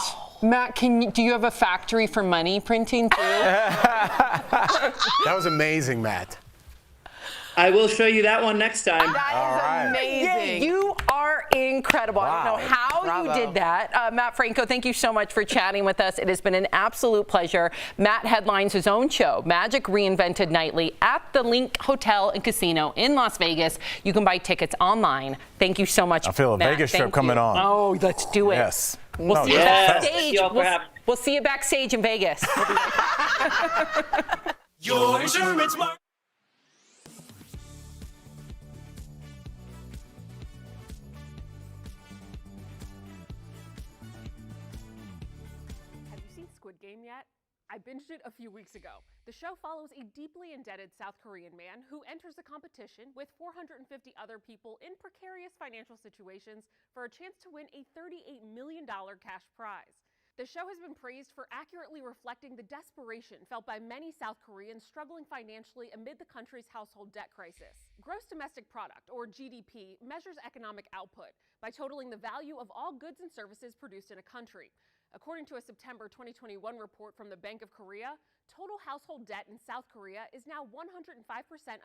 Matt, do you have a factory for money printing too? That was amazing, Matt. I will show you that one next time. That is amazing. You are incredible. I don't know how Bravo. you did that. Matt Franco, thank you so much for chatting with us. It has been an absolute pleasure. Matt headlines his own show, Magic Reinvented Nightly, at the Link Hotel and Casino in Las Vegas. You can buy tickets online. Thank you so much, I feel a Matt. Vegas Thank trip coming you. on. Oh, let's do it. Yes. We'll see you Yes. backstage. Thank you all for having me. We'll see you backstage in Vegas. We'll be right back. Your insurance mark. Have you seen Squid Game yet? I binged it a few weeks ago. The show follows a deeply indebted South Korean man who enters a competition with 450 other people in precarious financial situations for a chance to win a $38 million cash prize. The show has been praised for accurately reflecting the desperation felt by many South Koreans struggling financially amid the country's household debt crisis. Gross domestic product, or GDP, measures economic output by totaling the value of all goods and services produced in a country. According to a September 2021 report from the Bank of Korea, total household debt in South Korea is now 105%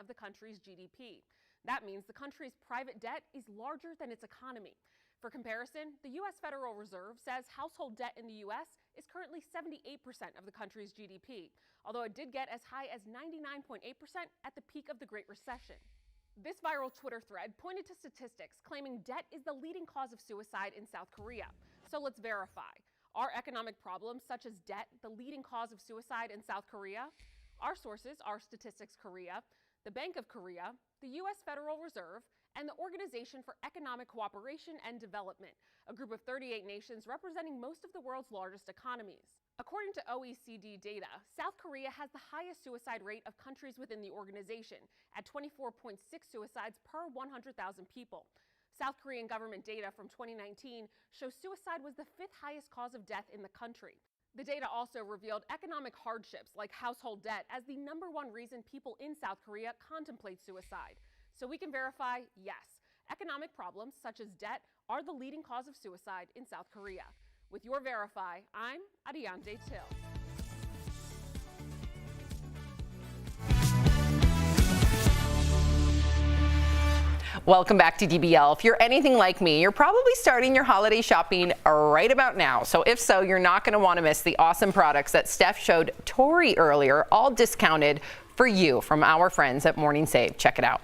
of the country's GDP. That means the country's private debt is larger than its economy. For comparison, the U.S. Federal Reserve says household debt in the U.S. is currently 78% of the country's GDP, although it did get as high as 99.8% at the peak of the Great Recession. This viral Twitter thread pointed to statistics claiming debt is the leading cause of suicide in South Korea. So let's verify. Are economic problems such as debt the leading cause of suicide in South Korea? Our sources are Statistics Korea, the Bank of Korea, the U.S. Federal Reserve, and the Organization for Economic Cooperation and Development, a group of 38 nations representing most of the world's largest economies. According to OECD data, South Korea has the highest suicide rate of countries within the organization, at 24.6 suicides per 100,000 people. South Korean government data from 2019 shows suicide was the 5th highest cause of death in the country. The data also revealed economic hardships like household debt as the #1 reason people in South Korea contemplate suicide. So we can verify, yes, economic problems such as debt are the leading cause of suicide in South Korea. With your Verify, I'm Ariane Till. Welcome back to DBL. If you're anything like me, you're probably starting your holiday shopping right about now. So if so, you're not going to want to miss the awesome products that Steph showed Tori earlier, all discounted for you from our friends at Morning Save. Check it out.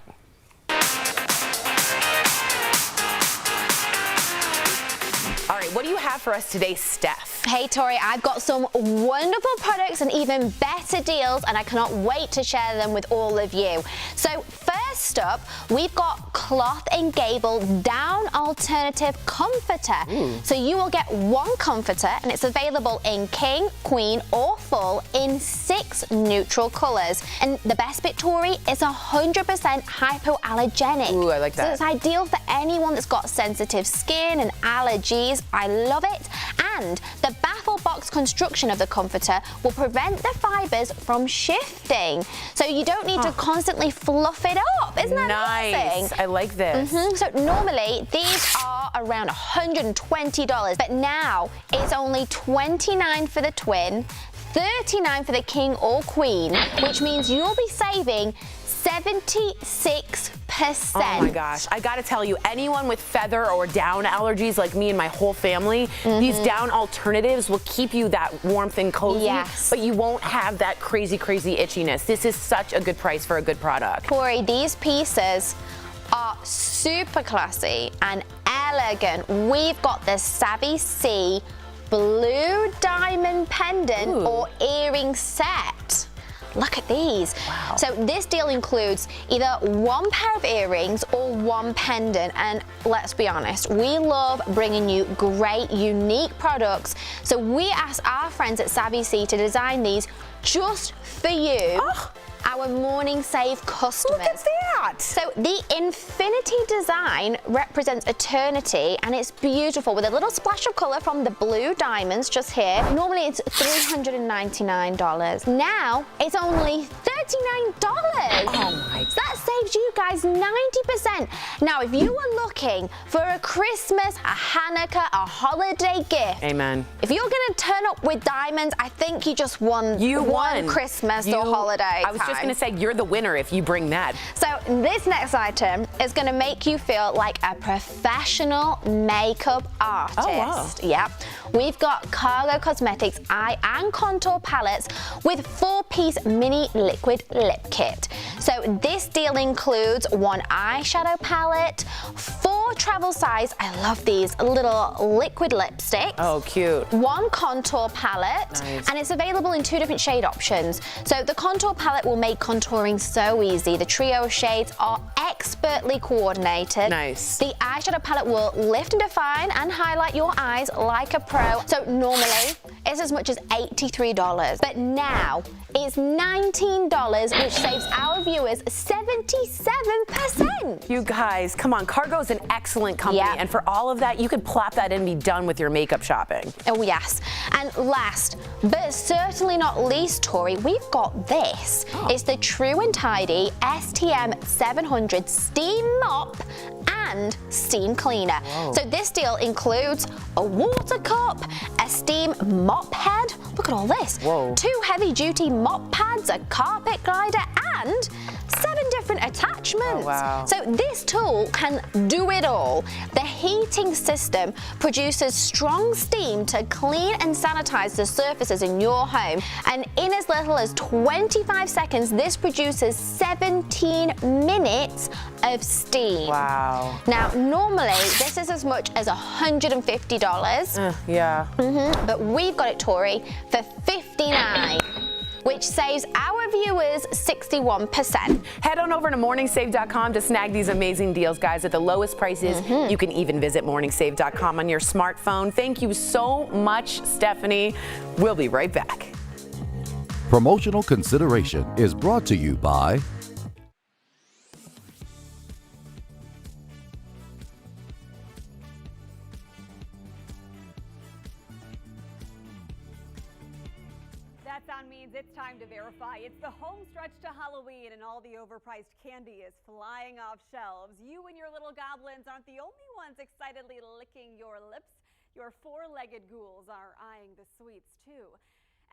All right, what do you have for us today, Steph? Hey, Tori, I've got some wonderful products and even better deals, and I cannot wait to share them with all of you. So first up, we've got Cloth and Gable Down Alternative Comforter. So you will get one comforter, and it's available in king, queen, or full in 6 neutral colors. And the best bit, Tori, it's 100% hypoallergenic. Ooh, I like that. So it's ideal for anyone that's got sensitive skin and allergies. I love it. And the baffle box construction of the comforter will prevent the fibers from shifting. So you don't need to constantly fluff it up. Isn't that amazing? Nice. I like this. So normally these are around $120, but now it's only $29 for the twin, $39 for the king or queen, which means you'll be saving 76%. Oh my gosh, I gotta tell you, anyone with feather or down allergies like me and my whole family, these down alternatives will keep you that warmth and cozy, but you won't have that crazy itchiness. This is such a good price for a good product. Tori, these pieces are super classy and elegant. We've got the Savvy C blue diamond pendant or earring set. Look at these. Wow. So this deal includes either one pair of earrings or one pendant. And let's be honest, we love bringing you great, unique products. So we asked our friends at Savvy C to design these just for you. Our Morning Save customers. Look at that! So the infinity design represents eternity, and it's beautiful with a little splash of color from the blue diamonds just here. Normally it's $399. Now it's only $39. Oh my! So that saves you guys 90%. Now if you were looking for a Christmas, a Hanukkah, a holiday gift, amen. If you're gonna turn up with diamonds, I think you just won. You won Christmas or holiday. I was just gonna say you're the winner if you bring that. So this next item is gonna make you feel like a professional makeup artist. Oh, wow. Yep. We've got Cargo Cosmetics eye and contour palettes with 4-piece mini liquid lip kit. So this deal includes one eyeshadow palette, 4 travel size, I love these, little liquid lipsticks. Oh, cute. 1 contour palette, and it's available in 2 different shade options. So the contour palette will make contouring so easy. The trio shades are expertly coordinated. Nice. The eyeshadow palette will lift and define and highlight your eyes like a pro. So normally it's as much as $83, but now it's $19, which saves our viewers 77%. You guys, come on, Cargo's an excellent company, and for all of that, you could plop that in and be done with your makeup shopping. Oh yes, and last, but certainly not least, Tori, we've got this. It's the True and Tidy STM 700 Steam Mop and Steam Cleaner. So this deal includes a water cup, a steam mop head, look at all this, 2 heavy-duty mop pads, a carpet glider, and 7 different attachments. So this tool can do it all. The heating system produces strong steam to clean and sanitize the surfaces in your home, and in as little as 25 seconds, this produces 17 minutes of steam. Wow. Now, normally, this is as much as $150. But we've got it, Tori, for $59. Which saves our viewers 61%. Head on over to morningsave.com to snag these amazing deals, guys, at the lowest prices. You can even visit morningsave.com on your smartphone. Thank you so much, Stephanie. We'll be right back. Promotional consideration is brought to you by That sound means it's time to verify. It's the home stretch to Halloween, and all the overpriced candy is flying off shelves. You and your little goblins aren't the only ones excitedly licking your lips. Your 4-legged ghouls are eyeing the sweets, too.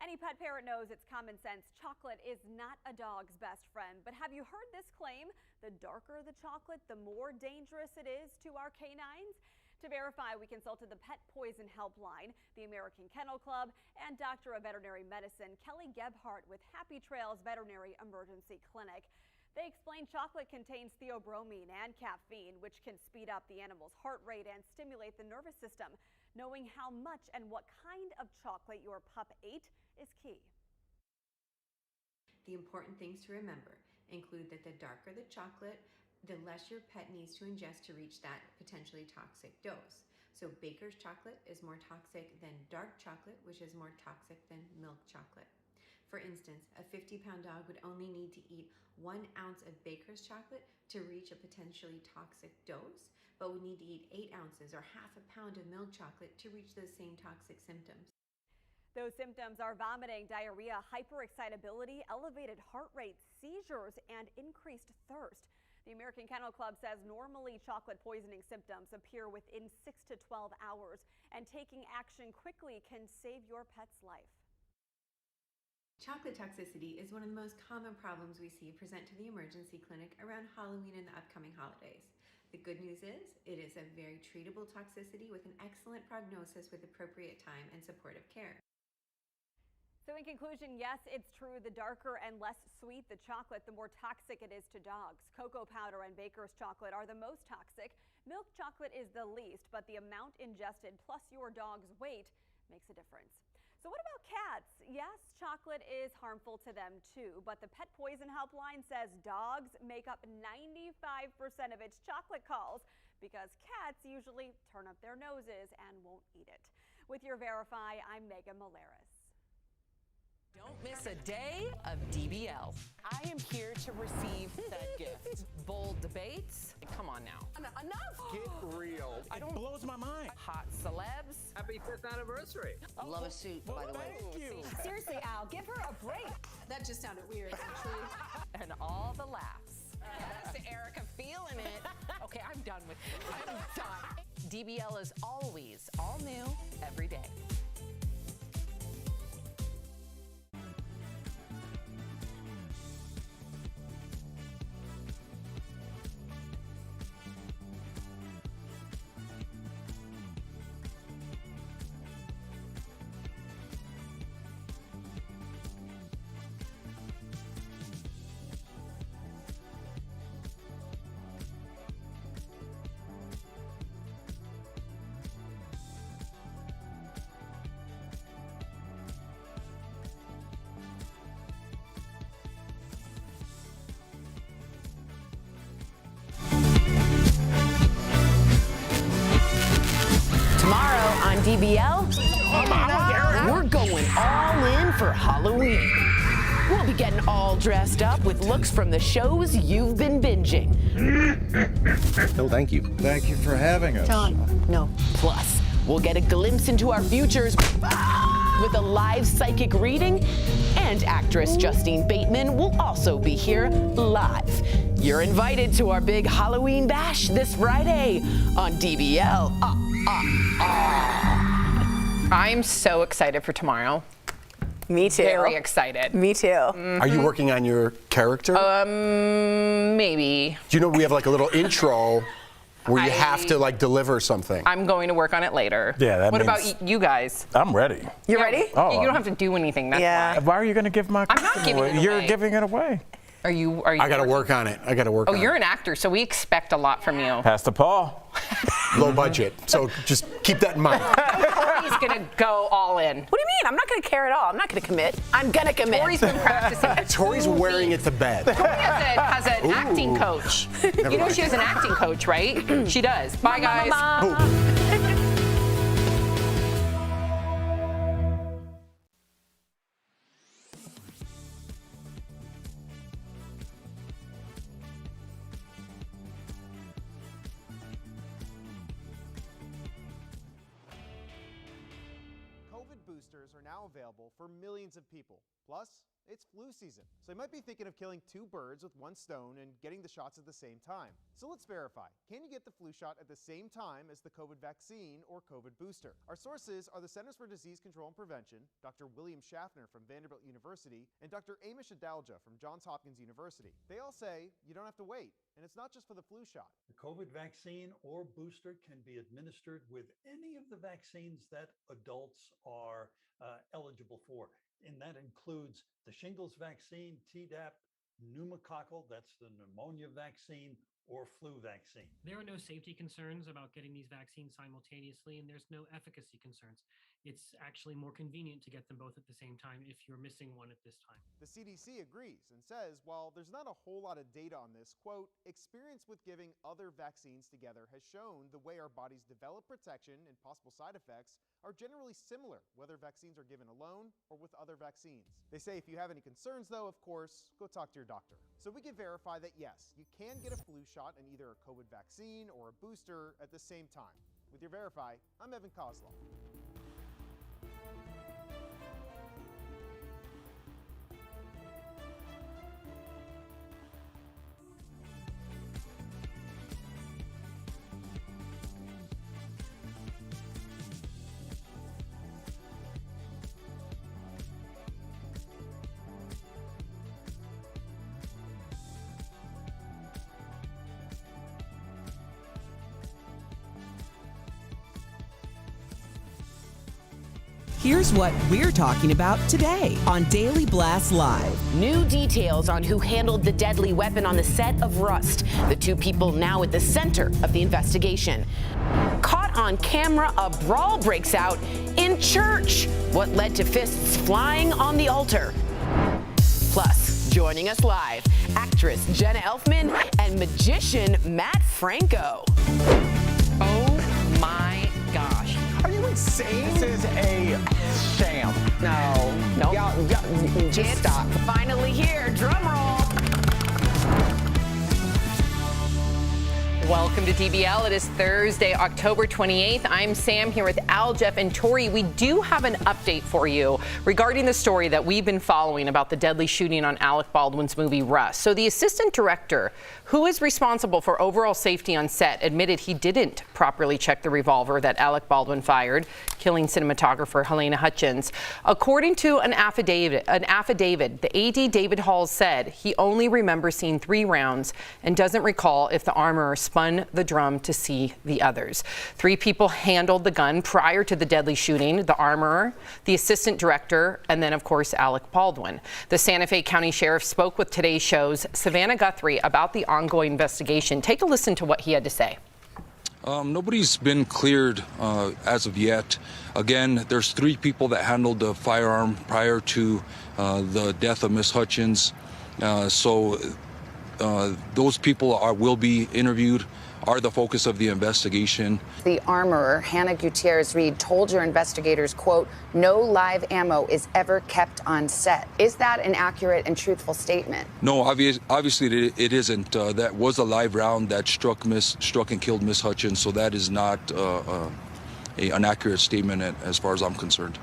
Any pet parent knows it's common sense. Chocolate is not a dog's best friend. But have you heard this claim? The darker the chocolate, the more dangerous it is to our canines? To verify, we consulted the Pet Poison Helpline, the American Kennel Club, and Doctor of Veterinary Medicine Kelly Gebhardt with Happy Trails Veterinary Emergency Clinic. They explain chocolate contains theobromine and caffeine, which can speed up the animal's heart rate and stimulate the nervous system. Knowing how much and what kind of chocolate your pup ate is key. The important things to remember include that the darker the chocolate, the less your pet needs to ingest to reach that potentially toxic dose. So Baker's chocolate is more toxic than dark chocolate, which is more toxic than milk chocolate. For instance, a 50-pound dog would only need to eat 1 ounce of Baker's chocolate to reach a potentially toxic dose, but would need to eat 8 ounces or half a pound of milk chocolate to reach those same toxic symptoms. Those symptoms are vomiting, diarrhea, hyperexcitability, elevated heart rate, seizures, and increased thirst. The American Kennel Club says normally chocolate poisoning symptoms appear within 6 to 12 hours, and taking action quickly can save your pet's life. Chocolate toxicity is one of the most common problems we see present to the emergency clinic around Halloween and the upcoming holidays. The good news is it is a very treatable toxicity with an excellent prognosis with appropriate time and supportive care. So in conclusion, yes, it's true. The darker and less sweet the chocolate, the more toxic it is to dogs. Cocoa powder and Baker's chocolate are the most toxic. Milk chocolate is the least, but the amount ingested plus your dog's weight makes a difference. So what about cats? Yes, chocolate is harmful to them too, but the Pet Poison Helpline says dogs make up 95% of its chocolate calls because cats usually turn up their noses and won't eat it. With your Verify, I'm Megan Malaris. Don't miss a day of DBL. I am here to receive said gift. Bold debates. Come on now. Enough. Get real. It blows my mind. Hot celebs. Happy 5th anniversary. Love a suit, by the way. Thank you. Seriously, Al, give her a break. That just sounded weird, actually. And all the laughs. Yes, Erica, feeling it. Okay, I'm done with you. I'm done. DBL is always all new every day. Tomorrow on DBL, we're going all in for Halloween. We'll be getting all dressed up with looks from the shows you've been binging. No, thank you. Thank you for having us. No. Plus, we'll get a glimpse into our futures with a live psychic reading, and actress Justine Bateman will also be here live. You're invited to our big Halloween bash this Friday on DBL. I'm so excited for tomorrow. Me too. Very excited. Me too. Are you working on your character? Maybe. Do you know we have like a little intro where you have to like deliver something? I'm going to work on it later. Yeah, that What means- about you guys? I'm ready. You ready? Oh, You don't have to do anything. That's why. Why are you going to give my I'm not giving it You're away. giving it away. Are you? I got to work on it. Oh, you're an actor, so we expect a lot from you. Pastor Paul. Low budget. So just keep that in mind. Tori's gonna go all in. What do you mean? I'm not going to care at all. I'm not going to commit. I'm going to commit. Tori's been practicing. Tori's wearing it to bed. Tori has an acting Ooh. coach. Never You know mind. she has an acting coach, right? She does. Bye, guys. COVID boosters are now available for millions of people. Plus, it's flu season. So you might be thinking of killing two birds with one stone and getting the shots at the same time. So let's verify. Can you get the flu shot at the same time as the COVID vaccine or COVID booster? Our sources are the Centers for Disease Control and Prevention, Dr. William Schaffner from Vanderbilt University, and Dr. Amish Adalja from Johns Hopkins University. They all say you don't have to wait, and it's not just for the flu shot. The COVID vaccine or booster can be administered with any of the vaccines that adults are eligible for. And that includes the shingles vaccine, Tdap, pneumococcal, that's the pneumonia vaccine, or flu vaccine. There are no safety concerns about getting these vaccines simultaneously, and there's no efficacy concerns. It's actually more convenient to get them both at the same time if you're missing one at this time. The CDC agrees and says while there's not a whole lot of data on this, quote, experience with giving other vaccines together has shown the way our bodies develop protection and possible side effects are generally similar, whether vaccines are given alone or with other vaccines. They say if you have any concerns though, of course, go talk to your doctor. So we can verify that yes, you can get a flu shot and either a COVID vaccine or a booster at the same time. With your Verify, I'm Evan Kozlov. Here's what we're talking about today on Daily Blast Live. New details on who handled the deadly weapon on the set of Rust. The two people now at the center of the investigation. Caught on camera, a brawl breaks out in church. What led to fists flying on the altar? Plus, joining us live, actress Jenna Elfman and magician Matt Franco. Oh my gosh. Are you insane? This is a sham. No. Just stop. Finally here, drum roll. Welcome to DBL. It is Thursday, October 28th. I'm Sam here with Al, Jeff, and Tori. We do have an update for you regarding the story that we've been following about the deadly shooting on Alec Baldwin's movie Rust. So the assistant director, who is responsible for overall safety on set, admitted he didn't properly check the revolver that Alec Baldwin fired, killing cinematographer Helena Hutchins. According to an affidavit, the AD David Halls said he only remembers seeing 3 rounds and doesn't recall if the armorer spun the drum to see the others. 3 people handled the gun prior to the deadly shooting: the armorer, the assistant director, and then, of course, Alec Baldwin. The Santa Fe County Sheriff spoke with today's show's Savannah Guthrie about the ongoing investigation. Take a listen to what he had to say. Nobody's been cleared as of yet. Again, there's 3 people that handled the firearm prior to the death of Miss Hutchins. Those people will be interviewed, are the focus of the investigation. The armorer, Hannah Gutierrez-Reed, told your investigators, quote, no live ammo is ever kept on set. Is that an accurate and truthful statement? No, obviously it isn't. That was a live round that struck and killed Miss Hutchins, so that is not an accurate statement as far as I'm concerned.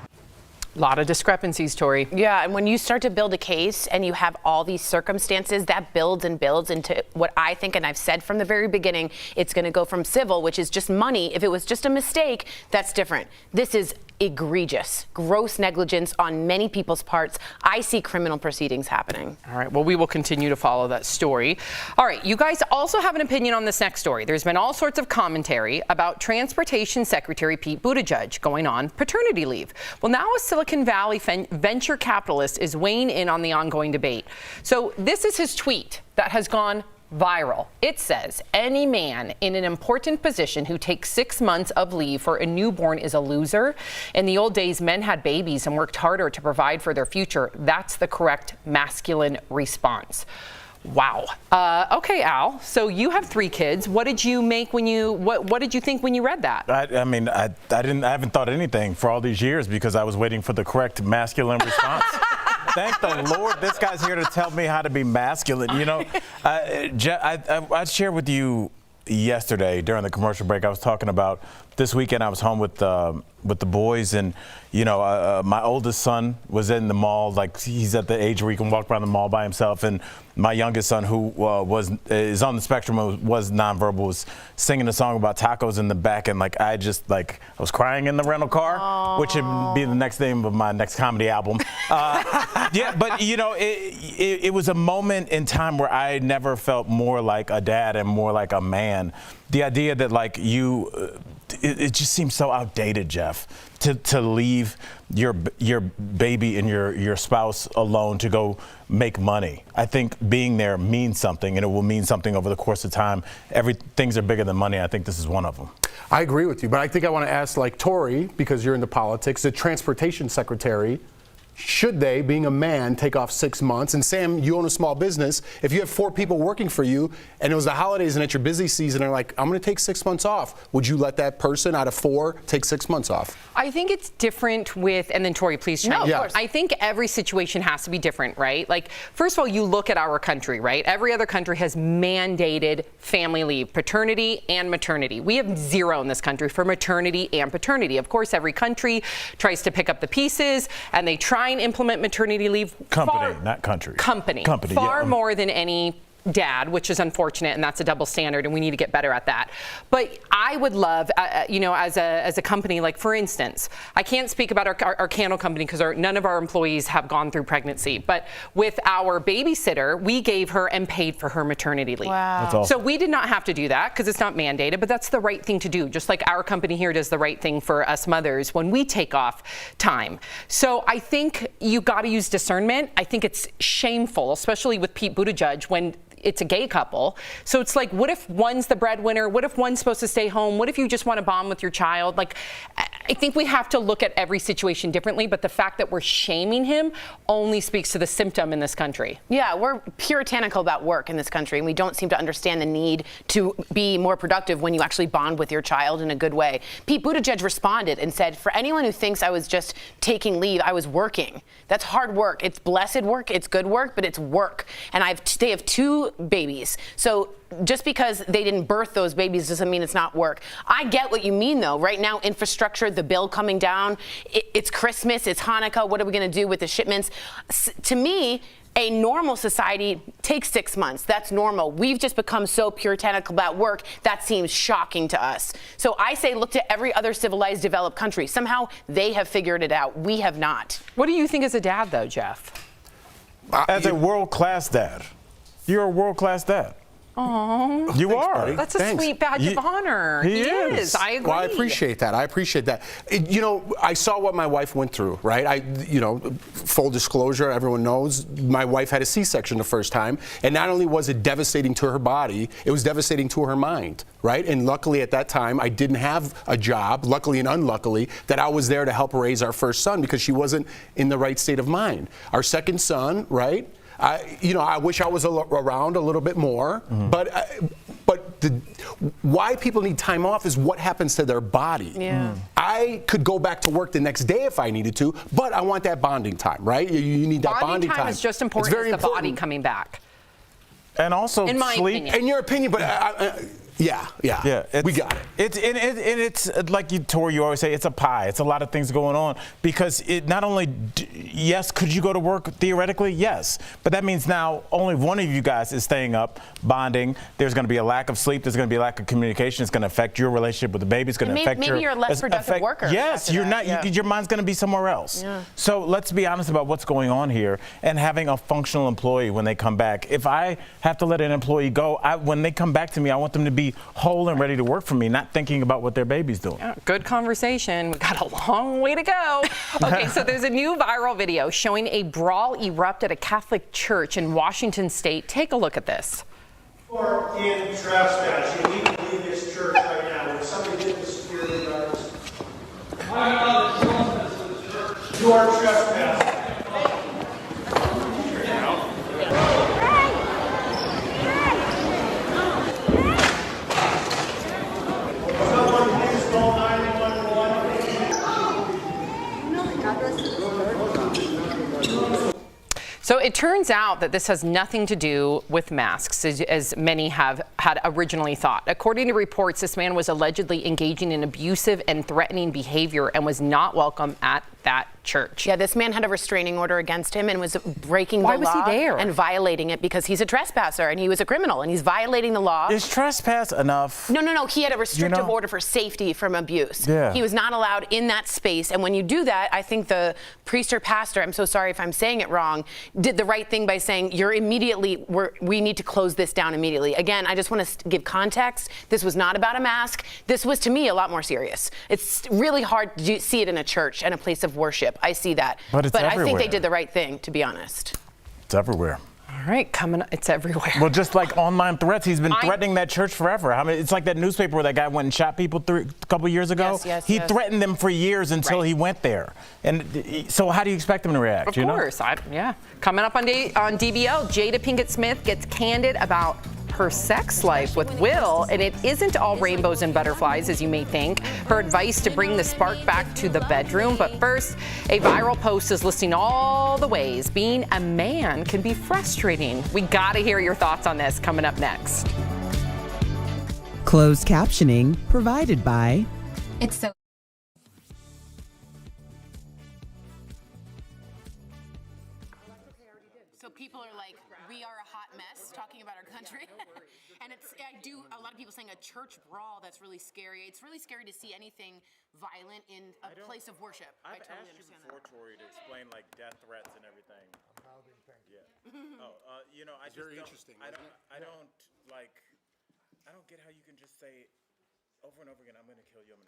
A lot of discrepancies, Tori. Yeah, and when you start to build a case and you have all these circumstances, that builds and builds into what I think, and I've said from the very beginning, it's going to go from civil, which is just money. If it was just a mistake, that's different. This is egregious, gross negligence on many people's parts. I see criminal proceedings happening. All right, well, we will continue to follow that story. All right, you guys also have an opinion on this next story. There's been all sorts of commentary about Transportation Secretary Pete Buttigieg going on paternity leave. Well, now a Silicon Valley venture capitalist is weighing in on the ongoing debate. So this is his tweet that has gone viral. It says, any man in an important position who takes 6 months of leave for a newborn is a loser. In the old days, men had babies and worked harder to provide for their future. That's the correct masculine response. Wow. Okay, Al. So you have 3 kids. What did you make when you what did you think when you read that? I haven't thought anything for all these years because I was waiting for the correct masculine response. Thank the Lord, this guy's here to tell me how to be masculine. You know, I shared with you yesterday during the commercial break. I was talking about this weekend. I was home with with the boys, and you know, my oldest son was in the mall, like he's at the age where he can walk around the mall by himself, and my youngest son, who is on the spectrum, was nonverbal, was singing a song about tacos in the back, and like I was crying in the rental car, which would be the next name of my next comedy album. Yeah, but you know, it was a moment in time where I never felt more like a dad and more like a man. The idea that like it just seems so outdated, Jeff, to leave your baby and your spouse alone to go make money. I think being there means something, and it will mean something over the course of time. Things are bigger than money. I think this is one of them. I agree with you, but I think I want to ask, like Tori, because you're into politics, the transportation secretary. Should they, being a man, take off 6 months? And Sam, you own a small business. If you have 4 people working for you and it was the holidays and it's your busy season and they're like, I'm going to take 6 months off, would you let that person out of 4 take 6 months off? I think it's different with, and then Tori, please chime in. No, of course. I think every situation has to be different, right? Like, first of all, you look at our country, right? Every other country has mandated family leave, paternity and maternity. We have 0 in this country for maternity and paternity. Of course, every country tries to pick up the pieces and they try and implement maternity leave. Company, not country. Company. Far more than any dad, which is unfortunate, and that's a double standard, and we need to get better at that. But I would love, you know, as a company, like for instance, I can't speak about our candle company because none of our employees have gone through pregnancy, but with our babysitter, we gave her and paid for her maternity leave. Wow. That's awesome. So we did not have to do that because it's not mandated, but that's the right thing to do, just like our company here does the right thing for us mothers when we take off time. So I think you got to use discernment. I think it's shameful, especially with Pete Buttigieg, when it's a gay couple. So it's like, what if one's the breadwinner? What if one's supposed to stay home? What if you just want to bond with your child? Like, I think we have to look at every situation differently, but the fact that we're shaming him only speaks to the symptom in this country. Yeah, we're puritanical about work in this country, and we don't seem to understand the need to be more productive when you actually bond with your child in a good way. Pete Buttigieg responded and said, for anyone who thinks I was just taking leave, I was working. That's hard work. It's blessed work. It's good work, but it's work. And they have 2 babies. So just because they didn't birth those babies doesn't mean it's not work. I get what you mean, though. Right now, infrastructure, the bill coming down, it's Christmas, it's Hanukkah. What are we going to do with the shipments? To me, a normal society takes 6 months. That's normal. We've just become so puritanical about work, that seems shocking to us. So I say look to every other civilized, developed country. Somehow they have figured it out. We have not. What do you think as a dad, though, Jeff? As a world-class dad. You're a world-class dad. Oh, you are. That's a sweet badge of honor. He is. I agree. Well, I appreciate that. You know, I saw what my wife went through, right? You know, full disclosure, everyone knows my wife had a C-section the first time, and not only was it devastating to her body, it was devastating to her mind, right? And luckily at that time, I didn't have a job, luckily and unluckily, that I was there to help raise our first son because she wasn't in the right state of mind. Our second son, right? I wish I was around a little bit more, but why people need time off is what happens to their body. Yeah. I could go back to work the next day if I needed to, but I want that bonding time, right? You need that bonding time. Bonding time is just important as the body coming back. And also in my sleep. opinion. In your opinion, but yeah, we got it. It's like Tori, you always say, it's a pie. It's a lot of things going on because it not only, yes, could you go to work theoretically? Yes. But that means now only one of you guys is staying up, bonding. There's going to be a lack of sleep. There's going to be a lack of communication. It's going to affect your relationship with the baby. It's going to affect maybe you're a less productive worker. Yes, you're not. Yeah. Your mind's going to be somewhere else. Yeah. So let's be honest about what's going on here and having a functional employee when they come back. If I have to let an employee go, when they come back to me, I want them to be whole and ready to work for me, not thinking about what their baby's doing. Yeah, good conversation. We've got a long way to go. Okay, so there's a new viral video showing a brawl erupt at a Catholic church in Washington State. Take a look at this. You are in trespass. You need to leave this church right now. If somebody did the security guards. You are trespassing. So it turns out that this has nothing to do with masks, as many have had originally thought. According to reports, this man was allegedly engaging in abusive and threatening behavior and was not welcome at that church. Yeah, this man had a restraining order against him and was breaking the law. Why was he there? And violating it because he's a trespasser and he was a criminal and he's violating the law. Is trespass enough? No. He had a restrictive order for safety from abuse. Yeah. He was not allowed in that space. And when you do that, I think the priest or pastor, I'm so sorry if I'm saying it wrong, did the right thing by saying we need to close this down immediately. Again, I just want to give context. This was not about a mask. This was, to me, a lot more serious. It's really hard to see it in a church and a place of worship. I see that. But it's I think everywhere. they did the right thing, to be honest. It's everywhere. All right, it's everywhere. Well, just like online threats, he's been threatening that church forever. I mean, it's like that newspaper where that guy went and shot people a couple years ago. Yes, he threatened them for years until he went there. And so how do you expect him to react? Of course. Coming up on DBL, Jada Pinkett Smith gets candid about her sex life with Will, and it isn't all rainbows and butterflies, as you may think. Her advice to bring the spark back to the bedroom. But first, a viral post is listing all the ways being a man can be frustrating. We gotta hear your thoughts on this coming up next. Closed captioning provided by It's so People are like, we are a hot mess talking about our country. And a lot of people saying a church brawl, that's really scary. It's really scary to see anything violent in a place of worship. I totally understand that. Tori, to explain like death threats and everything. Yeah. It's very interesting. I don't get how you can just say over and over again, I'm going to kill you, and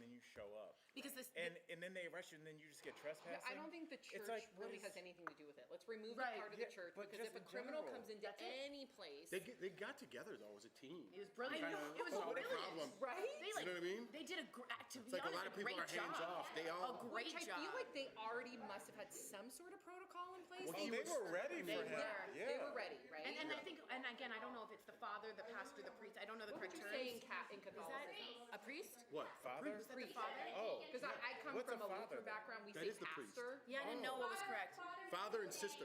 then you show up. Because and then they arrest you, and then you just get trespassing. I don't think the church really has anything to do with it. Let's remove the part of the church, because if a criminal comes into any place, they got together though as a team. It was brilliant. It was brilliant, right? You know what I mean? They did to be It's like a honest, lot of people are hands off. They all a great I job. feel like they already must have had some sort of protocol in place. Well, they were ready for him. They were ready, right? And I think, and again, I don't know if it's the father, the pastor, the priest. I don't know the correct terms. Saying in Catholicism. A priest? What? Father? Is that the father? Oh. Because I come from a Lutheran background, we say is the priest. pastor. Yeah, I didn't know what was correct. Father and sister.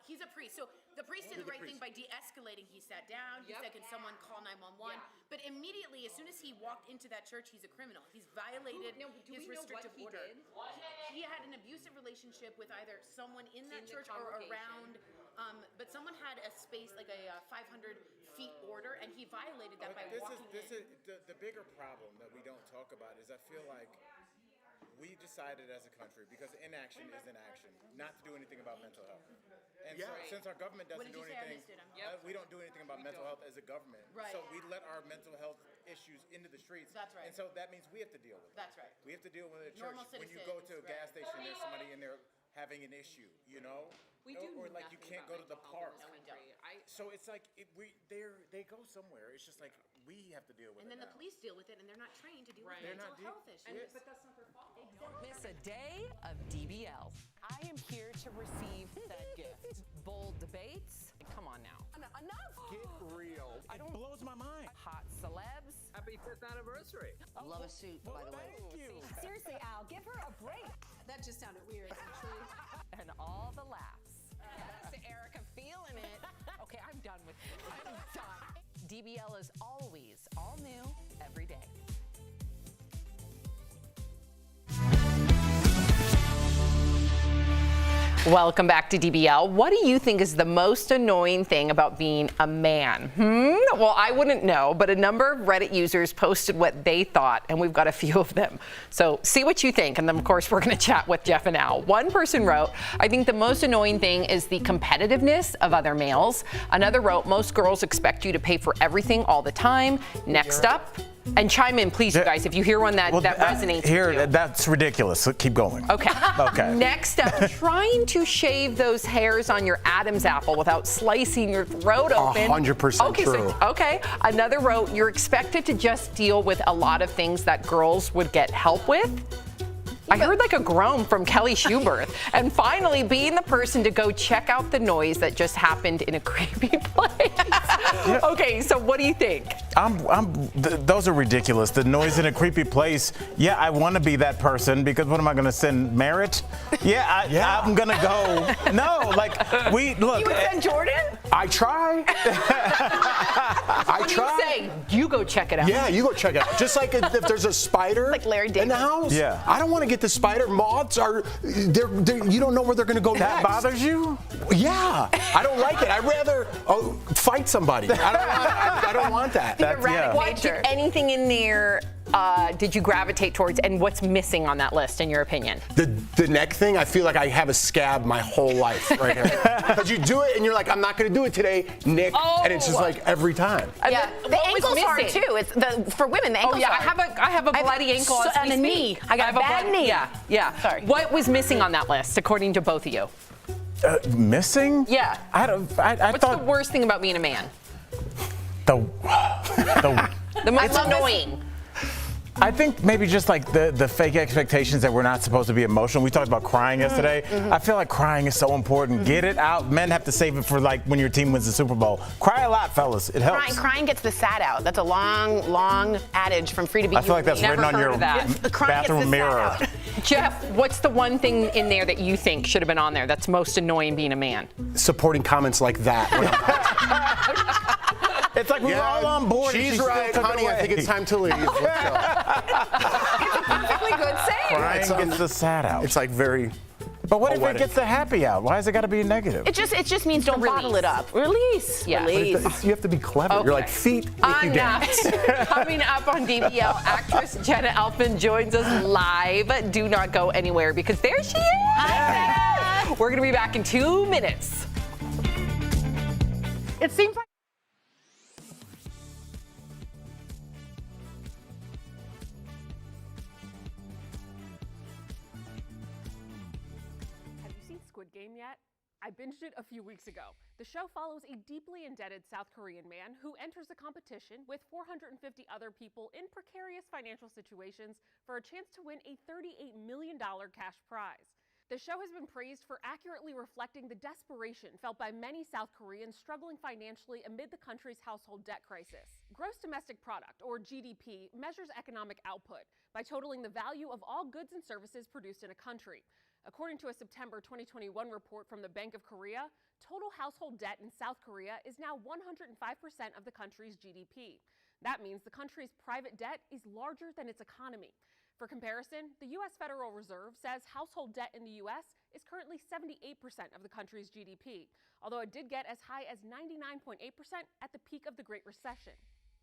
He's a priest. So the priest did the right thing by de-escalating. He sat down. He said, can someone call 911? But immediately, as soon as he walked into that church, he's a criminal. He's violated his restrictive order. He had an abusive relationship with either someone in that church or around, but someone had a space, like a 500 feet order, and he violated that by walking in. The bigger problem that we don't talk about is I feel like we decided as a country, because inaction is inaction, not to do anything about mental health. And so, since our government doesn't do anything, we don't do anything about mental health as a government. Right. So we let our mental health issues into the streets. That's right. And so that means we have to deal with it. That's right. We have to deal with it at church. Normal When you go to a citizens, gas station, there's somebody in there having an issue, you know? We do Or like you can't go to the park. No, we don't. So it's like they go somewhere. It's just like we have to deal with it. And then the police deal with it, and they're not trained to deal with mental health issues. But that's not their fault. Don't miss a day of DBL. I am here to receive that gift. Bold debates. Come on now. Enough. Get real. It blows my mind. Hot celebs. Happy 5th anniversary. Love a suit, by the way. Thank you. Seriously, Al, give her a break. That just sounded weird, actually. And all the laughs. To Erica feeling it. Okay, I'm done with you. I'm done. DBL is always all new every day. Welcome back to DBL. What do you think is the most annoying thing about being a man? Well, I wouldn't know, but a number of Reddit users posted what they thought, and we've got a few of them. So see what you think, and then of course we're going to chat with Jeff and Al. One person wrote, I think the most annoying thing is the competitiveness of other males. Another wrote, most girls expect you to pay for everything all the time. Next up, and chime in, please, you guys, if you hear one that resonates with you. That's ridiculous. So keep going. Okay. Okay. Next up, trying to shave those hairs on your Adam's apple without slicing your throat open. 100% true. Okay. Another wrote, you're expected to just deal with a lot of things that girls would get help with. I heard like a groan from Kelly Schubert. And finally, being the person to go check out the noise that just happened in a creepy place. Okay, so what do you think? Those are ridiculous. The noise in a creepy place. Yeah, I want to be that person because what am I going to send Merritt? Yeah, I'm going to go. No, like look. You would send Jordan? I try. I What try. do you say? You go check it out. Yeah, you go check it out. Just like if there's a spider Like Larry David. in the house. Yeah. I don't want to get the spider. Moths are, you don't know where they're going to go That next. bothers you? Yeah. I don't like it. I'd rather fight somebody. I don't want that. What did anything in there did you gravitate towards, and what's missing on that list, in your opinion? The neck thing, I feel like I have a scab my whole life right here. Because you do it and you're like, I'm not going to do it today, Nick. And it's just like every time. Yeah, the ankles hard missing? too. It's for women. The ankles. Oh yeah, hard. I have a bloody ankle as and we a knee. speak. I got a bad knee. Yeah. Sorry. What was missing on that list, according to both of you? Missing? Yeah. I What's thought the worst thing about being a man? the most annoying. I think maybe just like the fake expectations that we're not supposed to be emotional. We talked about crying yesterday. I feel like crying is so important. Get it out. Men have to save it for like when your team wins the Super Bowl. Cry a lot, fellas. It helps. Crying gets the sad out. That's a long adage from Free to Be. I feel like that's written on your bathroom mirror. Jeff, what's the one thing in there that you think should have been on there that's most annoying being a man? Supporting comments like that. It's like we were all on board. She's right, honey. I think it's time to leave. Let's go. Perfectly good saying. Crying gets the sad out. It's like very. But what if it gets the happy out? Why has it got to be a negative? It just means don't bottle it up. Release. Yeah. Release. You have to be clever. Okay. You're like feet make you dance. Coming up on DBL, actress Jenna Elfman joins us live. Do not go anywhere because there she is. Hi. We're going to be back in 2 minutes. It seems like. Squid Game yet? I binged it a few weeks ago. The show follows a deeply indebted South Korean man who enters a competition with 450 other people in precarious financial situations for a chance to win a $38 million cash prize. The show has been praised for accurately reflecting the desperation felt by many South Koreans struggling financially amid the country's household debt crisis. Gross domestic product, or GDP, measures economic output by totaling the value of all goods and services produced in a country. According to a September 2021 report from the Bank of Korea, total household debt in South Korea is now 105% of the country's GDP. That means the country's private debt is larger than its economy. For comparison, the U.S. Federal Reserve says household debt in the U.S. is currently 78% of the country's GDP, although it did get as high as 99.8% at the peak of the Great Recession.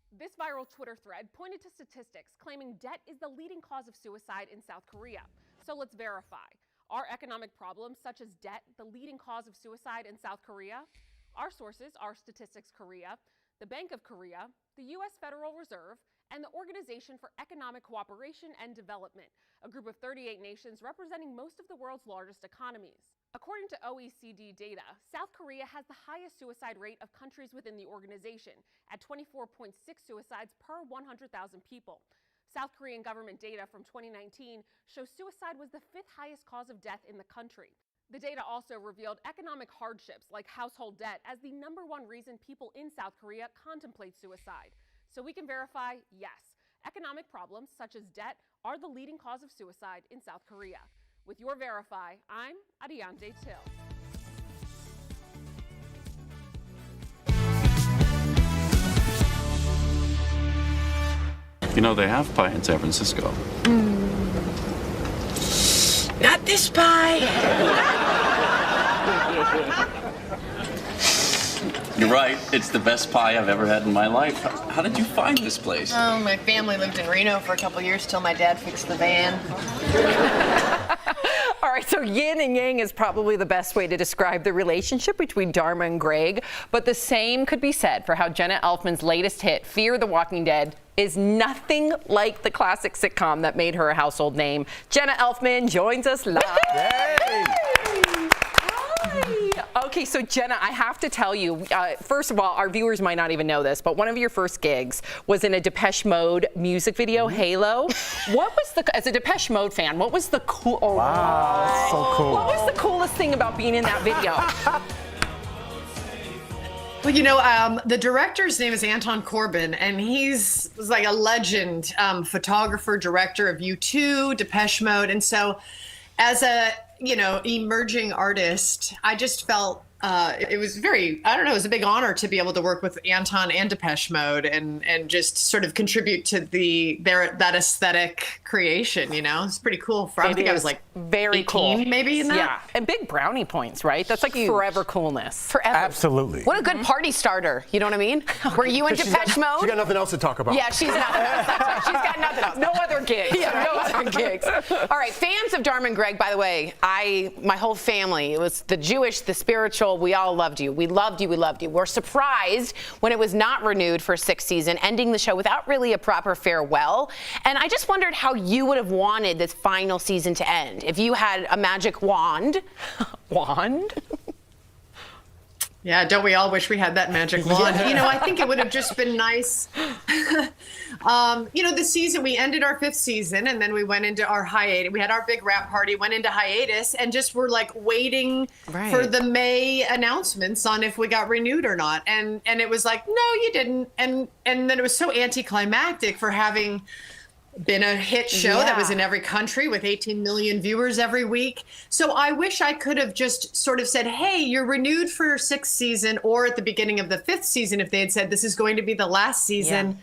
This viral Twitter thread pointed to statistics claiming debt is the leading cause of suicide in South Korea. So let's verify. Are economic problems such as debt the leading cause of suicide in South Korea? Our sources are Statistics Korea, the Bank of Korea, the U.S. Federal Reserve, and the Organization for Economic Cooperation and Development, a group of 38 nations representing most of the world's largest economies. According to OECD data, South Korea has the highest suicide rate of countries within the organization, at 24.6 suicides per 100,000 people. South Korean government data from 2019 shows suicide was the 5th highest cause of death in the country. The data also revealed economic hardships like household debt as the #1 reason people in South Korea contemplate suicide. So we can verify, yes, economic problems such as debt are the leading cause of suicide in South Korea. With your Verify, I'm Adiante Till. You know, they have pie in San Francisco. Not this pie. You're right. It's the best pie I've ever had in my life. How did you find this place? Oh, my family lived in Reno for a couple years till my dad fixed the van. All right, so yin and yang is probably the best way to describe the relationship between Dharma and Greg, but the same could be said for how Jenna Elfman's latest hit, Fear the Walking Dead, is nothing like the classic sitcom that made her a household name. Jenna Elfman joins us live. Yay! Hi. Okay, so Jenna, I have to tell you, first of all, our viewers might not even know this, but one of your first gigs was in a Depeche Mode music video, Halo. What was as a Depeche Mode fan, what was the cool? Oh, wow, that's so cool. What was the coolest thing about being in that video? Well, you know, the director's name is Anton Corbijn, and was like a legend, photographer, director of U2, Depeche Mode. And so as a, emerging artist, I just felt it was it was a big honor to be able to work with Anton and Depeche Mode and just sort of contribute to that aesthetic creation, It's pretty cool. I think I was like very 18, cool. Maybe in that. Yeah, and big brownie points, right? That's like forever coolness. Forever. Absolutely. What a good party starter. You know what I mean? Were you in Depeche Mode? She got nothing else to talk about. Yeah, she's not. That's right. She's got nothing else. No other gigs. Yeah, no other gigs. All right, fans of Dharma and Greg, by the way, my whole family, it was the Jewish, the spiritual, we all loved you. We loved you. We loved you. We're surprised when it was not renewed for a 6th season, ending the show without really a proper farewell. And I just wondered how you would have wanted this final season to end. If you had a magic wand. Wand? Yeah, don't we all wish we had that magic wand? Yeah. I think it would have just been nice. The season, we ended our 5th season and then we went into our hiatus. We had our big wrap party, went into hiatus, and just were like waiting for the May announcements on if we got renewed or not. And it was like, no, you didn't. And then it was so anticlimactic for having been a hit show that was in every country with 18 million viewers every week. So I wish I could have just sort of said, hey, you're renewed for your 6th season, or at the beginning of the 5th season, if they had said this is going to be the last season. Yeah.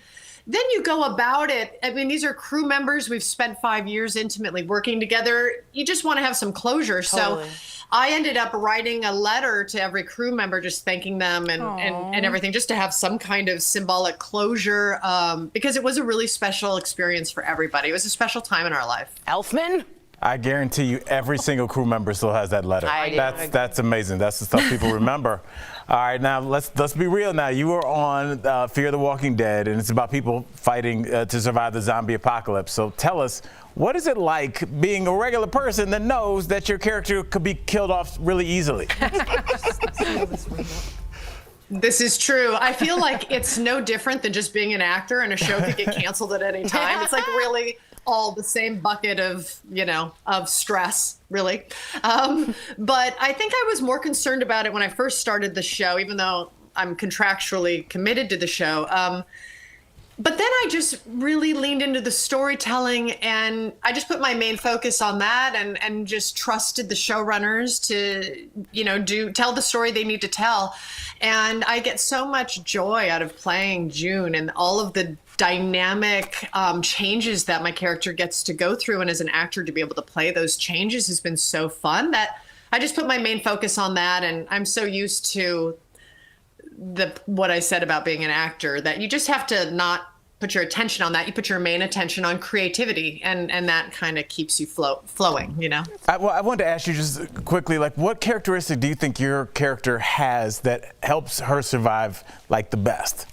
Then you go about it. I mean, these are crew members. We've spent 5 years intimately working together. You just want to have some closure. Totally. So I ended up writing a letter to every crew member, just thanking them and everything, just to have some kind of symbolic closure, because it was a really special experience for everybody. It was a special time in our life. Elfman? I guarantee you every single crew member still has that letter. That's amazing. That's the stuff people remember. All right, now let's be real now. You were on Fear the Walking Dead, and it's about people fighting to survive the zombie apocalypse. So tell us, what is it like being a regular person that knows that your character could be killed off really easily? This is true. I feel like it's no different than just being an actor, and a show could get canceled at any time. It's like really all the same bucket of stress, really. But I think I was more concerned about it when I first started the show, even though I'm contractually committed to the show. But then I just really leaned into the storytelling, and I just put my main focus on that and just trusted the showrunners to, tell the story they need to tell. And I get so much joy out of playing June and all of the dynamic changes that my character gets to go through. And as an actor, to be able to play those changes has been so fun that I just put my main focus on that. And I'm so used to what I said about being an actor that you just have to not put your attention on that. You put your main attention on creativity, and that kind of keeps you flowing, I wanted to ask you just quickly, what characteristic do you think your character has that helps her survive the best?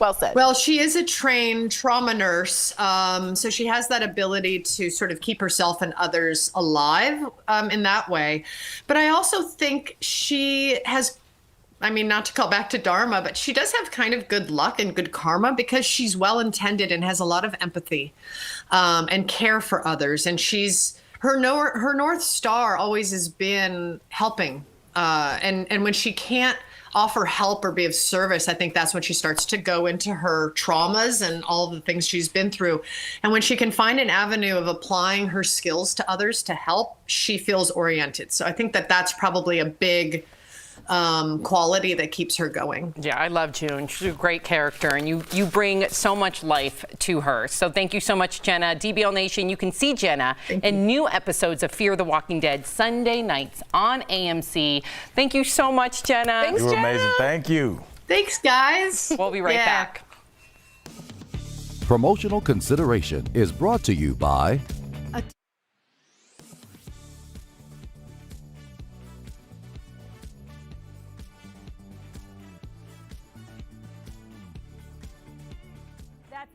Well said. Well, she is a trained trauma nurse, so she has that ability to sort of keep herself and others alive in that way. But I also think she has, not to call back to Dharma, but she does have kind of good luck and good karma because she's well-intended and has a lot of empathy and care for others. And her North Star always has been helping. And when she can't offer help or be of service, I think that's when she starts to go into her traumas and all the things she's been through. And when she can find an avenue of applying her skills to others to help, she feels oriented. So I think that's probably a big quality that keeps her going. Yeah, I love June. She's a great character, and you bring so much life to her. So thank you so much, Jenna. DBL Nation, you can see Jenna in new episodes of Fear the Walking Dead Sunday nights on AMC. Thank you so much, Jenna. Thanks, You were Jenna. amazing. Thank you. Thanks, guys. We'll be right back. Promotional consideration is brought to you by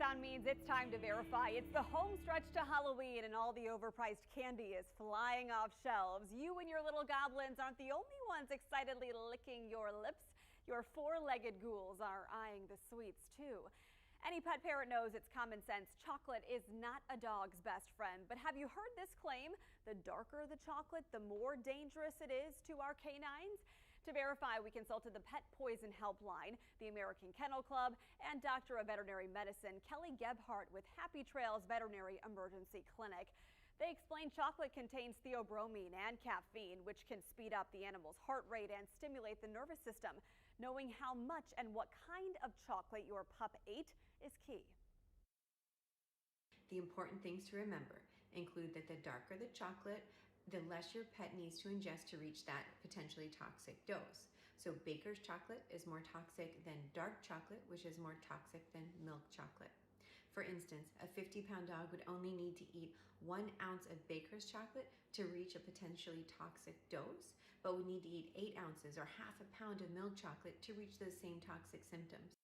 sound means it's time to verify. It's the home stretch to Halloween and all the overpriced candy is flying off shelves. You and your little goblins aren't the only ones excitedly licking your lips. Your four-legged ghouls are eyeing the sweets too. Any pet parent knows it's common sense. Chocolate is not a dog's best friend. But have you heard this claim? The darker the chocolate, the more dangerous it is to our canines? To verify, we consulted the Pet Poison Helpline, the American Kennel Club, and Doctor of Veterinary Medicine, Kelly Gebhardt with Happy Trails Veterinary Emergency Clinic. They explained chocolate contains theobromine and caffeine, which can speed up the animal's heart rate and stimulate the nervous system. Knowing how much and what kind of chocolate your pup ate is key. The important things to remember include that the darker the chocolate, the less your pet needs to ingest to reach that potentially toxic dose. So Baker's chocolate is more toxic than dark chocolate, which is more toxic than milk chocolate. For instance, a 50-pound dog would only need to eat 1 ounce of Baker's chocolate to reach a potentially toxic dose, but would need to eat 8 ounces or half a pound of milk chocolate to reach those same toxic symptoms.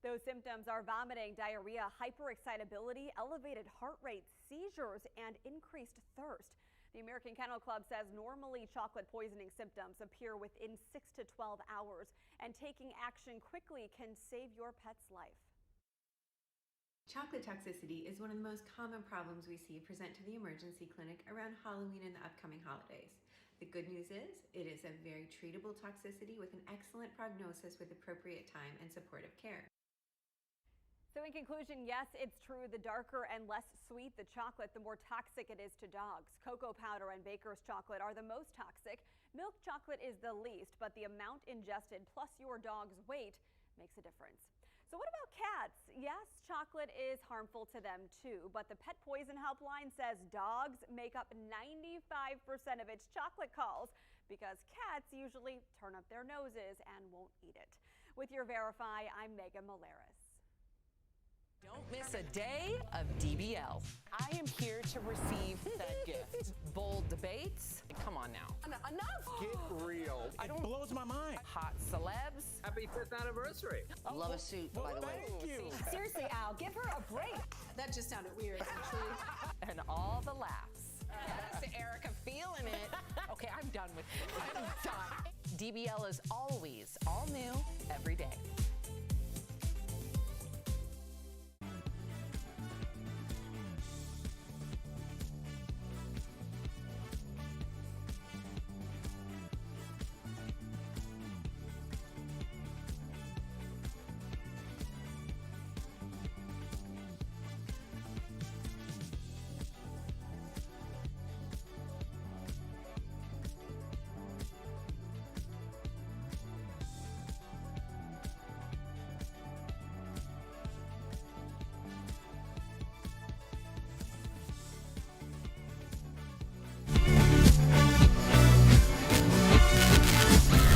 Those symptoms are vomiting, diarrhea, hyperexcitability, elevated heart rate, seizures, and increased thirst. The American Kennel Club says normally chocolate poisoning symptoms appear within 6 to 12 hours, and taking action quickly can save your pet's life. Chocolate toxicity is one of the most common problems we see present to the emergency clinic around Halloween and the upcoming holidays. The good news is it is a very treatable toxicity with an excellent prognosis with appropriate time and supportive care. So in conclusion, yes, it's true. The darker and less sweet the chocolate, the more toxic it is to dogs. Cocoa powder and Baker's chocolate are the most toxic. Milk chocolate is the least, but the amount ingested plus your dog's weight makes a difference. So what about cats? Yes, chocolate is harmful to them too, but the Pet Poison Helpline says dogs make up 95% of its chocolate calls because cats usually turn up their noses and won't eat it. With your Verify, I'm Megan Molares. Don't miss a day of DBL. I am here to receive that gift. Bold debates. Come on now. Enough! Get real. It blows my mind. Hot celebs. Happy 5th anniversary. Love a suit, by the way. Thank you. Seriously, Al, give her a break. That just sounded weird, actually. And all the laughs. Yes, Erica feeling it. Okay, I'm done with it. I'm done. DBL is always all new every day.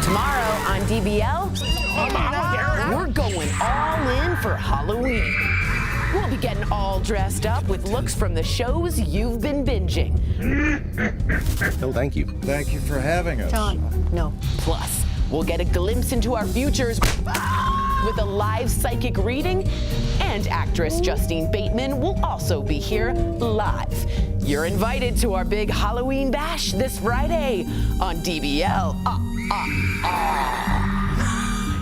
Tomorrow on DBL, we're going all in for Halloween. We'll be getting all dressed up with looks from the shows you've been binging. No, thank you. Thank you for having us. No. Plus, we'll get a glimpse into our futures with a live psychic reading, and actress Justine Bateman will also be here live. You're invited to our big Halloween bash this Friday on DBL.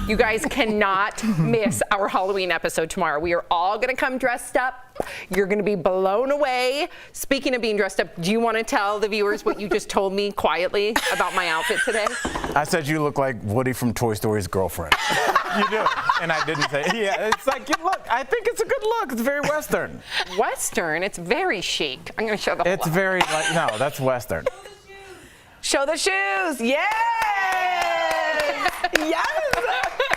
You guys cannot miss our Halloween episode tomorrow. We are all going to come dressed up. You're going to be blown away. Speaking of being dressed up, do you want to tell the viewers what you just told me quietly about my outfit today? I said you look like Woody from Toy Story's girlfriend. You do. And I didn't say, yeah, it's like, look, I think it's a good look. It's very Western. Western? It's very chic. I'm going to show the whole It's very, like, no, that's Western. Show the shoes. Yes! Yes!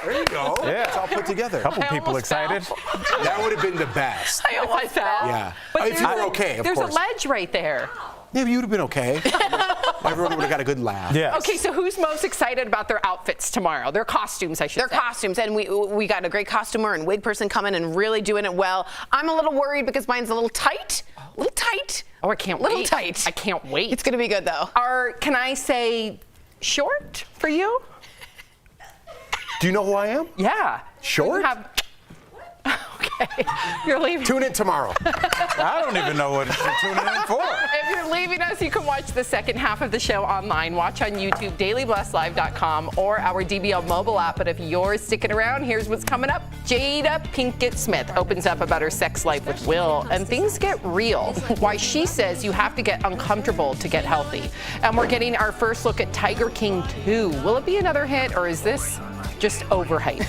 There you go. Yeah. It's all put together. A couple people excited. That would have been the best. I almost fell. Yeah. But If you were okay, of there's course. a ledge right there. Yeah, but you would have been okay. Everyone would have got a good laugh. Yes. Okay, so who's most excited about their outfits tomorrow? Their costumes, I should say. Their costumes, and we got a great costumer and wig person coming and really doing it well. I'm a little worried because mine's a little tight. A little tight. Oh, I can't wait. Little tight. I can't wait. It's going to be good, though. Can I say short for you? Do you know who I am? Yeah. Short? Okay. Okay. You're leaving. Tune in tomorrow. I don't even know what you're tuning in for. If you're leaving us, you can watch the second half of the show online. Watch on YouTube, dailyblesslive.com, or our DBL mobile app. But if you're sticking around, here's what's coming up. Jada Pinkett Smith opens up about her sex life with Will, and things get real. Why she says you have to get uncomfortable to get healthy. And we're getting our first look at Tiger King 2. Will it be another hit, or is this just overhyped?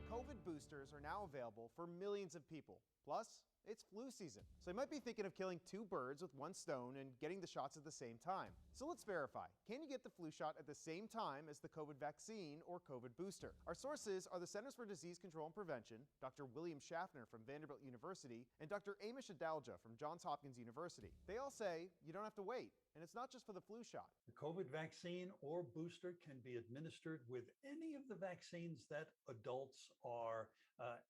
COVID boosters are now available for millions of people. Plus, it's flu season, so you might be thinking of killing two birds with one stone and getting the shots at the same time. So let's verify. Can you get the flu shot at the same time as the COVID vaccine or COVID booster? Our sources are the Centers for Disease Control and Prevention, Dr. William Schaffner from Vanderbilt University, and Dr. Amish Adalja from Johns Hopkins University. They all say you don't have to wait, and it's not just for the flu shot. The COVID vaccine or booster can be administered with any of the vaccines that adults are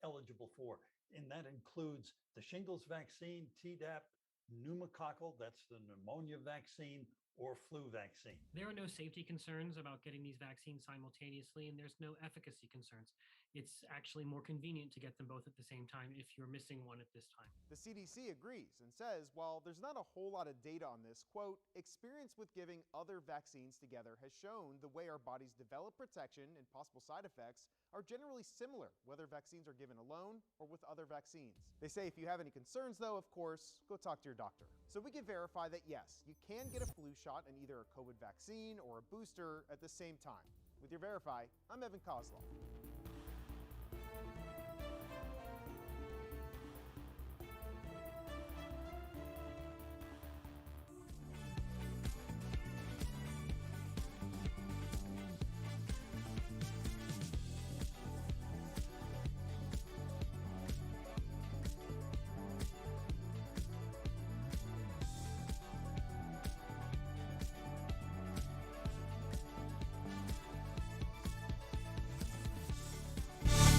eligible for. And that includes the shingles vaccine, Tdap, pneumococcal, that's the pneumonia vaccine, or flu vaccine. There are no safety concerns about getting these vaccines simultaneously, and there's no efficacy concerns. It's actually more convenient to get them both at the same time if you're missing one at this time. The CDC agrees and says while there's not a whole lot of data on this, quote, experience with giving other vaccines together has shown the way our bodies develop protection and possible side effects are generally similar, whether vaccines are given alone or with other vaccines. They say if you have any concerns, though, of course, go talk to your doctor. So we can verify that, yes, you can get a flu shot and either a COVID vaccine or a booster at the same time. With your Verify, I'm Evan Kozlov.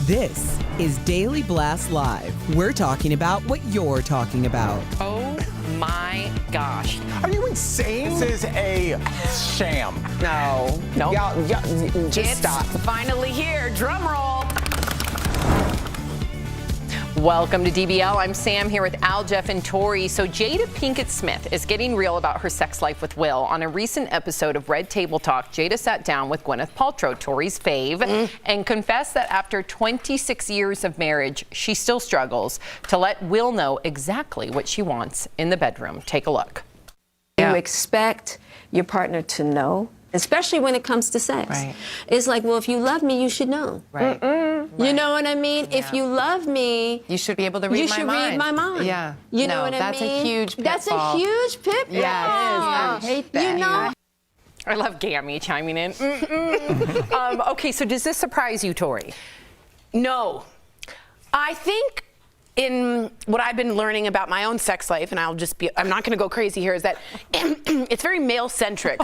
This is Daily Blast Live. We're talking about what you're talking about. Oh my gosh. Are you insane? This is a sham. No. Nope. Y'all, just stop. Finally here. Drum roll. Welcome to DBL. I'm Sam here with Al, Jeff, and Tori. So Jada Pinkett Smith is getting real about her sex life with Will. On a recent episode of Red Table Talk, Jada sat down with Gwyneth Paltrow, Tori's fave, and confessed that after 26 years of marriage, she still struggles to let Will know exactly what she wants in the bedroom. Take a look. You expect your partner to know, especially when it comes to sex. Right. It's like, well, if you love me, you should know. Right. You know what I mean? Yeah. If you love me, you should be able to read my mind. You should read my mind. Yeah. You know what I mean? That's a huge pitfall. That's a huge pitfall. Yeah, it is. I hate that. You know? I love Gammy chiming in. Okay, so does this surprise you, Tori? No. I think in what I've been learning about my own sex life, and I'm not going to go crazy here, is that it's very male-centric.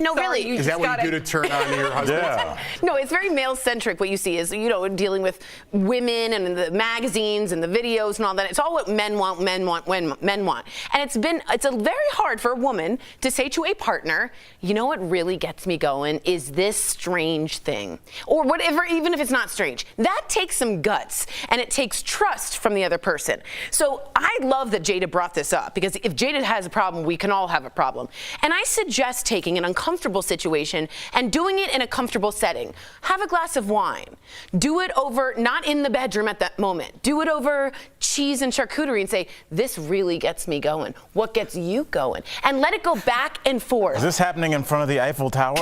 No, really. Is that what you do to turn on your husband? Yeah. No, it's very male-centric. What you see is, dealing with women and the magazines and the videos and all that. It's all what men want. Men want. And it's very hard for a woman to say to a partner, you know what really gets me going is this strange thing, or whatever, even if it's not strange. That takes some guts, and it takes trust from the other person. So I love that Jada brought this up, because if Jada has a problem, we can all have a problem. And I suggest taking an uncomfortable situation and doing it in a comfortable setting. Have a glass of wine. Do it over, not in the bedroom at that moment. Do it over cheese and charcuterie and say, this really gets me going. What gets you going? And let it go back and forth. Is this happening in front of the Eiffel Tower?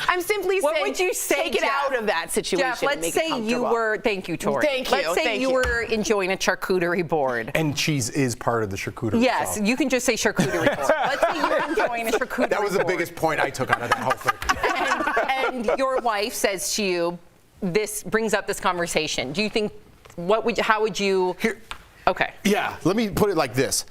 I'm simply saying, what would you say, take it Jeff? out of that situation. Jeff, and let's make say it you comfortable. were, thank you, Tori. Thank you. Let's say Thank you were enjoying a charcuterie board. And cheese is part of the charcuterie. Yes, so. you can just say charcuterie board. Let's say you're enjoying a charcuterie board. That was the biggest point I took out of that whole thing. And your wife says to you, this brings up this conversation. Do you think, how would you? Here, okay. Yeah, let me put it like this.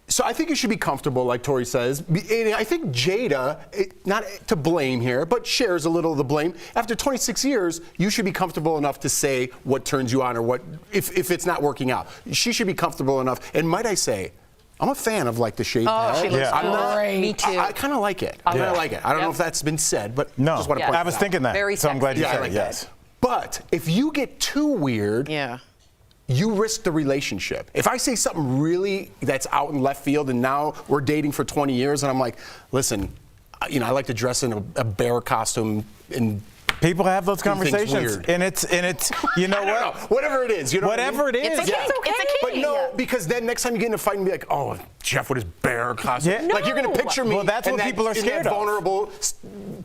So I think you should be comfortable, like Tori says. And I think Jada, not to blame here, but shares a little of the blame. After 26 years, you should be comfortable enough to say what turns you on or what if it's not working out. She should be comfortable enough. And might I say, I'm a fan of like the shaved head. She looks great. Me too. I kind of like it. I like it. I don't know if that's been said, but just want to point I was thinking that. Very so I'm glad you said it. Yes. But if you get too weird, you risk the relationship. If I say something really that's out in left field and now we're dating for 20 years and I'm like, listen, I like to dress in a bear costume and people have those conversations, and it's you know what? Whatever it is, whatever it is. It's okay. But no, because then next time you get in a fight and be like, oh, Jeff with his bear costume. Yeah. Like you're gonna picture me. Well, that's what people are scared of. Vulnerable.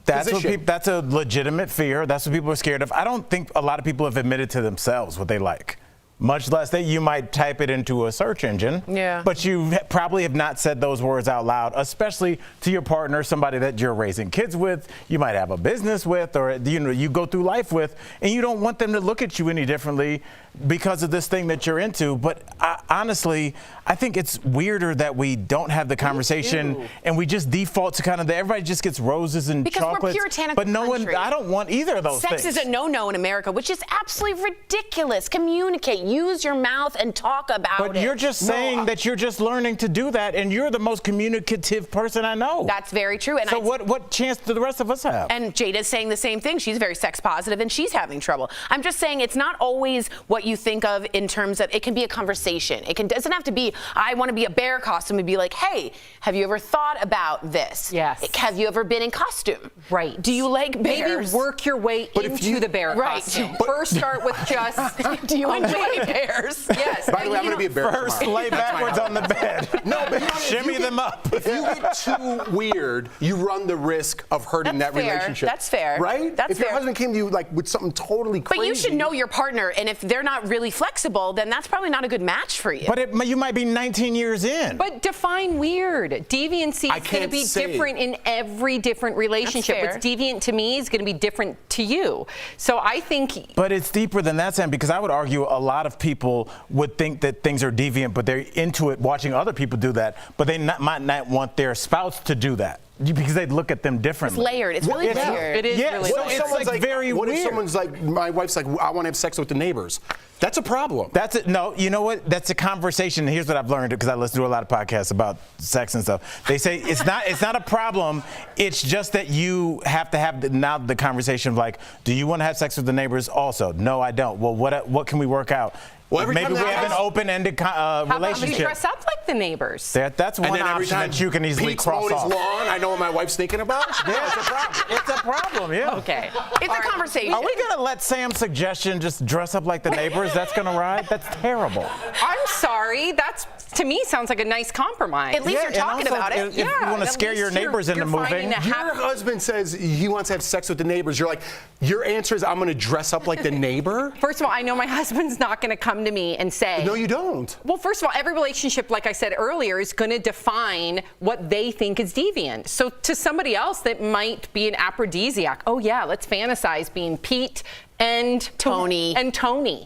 That's a legitimate fear. That's what people are scared of. I don't think a lot of people have admitted to themselves what they like. Much less that you might type it into a search engine. Yeah. But you probably have not said those words out loud, especially to your partner, somebody that you're raising kids with, you might have a business with, or you go through life with, and you don't want them to look at you any differently because of this thing that you're into. But honestly, I think it's weirder that we don't have the conversation and we just default to kind of everybody just gets roses and chocolates. We're puritanical but no one, I don't want either of those things. Sex is a no-no in America, which is absolutely ridiculous. Communicate, use your mouth and talk about it. But you're just saying that you're just learning to do that, and you're the most communicative person I know. That's very true. And so what chance do the rest of us have? And Jada's saying the same thing. She's very sex positive, and she's having trouble. I'm just saying it's not always what you think of in terms of, it can be a conversation. It doesn't have to be, I want to be a bear costume, and be like, hey, have you ever thought about this? Yes. Have you ever been in costume? Right. Do you like bears? Maybe work your way into the bear costume. First start with just, do you enjoy bears? Yes. By the way, I'm going to be a bear First, tomorrow. lay backwards on the bed. No, but shimmy them up. If you get too weird, you run the risk of hurting that relationship. That's fair. Right? That's if your husband came to you like with something totally crazy. But you should know your partner, and if they're not really flexible, then that's probably not a good match for you. But you might be 19 years in. But define weird. Deviancy is going to be different in every different relationship. What's deviant to me is going to be different to you. So I think. But it's deeper than that, Sam, because I would argue a lot of people would think that things are deviant, but they're into it watching other people do that, but they might not want their spouse to do that. Because they'd look at them differently. It's layered. It's really layered. It is really layered. It's like very weird. What if someone's like, my wife's like, I want to have sex with the neighbors? That's a problem. That's it. No, you know what? That's a conversation. Here's what I've learned, because I listen to a lot of podcasts about sex and stuff. They say it's not a problem. It's just that you have to have the conversation of like, do you want to have sex with the neighbors also? No, I don't. Well, what can we work out? Well, maybe we have an open-ended relationship. How about we dress up like the neighbors? That's one option that you can easily cross off. Pete's lawn, I know what my wife's thinking about. Yeah, it's a problem. It's a problem, yeah. Okay. It's a conversation. Are we going to let Sam's suggestion just dress up like the neighbors? That's going to ride? That's terrible. I'm sorry. That's, to me, sounds like a nice compromise. At least you're talking about it. If you want to scare your neighbors into moving. Your husband says he wants to have sex with the neighbors. You're like, your answer is I'm going to dress up like the neighbor? First of all, I know my husband's not going to come to me and say. No, you don't. Well, first of all, every relationship, like I said earlier, is going to define what they think is deviant. So to somebody else, that might be an aphrodisiac. Oh, yeah, let's fantasize being Pete and Tony.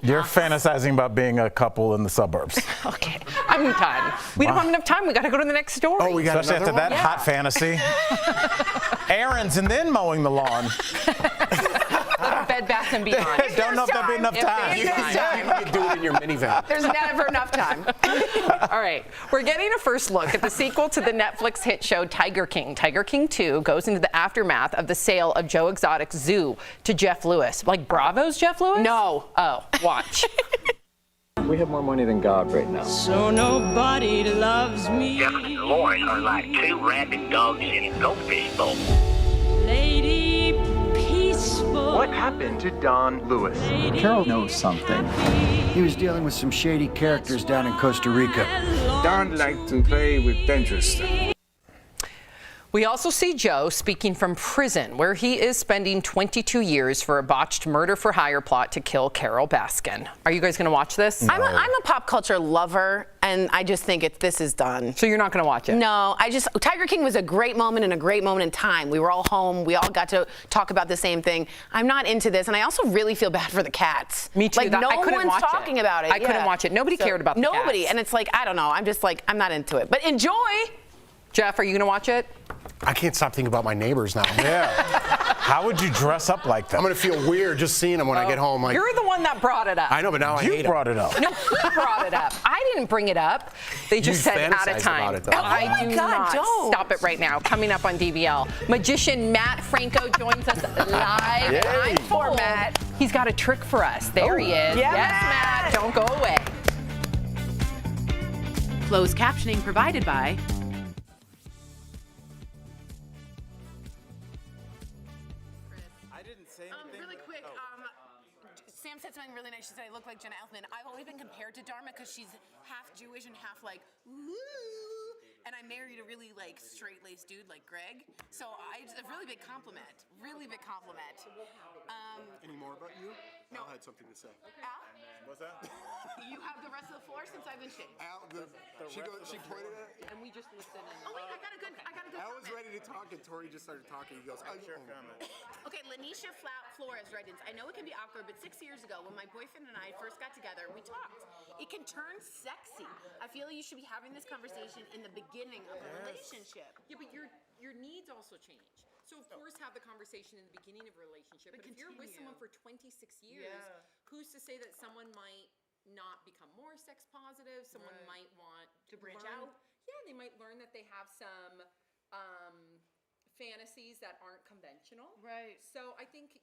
You're fantasizing about being a couple in the suburbs. Okay, I'm done. We don't have enough time. We got to go to the next story. Oh, we got Especially after that hot fantasy. Errands and then mowing the lawn. Bed Bath and Beyond. Don't know if there'll be enough time. You can do it in your minivan. There's never enough time. All right, we're getting a first look at the sequel to the Netflix hit show Tiger King. Tiger King 2 goes into the aftermath of the sale of Joe Exotic's zoo to Jeff Lewis. Like Bravo's Jeff Lewis? No. Oh, watch. We have more money than God right now. So nobody loves me. Jeff and Lauren are like two rabid dogs in a goldfish bowl. Lady peaceful. What happened to Don Lewis? Carol knows something. He was dealing with some shady characters down in Costa Rica. Don liked to play with dangerous stuff. We also see Joe speaking from prison, where he is spending 22 years for a botched murder-for-hire plot to kill Carol Baskin. Are you guys going to watch this? I'm a pop culture lover, And I just think this is done. So you're not going to watch it? No, Tiger King was a great moment and a great moment in time. We were all home. We all got to talk about the same thing. I'm not into this, and I also really feel bad for the cats. Me too. Like, no I couldn't one's watch talking about it. I couldn't watch it. Nobody cared about the Nobody. cats. And it's like, I don't know. I'm just like, I'm not into it. But enjoy. Jeff, are you going to watch it? I can't stop thinking about my neighbors now. Yeah. How would you dress up like that? I'm going to feel weird just seeing them when I get home. Like, you're the one that brought it up. I know, but now I hate You brought it up. No, he brought it up. I didn't bring it up. They just said out of time. About it, though. I do not. Don't. Stop it right now. Coming up on DBL, magician Matt Franco joins us live. Yay. I'm for Matt. He's got a trick for us. There he is. Yeah, yes, Matt. Don't go away. Closed captioning provided by Really quick, Sam said something really nice. She said I look like Jenna Elfman. I've always been compared to Dharma because she's half Jewish and half like, ooh. And I married a really like straight-laced dude like Greg. So it's a really big compliment. Really big compliment. Any more about you? No. Al had something to say. Al? What's that? You have the rest of the floor since I've been shaved. Al, she pointed at it. And we just listen. Oh wait, I got a good Al was comment. ready to talk, and Tori just started talking. He goes, Okay, Lanisha Flores writes, I know it can be awkward, but 6 years ago when my boyfriend and I first got together, we talked. It can turn sexy. I feel you should be having this conversation in the beginning of a relationship. Yeah, but your needs also change. So of course have the conversation in the beginning of a relationship. But if you're with someone for 26 years, who's to say that someone might not become more sex positive? Someone might want To branch out? Yeah, they might learn that they have some fantasies that aren't conventional. Right. So I think,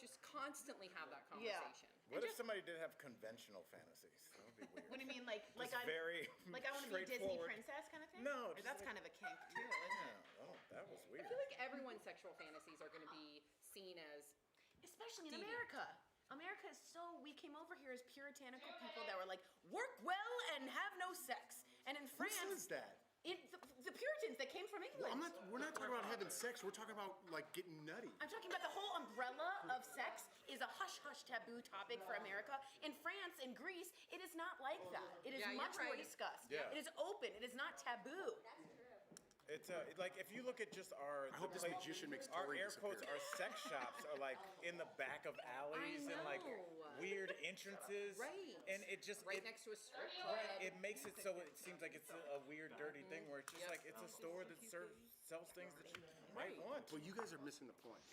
just constantly have that conversation. What if somebody did have conventional fantasies? That would be weird. What do you mean, like I want to be a Disney princess kind of thing? No, Or that's kind of a kink too, isn't it? Oh, that was weird. I feel like everyone's sexual fantasies are going to be seen as Especially in America. America is we came over here as puritanical people that were like, work well and have no sex. And in France. Who says that? The Puritans that came from England. We're not talking about having sex. We're talking about like getting nutty. I'm talking about the whole umbrella of sex is a hush-hush taboo topic for America. In France and Greece, it is not like that. It is much more discussed. Yeah. It is open. It is not taboo. It's like if you look at just our I hope this magician makes our Tori air disappear. quotes, our sex shops are like in the back of alleys and like weird entrances. Right. And it just next to a strip club. It makes it so it seems like it's a weird, dirty thing where it's just like it's a store that sells things that you might want. Well, you guys are missing the point.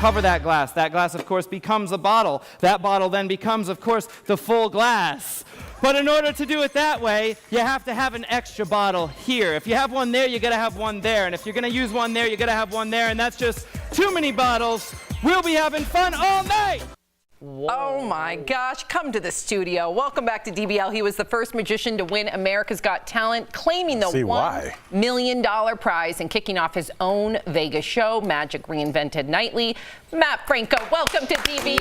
Cover that glass. That glass, of course, becomes a bottle. That bottle then becomes, of course, the full glass. But in order to do it that way, you have to have an extra bottle here. If you have one there, you gotta have one there. And if you're gonna use one there, you gotta have one there. And that's just too many bottles. We'll be having fun all night. Whoa. Oh my gosh, come to the studio. Welcome back to DBL. He was the first magician to win America's Got Talent, claiming the $1 million prize and kicking off his own Vegas show, Magic Reinvented Nightly. Matt Franco, welcome to DBL.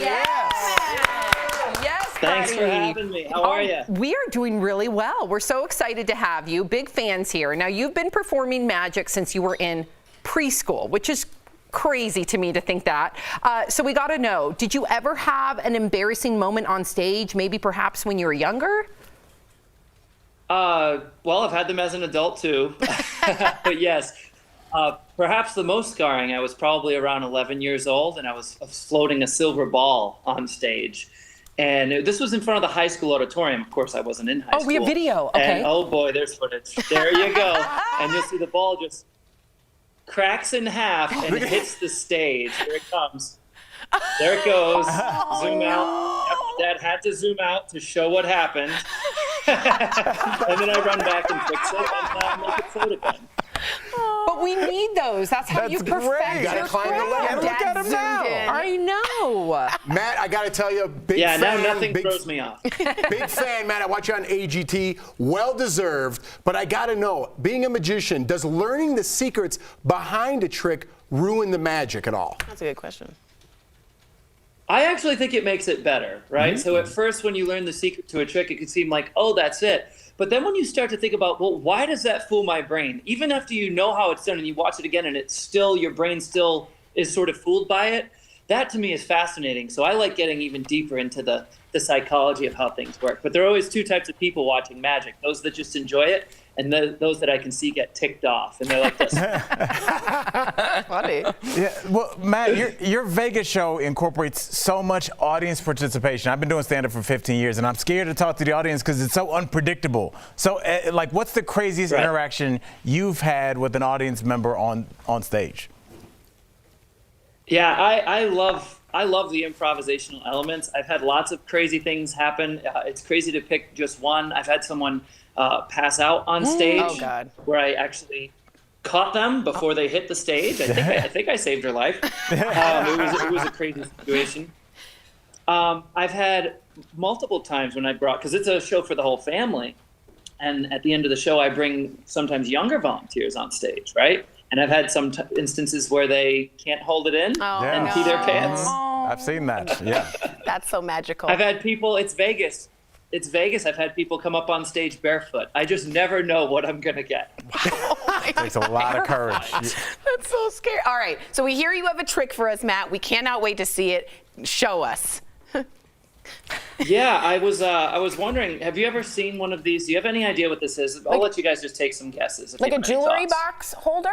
Yes, Thanks for having me. How are you? We are doing really well. We're so excited to have you. Big fans here. Now, you've been performing magic since you were in preschool, which is crazy to me to think that. So we got to know, did you ever have an embarrassing moment on stage, maybe perhaps when you were younger? Well, I've had them as an adult too. But yes, perhaps the most scarring, I was probably around 11 years old and I was floating a silver ball on stage. And this was in front of the high school auditorium. Of course, I wasn't in high school. Oh, we have video. Okay. And, oh boy, there's footage. There you go. And you'll see the ball just cracks in half and hits the stage. Here it comes. There it goes. Zoom out. Dad had to zoom out to show what happened. And then I run back and fix it and make it float again. But we need those. That's how you perfect You gotta your climb the ladder. craft. Look at him now. I know. Matt, I got to tell you, big Yeah, fan. now nothing big, throws me off. Big fan, Matt. I watch you on AGT. Well deserved. But I got to know, being a magician, does learning the secrets behind a trick ruin the magic at all? That's a good question. I actually think it makes it better, right? So at first, when you learn the secret to a trick, it can seem like, oh, that's it. But then when you start to think about, well, why does that fool my brain? Even after you know how it's done and you watch it again and it's still, your brain still is sort of fooled by it, that to me is fascinating. So I like getting even deeper into the psychology of how things work. But there are always two types of people watching magic, those that just enjoy it and those that I can see get ticked off. And they're like this. Funny. Yeah, well, Matt, your Vegas show incorporates so much audience participation. I've been doing stand-up for 15 years, and I'm scared to talk to the audience because it's so unpredictable. So, like, what's the craziest interaction you've had with an audience member on stage? Yeah, I love the improvisational elements. I've had lots of crazy things happen. It's crazy to pick just one. I've had someone pass out on stage where I actually caught them before they hit the stage. I think I saved her life. It was a crazy situation. I've had multiple times when I brought, because it's a show for the whole family, and at the end of the show I bring sometimes younger volunteers on stage, right? And I've had some instances where they can't hold it in and pee their pants. I've seen that, yeah. That's so magical. I've had people, it's Vegas. I've had people come up on stage barefoot. I just never know what I'm going to get. It takes a lot of courage. That's so scary. All right, so we hear you have a trick for us, Matt. We cannot wait to see it. Show us. Yeah, I was wondering, have you ever seen one of these? Do you have any idea what this is? I'll let you guys just take some guesses. Like a jewelry box holder?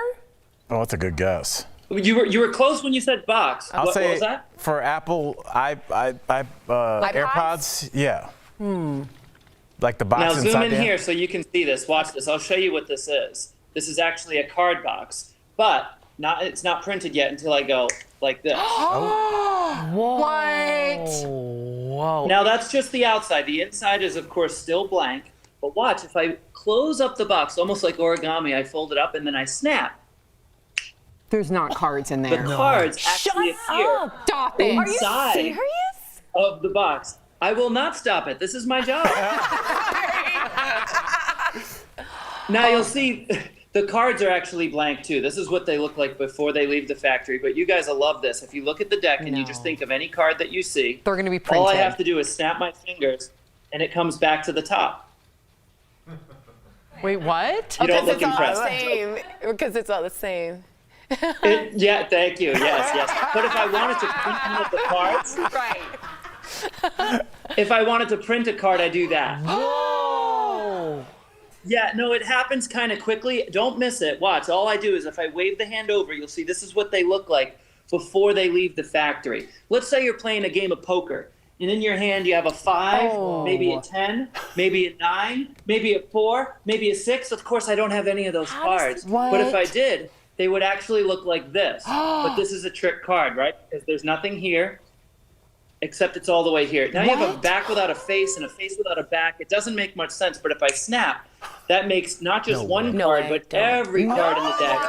Oh, that's a good guess. You were close when you said box. I'll what say was that? For Apple AirPods, yeah. Like the box Now inside zoom in there. here so you can see this. Watch this. I'll show you what this is. This is actually a card box, but it's not printed yet until I go like this. What? Whoa. Now that's just the outside. The inside is of course still blank. But watch, if I close up the box, almost like origami, I fold it up and then I snap. There's not cards in there. The cards actually appear Stop it. inside Are you serious? of the box. I will not stop it. This is my job. Now you'll see the cards are actually blank too. This is what they look like before they leave the factory. But you guys will love this. If you look at the deck and you just think of any card that you see, they're going to be printed. All I have to do is snap my fingers and it comes back to the top. Wait, what? You don't look it's all impressed. the same. Because it's all the same. Yeah, thank you. Yes. But if I wanted to print one of the cards, Right. if I wanted to print a card, I do that. Oh. Yeah, no, it happens kind of quickly. Don't miss it. Watch. All I do is if I wave the hand over, you'll see this is what they look like before they leave the factory. Let's say you're playing a game of poker, and in your hand you have a 5, maybe a 10, maybe a 9, maybe a 4, maybe a 6. Of course, I don't have any of those cards. But if I did, they would actually look like this. But this is a trick card, right? Because there's nothing here, except it's all the way here. Now you have a back without a face and a face without a back. It doesn't make much sense, but if I snap, that makes not just one card, but every card in the deck.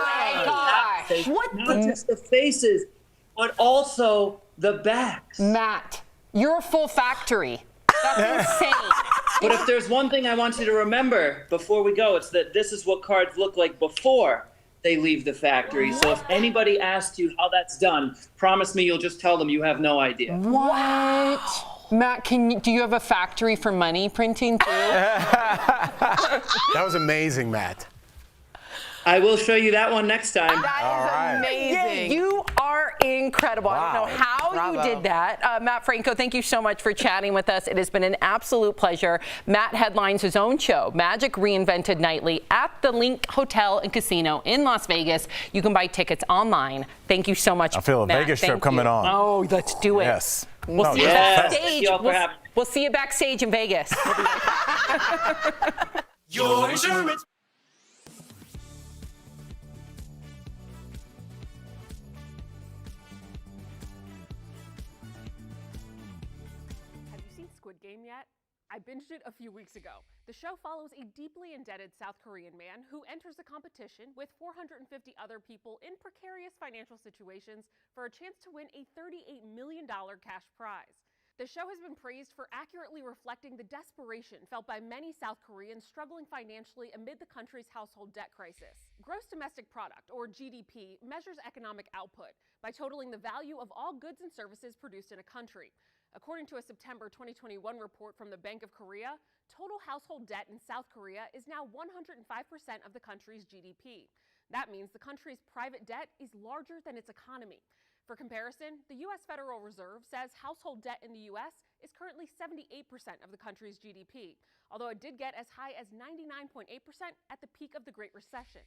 Not just the faces, but also the backs. Matt, you're a full factory. That's insane. But if there's one thing I want you to remember before we go, it's that this is what cards look like before they leave the factory. So if anybody asks you how that's done, promise me you'll just tell them you have no idea. What? Matt, do you have a factory for money printing too? That was amazing, Matt. I will show you that one next time. That is amazing. Yeah, you are incredible. I don't know how you did that. Matt Franco, thank you so much for chatting with us. It has been an absolute pleasure. Matt headlines his own show, Magic Reinvented Nightly, at the Link Hotel and Casino in Las Vegas. You can buy tickets online. Thank you so much, I feel a Matt. Vegas trip Thank coming you. on. Oh, let's do it. Yes. We'll see you Yes. backstage. Thank you all for having me. We'll see you backstage in Vegas. We'll be right back. Your insurance. Have you seen Squid Game yet? I binged it a few weeks ago. The show follows a deeply indebted South Korean man who enters a competition with 450 other people in precarious financial situations for a chance to win a $38 million cash prize. The show has been praised for accurately reflecting the desperation felt by many South Koreans struggling financially amid the country's household debt crisis. Gross domestic product, or GDP, measures economic output by totaling the value of all goods and services produced in a country. According to a September 2021 report from the Bank of Korea, total household debt in South Korea is now 105% of the country's GDP. That means the country's private debt is larger than its economy. For comparison, the U.S. Federal Reserve says household debt in the U.S. is currently 78% of the country's GDP, although it did get as high as 99.8% at the peak of the Great Recession.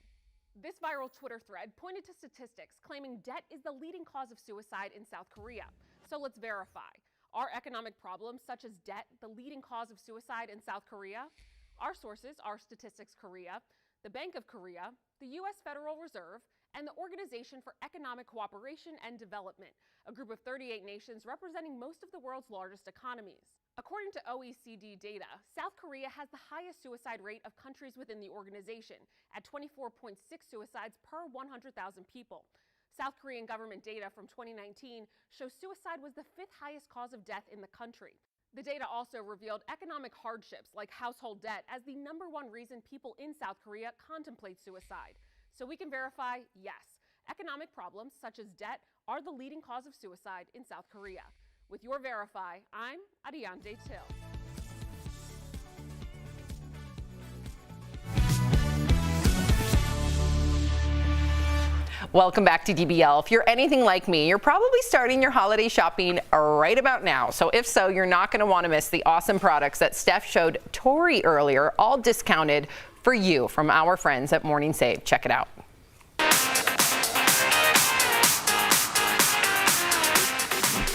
This viral Twitter thread pointed to statistics claiming debt is the leading cause of suicide in South Korea. So let's verify. Are economic problems such as debt the leading cause of suicide in South Korea? Our sources are Statistics Korea, the Bank of Korea, the U.S. Federal Reserve, and the Organization for Economic Cooperation and Development, a group of 38 nations representing most of the world's largest economies. According to OECD data, South Korea has the highest suicide rate of countries within the organization, at 24.6 suicides per 100,000 people. South Korean government data from 2019 shows suicide was the 5th highest cause of death in the country. The data also revealed economic hardships like household debt as the #1 reason people in South Korea contemplate suicide. So we can verify, yes, economic problems such as debt are the leading cause of suicide in South Korea. With your Verify, I'm Ariane Till. Welcome back to DBL. If you're anything like me, you're probably starting your holiday shopping right about now. So if so, you're not going to want to miss the awesome products that Steph showed Tori earlier, all discounted for you from our friends at Morning Save. Check it out.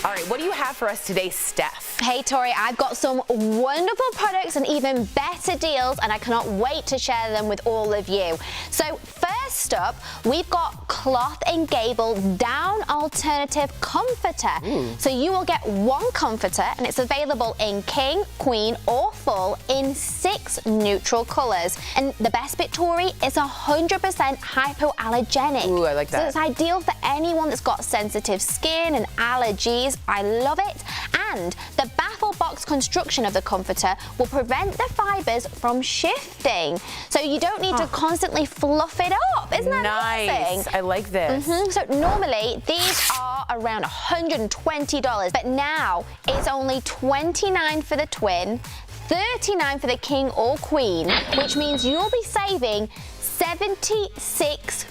All right, what do you have for us today, Steph? Hey, Tori, I've got some wonderful products and even better deals, and I cannot wait to share them with all of you. So first up, we've got Cloth and Gable Down Alternative Comforter. So you will get one comforter, and it's available in king, queen, or full in 6 neutral colors. And the best bit, Tori, is 100% hypoallergenic. Ooh, I like that. So it's ideal for anyone that's got sensitive skin and allergies. I love it. And the baffle box construction of the comforter will prevent the fibers from shifting. So you don't need to constantly fluff it up. Isn't that amazing? Nice. I like this. So normally these are around $120, but now it's only $29 for the twin, $39 for the king or queen, which means you'll be saving 76%.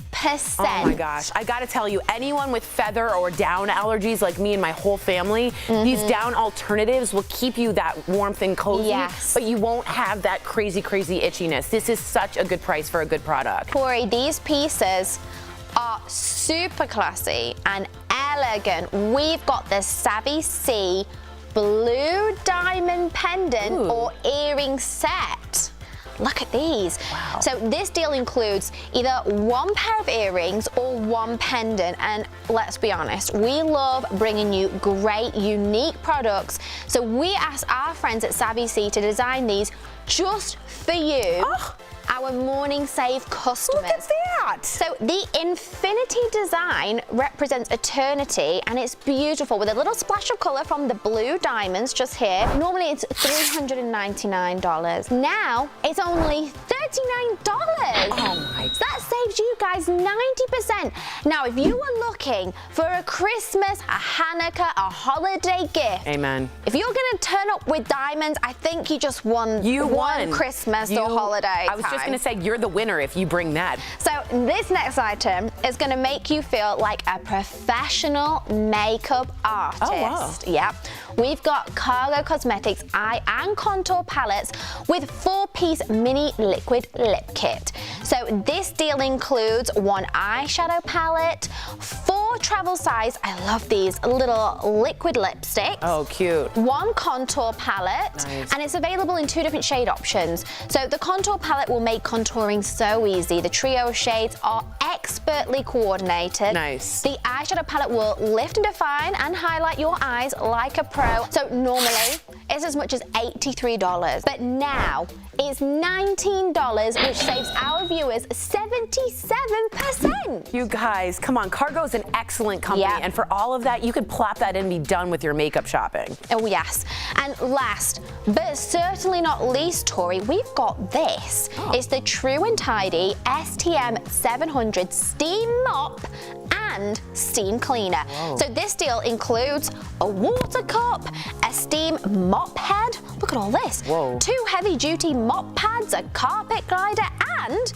Oh my gosh, I gotta tell you, anyone with feather or down allergies like me and my whole family, these down alternatives will keep you that warmth and cozy, but you won't have that crazy itchiness. This is such a good price for a good product. Corey, these pieces are super classy and elegant. We've got the Savvy C blue diamond pendant or earring set. Look at these. Wow. So this deal includes either one pair of earrings or one pendant. And let's be honest, we love bringing you great, unique products. So we asked our friends at Savvy C to design these just for you. Our Morning Save customers. Look at that! So the infinity design represents eternity, and it's beautiful with a little splash of color from the blue diamonds just here. Normally it's $399. Now it's only $39. Oh my! So that saves you guys 90%. Now if you were looking for a Christmas, a Hanukkah, a holiday gift. Amen. If you're gonna turn up with diamonds, I think you just won. You won Christmas or holiday. I was just gonna say you're the winner if you bring that. So this next item is gonna make you feel like a professional makeup artist. Oh wow. Yep. We've got Cargo Cosmetics eye and contour palettes with 4-piece mini liquid lip kit. So this deal includes one eyeshadow palette, 4 travel size, I love these, little liquid lipsticks. Oh, cute. 1 contour palette, and it's available in 2 different shade options. So the contour palette will make contouring so easy. The trio shades are expertly coordinated. Nice. The eyeshadow palette will lift and define and highlight your eyes like a pro. So normally it's as much as $83, but now it's $19, which saves our viewers 77%. You guys, come on. Cargo's an excellent company, and for all of that, you could plop that in and be done with your makeup shopping. Oh yes. And last, but certainly not least, Tori, we've got this. It's the True and Tidy STM 700 Steam Mop and Steam Cleaner. Whoa. So this deal includes a water cup, a steam mop head, look at all this, 2 heavy-duty mop pads, a carpet glider, and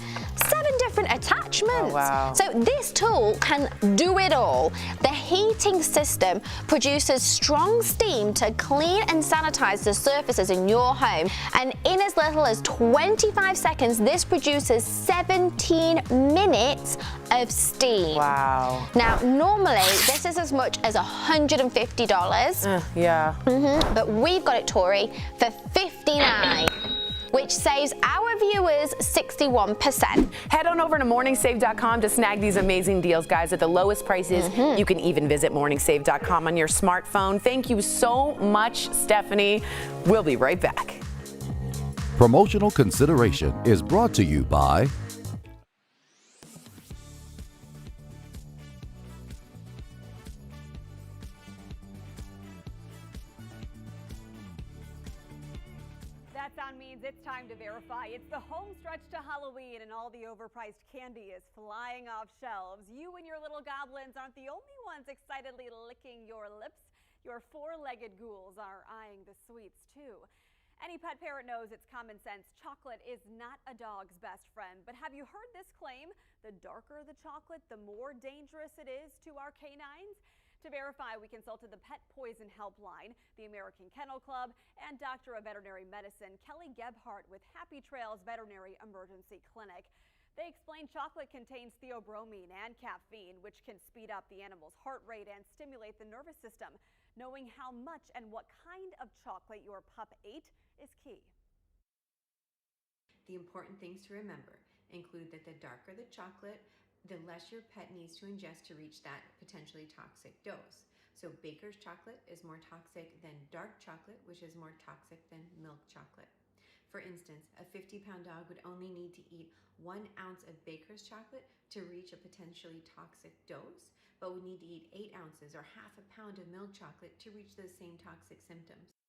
7 different attachments. Oh, wow. So this tool can do it all. The heating system produces strong steam to clean and sanitize the surfaces in your home. And in as little as 25 seconds, this produces 17 minutes of steam. Wow. Now, normally, this is as much as $150. Yeah. But we've got it, Tori, for $59. Which saves our viewers 61%. Head on over to morningsave.com to snag these amazing deals, guys, at the lowest prices. You can even visit morningsave.com on your smartphone. Thank you so much, Stephanie. We'll be right back. Promotional consideration is brought to you by That sound means it's time to verify. It's the home stretch to Halloween, and all the overpriced candy is flying off shelves. You and your little goblins aren't the only ones excitedly licking your lips. Your 4-legged ghouls are eyeing the sweets, too. Any pet parent knows it's common sense. Chocolate is not a dog's best friend. But have you heard this claim? The darker the chocolate, the more dangerous it is to our canines? To verify, we consulted the Pet Poison Helpline, the American Kennel Club, and Doctor of Veterinary Medicine Kelly Gebhardt with Happy Trails Veterinary Emergency Clinic. They explained chocolate contains theobromine and caffeine, which can speed up the animal's heart rate and stimulate the nervous system. Knowing how much and what kind of chocolate your pup ate is key. The important things to remember include that the darker the chocolate, the less your pet needs to ingest to reach that potentially toxic dose. So Baker's chocolate is more toxic than dark chocolate, which is more toxic than milk chocolate. For instance, a 50-pound dog would only need to eat 1 ounce of Baker's chocolate to reach a potentially toxic dose, but would need to eat 8 ounces or half a pound of milk chocolate to reach those same toxic symptoms.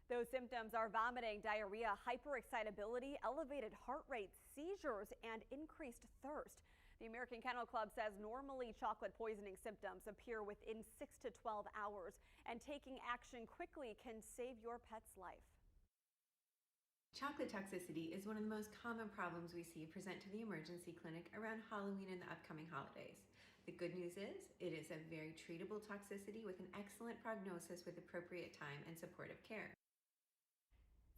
Those symptoms are vomiting, diarrhea, hyperexcitability, elevated heart rate, seizures, and increased thirst. The American Kennel Club says normally chocolate poisoning symptoms appear within 6 to 12 hours, and taking action quickly can save your pet's life. Chocolate toxicity is one of the most common problems we see present to the emergency clinic around Halloween and the upcoming holidays. The good news is, it is a very treatable toxicity with an excellent prognosis with appropriate time and supportive care.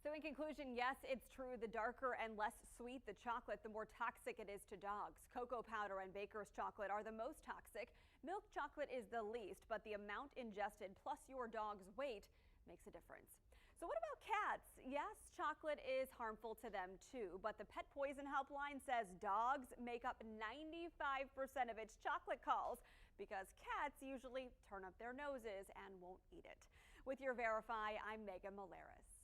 So in conclusion, yes, it's true. The darker and less sweet the chocolate, the more toxic it is to dogs. Cocoa powder and Baker's chocolate are the most toxic. Milk chocolate is the least, but the amount ingested plus your dog's weight makes a difference. So what about cats? Yes, chocolate is harmful to them too, but the Pet Poison Helpline says dogs make up 95% of its chocolate calls because cats usually turn up their noses and won't eat it. With your Verify, I'm Megan Maleris.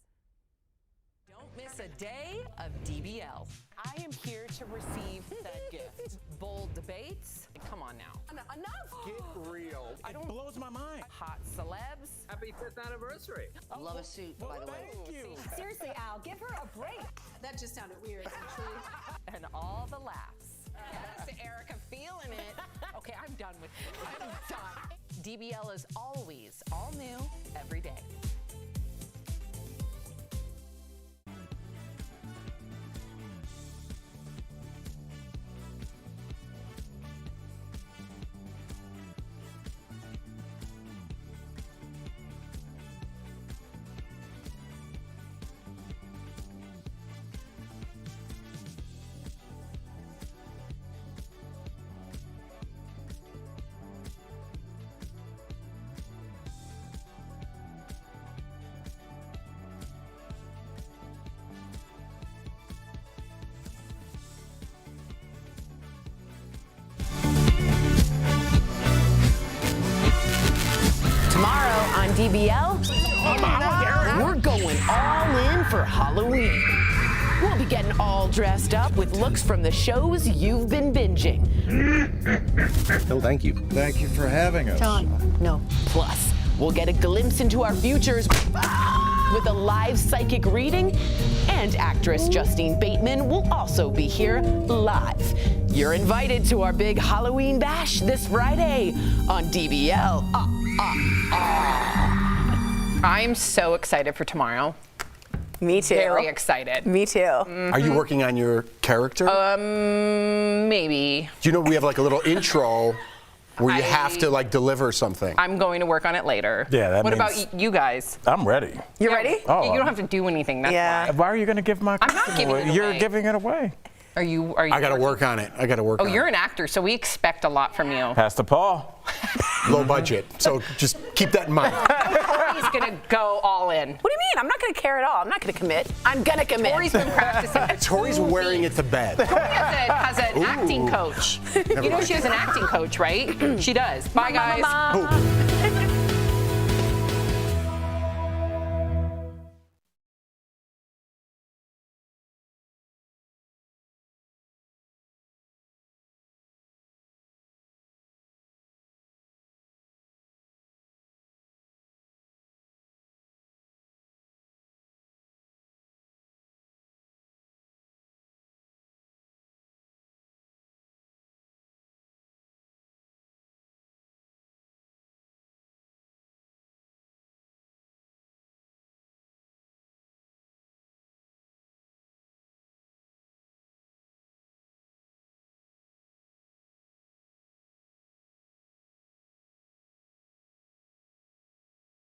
Don't miss a day of DBL. I am here to receive that gift. Bold debates. Come on now. Enough. Get real. It blows my mind. Hot celebs. Happy 5th anniversary. Love a suit, by the way. Thank you. Seriously, Al, give her a break. That just sounded weird, actually. And all the laughs. Yes, Erica feeling it. Okay, I'm done with it. I'm done. DBL is always all new every day. DBL, we're going all in for Halloween. We'll be getting all dressed up with looks from the shows you've been binging. No, thank you. Thank you for having us. John, no. Plus, we'll get a glimpse into our futures with a live psychic reading, and actress Justine Bateman will also be here live. You're invited to our big Halloween bash this Friday on DBL. I'm so excited for tomorrow. Me too. Very excited. Me too. Are you working on your character? Maybe. Do you know we have like a little intro where you have to like deliver something? I'm going to work on it later. Yeah, that What means- about you guys? I'm ready. You ready? Oh, You don't have to do anything. That's Yeah. why. Why are you going to give my I'm not costume giving away? it You're away. giving it away. Are you? I got to work on it. I got to work Oh, on you're it. an actor, so we expect a lot from you. Pastor Paul. Low budget. So just keep that in mind. Tori's gonna go all in. What do you mean? I'm not going to care at all. I'm not going to commit. I'm going to commit. Tori's been practicing. for Tori's 2 wearing weeks. it to bed. Tori has an Ooh. acting coach. Never You know mind. she has an acting coach, right? She does. Bye, guys. Who?